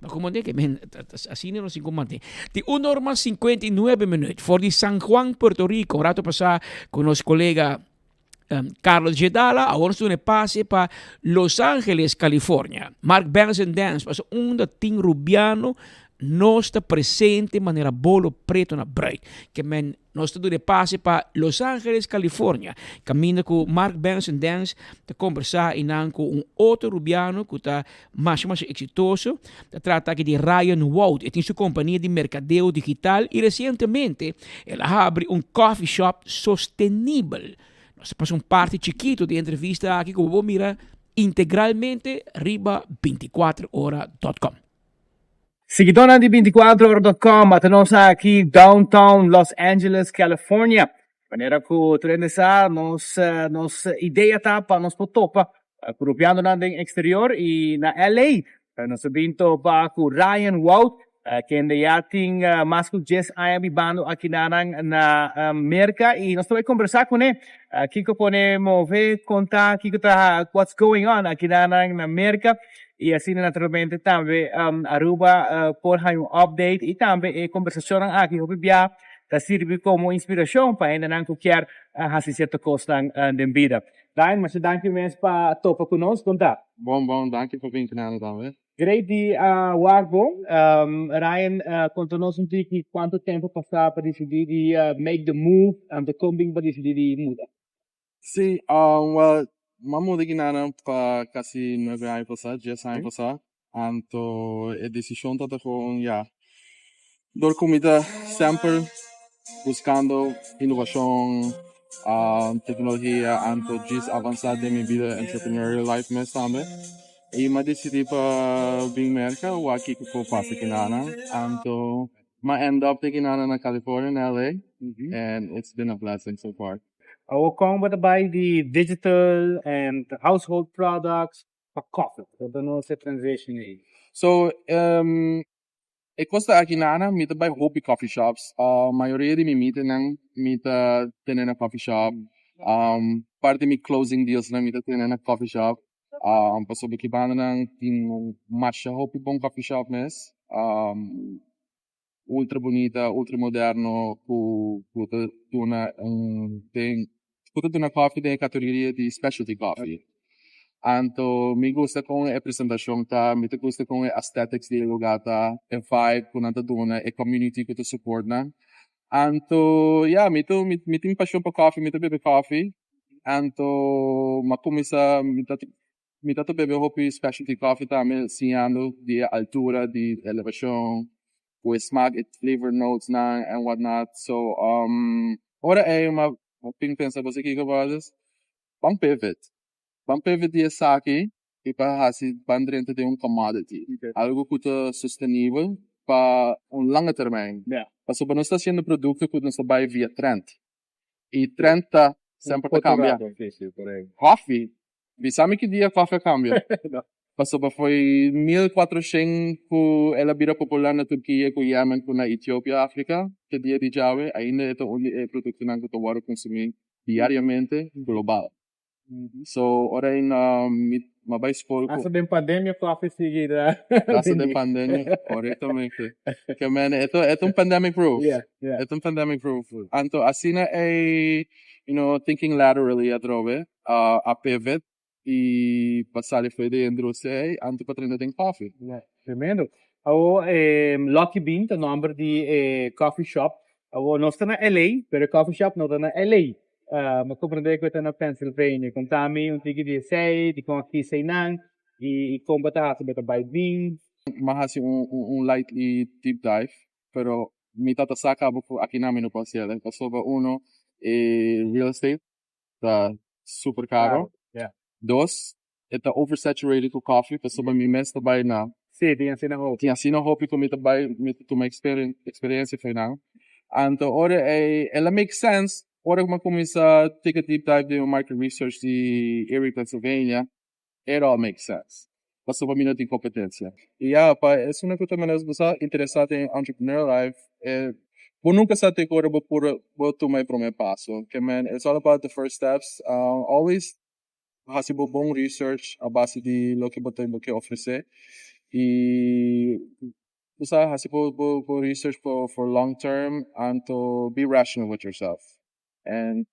Maar como que men assim não se comande. De 1:59 minutos for de San Juan, Puerto Rico, um rato passar com nosso colega Carlos Gedala, agora estou passe para Los Angeles, Califórnia. Mark Benson Dance, passou da Tim Rubiano, nós está presente de maneira bolo preto na bruid. Que men nós está de passe para Los Angeles, Califórnia. Caminha com Mark Benson Dance, te conversar com outro Rubiano que está mais exitoso. Trata aqui de Ryan Wout, tem sua companhia de mercadeo digital e recentemente ela abre coffee shop sustentável. Nós passamos parte chiquito de entrevista aqui que vou mirar integralmente riba24hora.com. Seguidona de 24hora.com, matamos aqui downtown Los Angeles, California. Maneira que o treino está, nossa ideia tá para nós topa, grupiando na exterior e na LA. Nós vinto para com Ryan Wout, que ainda já tem mais que 10 anos vivendo aqui na América e nós vamos conversar com ele. Aqui que podemos ver, contar, aqui que tá what's going on aqui na América. E assim, naturalmente, também Aruba por update e também conversação aqui, o BBA, que serve como inspiração para ainda não qualquer fazer certa coisa na vida. Ryan, mas danke mesmo para topa conosco, contar. Bom, danke por vir aqui também. Great de Warbo. Ryan, conta-nos pouco quanto tempo passar para decidir de make the move and the coming para decidir de mudar. Sim, well, Mamu de Guinana para quase 9 anos passar, 10 anos passar. Então, a decisão está com, door comida sempre buscando inovação, tecnologia, então, diz avançar de minha vida entrepreneurial life mesmo também. E eu decidi para vir América, o aqui que eu passo aqui na então, eu end up aqui na Califórnia, na LA, and it's been a blessing so far. Como vai buy the digital and household products for coffee? So, não se transition aí. So, eu gosto aqui na me buy hobby coffee shops. A maioria de me tem na coffee shop. Parte de closing deals na tem na coffee shop. Passo aqui banda tem matcha hobby bom coffee shop mesmo. Ultra bonita, ultra moderno, com uma coffee de categoria de specialty coffee. Então, me gusta com a apresentação, me gusta com a aesthetics de lugar, a vibe com a dona, a community que te suporta. Então, me tem paixão por coffee, me bebe coffee. Então, me tá bebe hopi specialty coffee também, ensinando de altura, de elevação, o smack, it flavor notes and whatnot. So, ora é uma pensa você que gosta, vamos pivot de aqui e para fazer bandrenta de commodity, algo que é sustentável para longo termino. Porque nós estamos fazendo produto que nós vai via trend e trend sempre cambia. Coffee, sabe que dia coffee cambia? Porque foi 1400 que ela vira popular na Turquia, com Yemen, com na Etiópia, África, que dia de Java, ainda é o produto que nós vamos consumir diariamente global. So, ora vai expor. Essa de pandemia, coffee seguida. Essa de pandemia, corretamente. Que é pandemic proof. É pandemic proof. Então, assim é, thinking laterally a trove, a pivot e passar foi de indústria, antes para treinar tem coffee. Tremendo. Lucky Bean, o nome de coffee shop. Nós estamos na LA, pero coffee shop não está na LA. Mas compreender que está na Pennsylvania. Contami tigre de sei, de com aqui sei não, e como está a by bean. Mas lightly deep dive, pero me tata saca aqui na minha parcela. Passou uno, real estate, está super caro. Dos, está oversaturated com coffee, passou para mim mesmo também na. Sim, tinha assim na roupa. Tinha assim na roupa que me também, uma experiência final. Então, ora, ela make sense. Ora, como começar a take a deep dive de market research de Erie, Pennsylvania, it all makes sense. basta para mim não tem competência. E es una cosa menos interessante em entrepreneur life. Vou nunca saber agora vou tomar o primeiro passo. Okay, man, it's all about the first steps. Always fazer bom research a base de lo que você quer oferecer. E você fazer bom research for long term and to be rational with yourself. And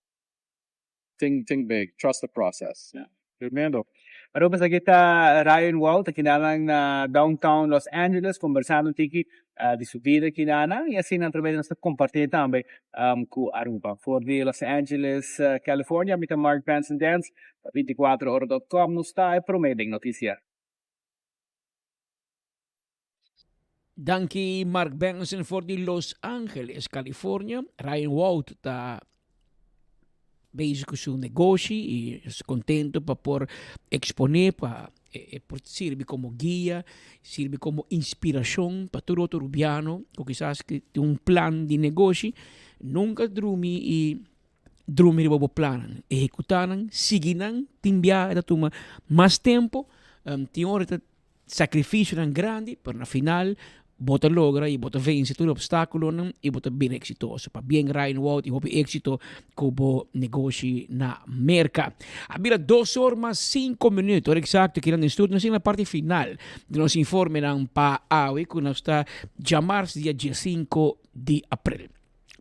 think big. Trust the process. Yeah. Tremendo. Pero sa kita Ryan Walt, kinalang na downtown Los Angeles, conversando tiki di su vida kinana, e assim através nós compartilhar também com Aruba. For the Los Angeles, California, mita Mark Pants and Dance, 24horas.com, nos está prometendo notícia. Danke Mark Benson for the Los Angeles, California. Ryan Walt está bezig com seu negócio e contento para por exponer, para servir como guia, servir como inspiração para todo outro urbano, que quizás que tem um plano de negócio, nunca dormir e dormir o plano, executar, seguir, timbiar, toma mais tempo, tem hora de sacrifício grande, mas no final bota logra e bota vence todo obstáculo e bota bem exitoso. Para bem Ryan Walt e houve êxito como negócio na merca. Habira 2 horas mais 5 minutos, exato, que no estudo, nós na parte final de nosso informe para AUI, que nós está já março, dia 5 de abril.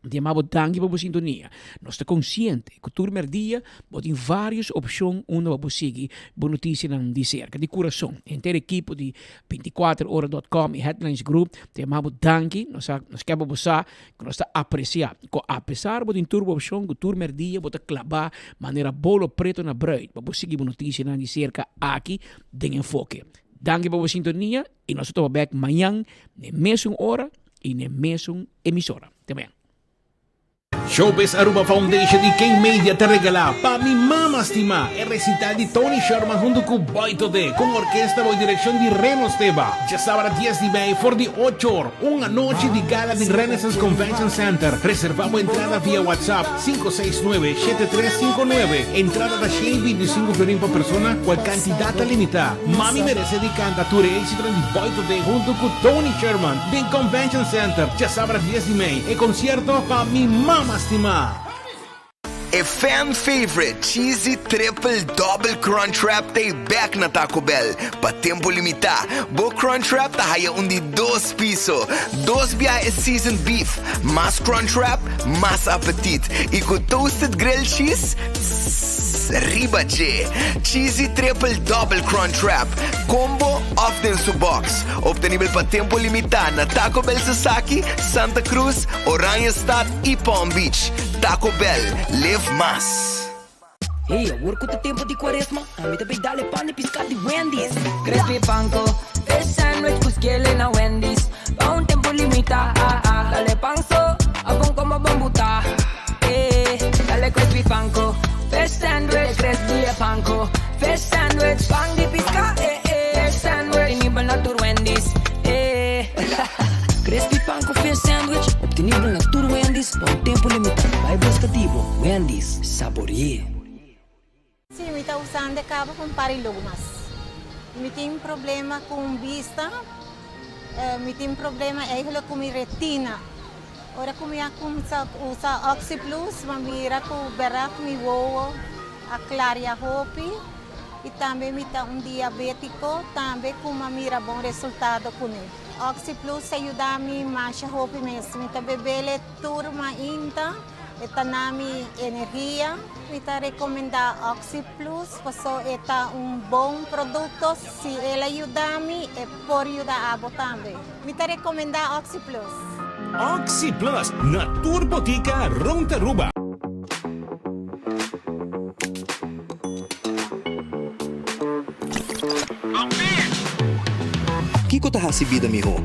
Diamabo danke para a sintonia. Nós estamos conscientes que todo dia tem várias opções onde vamos seguir boa notícia de cerca. De coração, inteira equipe de 24horas.com e Headlines Group, diamabo danke. Nós queremos que nós está apreciar. Apesar de ter uma opção que todo dia vamos clavar maneira bolo preto na bread, vamos seguir boa notícia de cerca aqui de enfoque. Danke para a sintonia e nós estamos back amanhã na mesma hora e na mesma emissora. Também. Showbiz Aruba Foundation e quem media te regala pa mi mama estima el recital de Tony Sherman junto con Boy Today con orquesta y dirección de Reno Esteba. Ya sábado 10 de mayo for the 8 horas, una noche de gala de Renaissance Convention Center. Reservamos entrada vía WhatsApp 569-7359. Entrada da Shane 25 florins por persona, cual cantidad limitada. Mami merece de cantatura y éxito de Boy Today junto con Tony Sherman de Convention Center. Ya sábado 10 de mayo, el concierto pa mi mama estima. A fan favorite cheesy triple double crunch wrap tay back na Taco Bell pa tempo limita. Bo crunch wrap ta haya undi 2 piso. 2 biya is seasoned beef. Mas crunch wrap, mas appetit. E com toasted grilled cheese, riba je. Cheesy triple double crunch wrap. Combo often su box. Obtenible pa tempo limita na Taco Bell Sasaki, Santa Cruz, Oranjestad e Palm Beach. Taco Bell, live más. Hey, amor, ¿cuánto tiempo de cuaresma? A mí también dale pan y piscar de Wendy's. Crispy panko, fish sandwich, cusquiele na Wendy's. Pa un tiempo limita, dale panzo, abon como bambuta. Dale crispy panko, fish sandwich, crispy panko. Fish sandwich, pan de piscar, fish sandwich, inibal na tur Wendy's. Crispy panko, fish sandwich, obtenible na tur Wendy's pa un tiempo limitado. Vai buscativo, Wendy's, saboreie. Sim, eu estou usando acaba com parilumas. Eu tenho problema com vista, eu tenho problema com minha retina. Ora como eu uso Oxy Plus, eu mira com berac mi voa, a claria hopi e também me tá diabético, também com uma mira bom resultado com ele. Oxy Plus ajuda a mim mais hopi mesmo, então bebele turma ainda. Esta nami energia, kita recomenda Oxy Plus, porque esta bom produto, se ela ajuda-me, por ajudar a abo também. Kita recomenda Oxy Plus. Oxy Plus, na Turbotica Rontaruba. Kiko ta hasibida miho.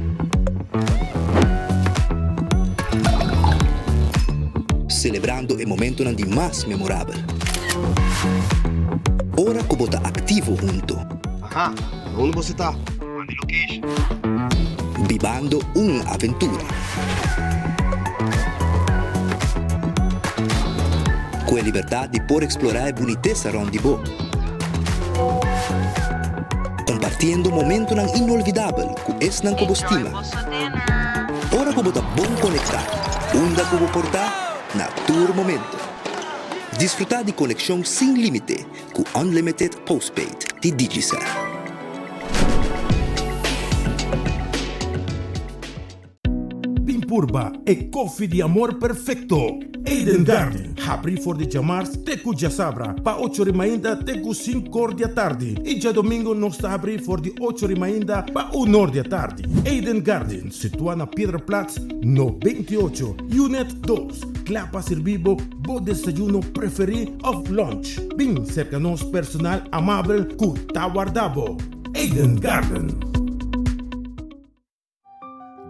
Celebrando o momento de mais memorável. Ora que você está ativo junto. Ajá, onde você está? Mande location. Vivando uma aventura. Com a liberdade de poder explorar a boniteza onde você. compartiendo momento ng inolvidable ku es ng kubustima. Ora ko bota bom conectar, unda ko porta na tour momento. Disfrutar de conexión sin límite ku Unlimited Postpaid de Digicel. Pimpurba e coffee de amor perfecto. Eden Garden. Abri for de chamars teku já sabra. Pa 8 ainda teku 5 da tarde. E já domingo nós está abri for de 8 ainda pa 1 da tarde. Eden Garden, situado na Piedraplatz, no 28, Unit 2. Clapa servibo, bo desayuno preferi of lunch. Bem cerca nos personal amável ku tawardabo. Eden Garden.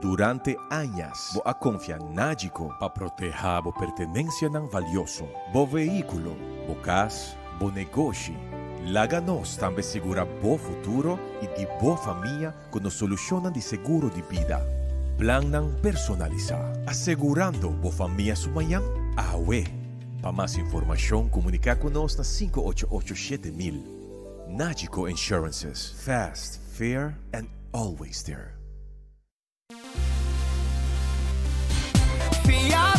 Durante anos, boa confia Nágico para proteger a pertenencia ng valioso, bo veículo, bo casa, bo negócio. Laganos também segura bo futuro e de bo família com solucionan de seguro de vida. Plan ng personalizar, assegurando bo família sumayang awe. Para mais informação, comunica conosco na 5887.000. Nágico Insurances. Fast, fair, and always there. Fia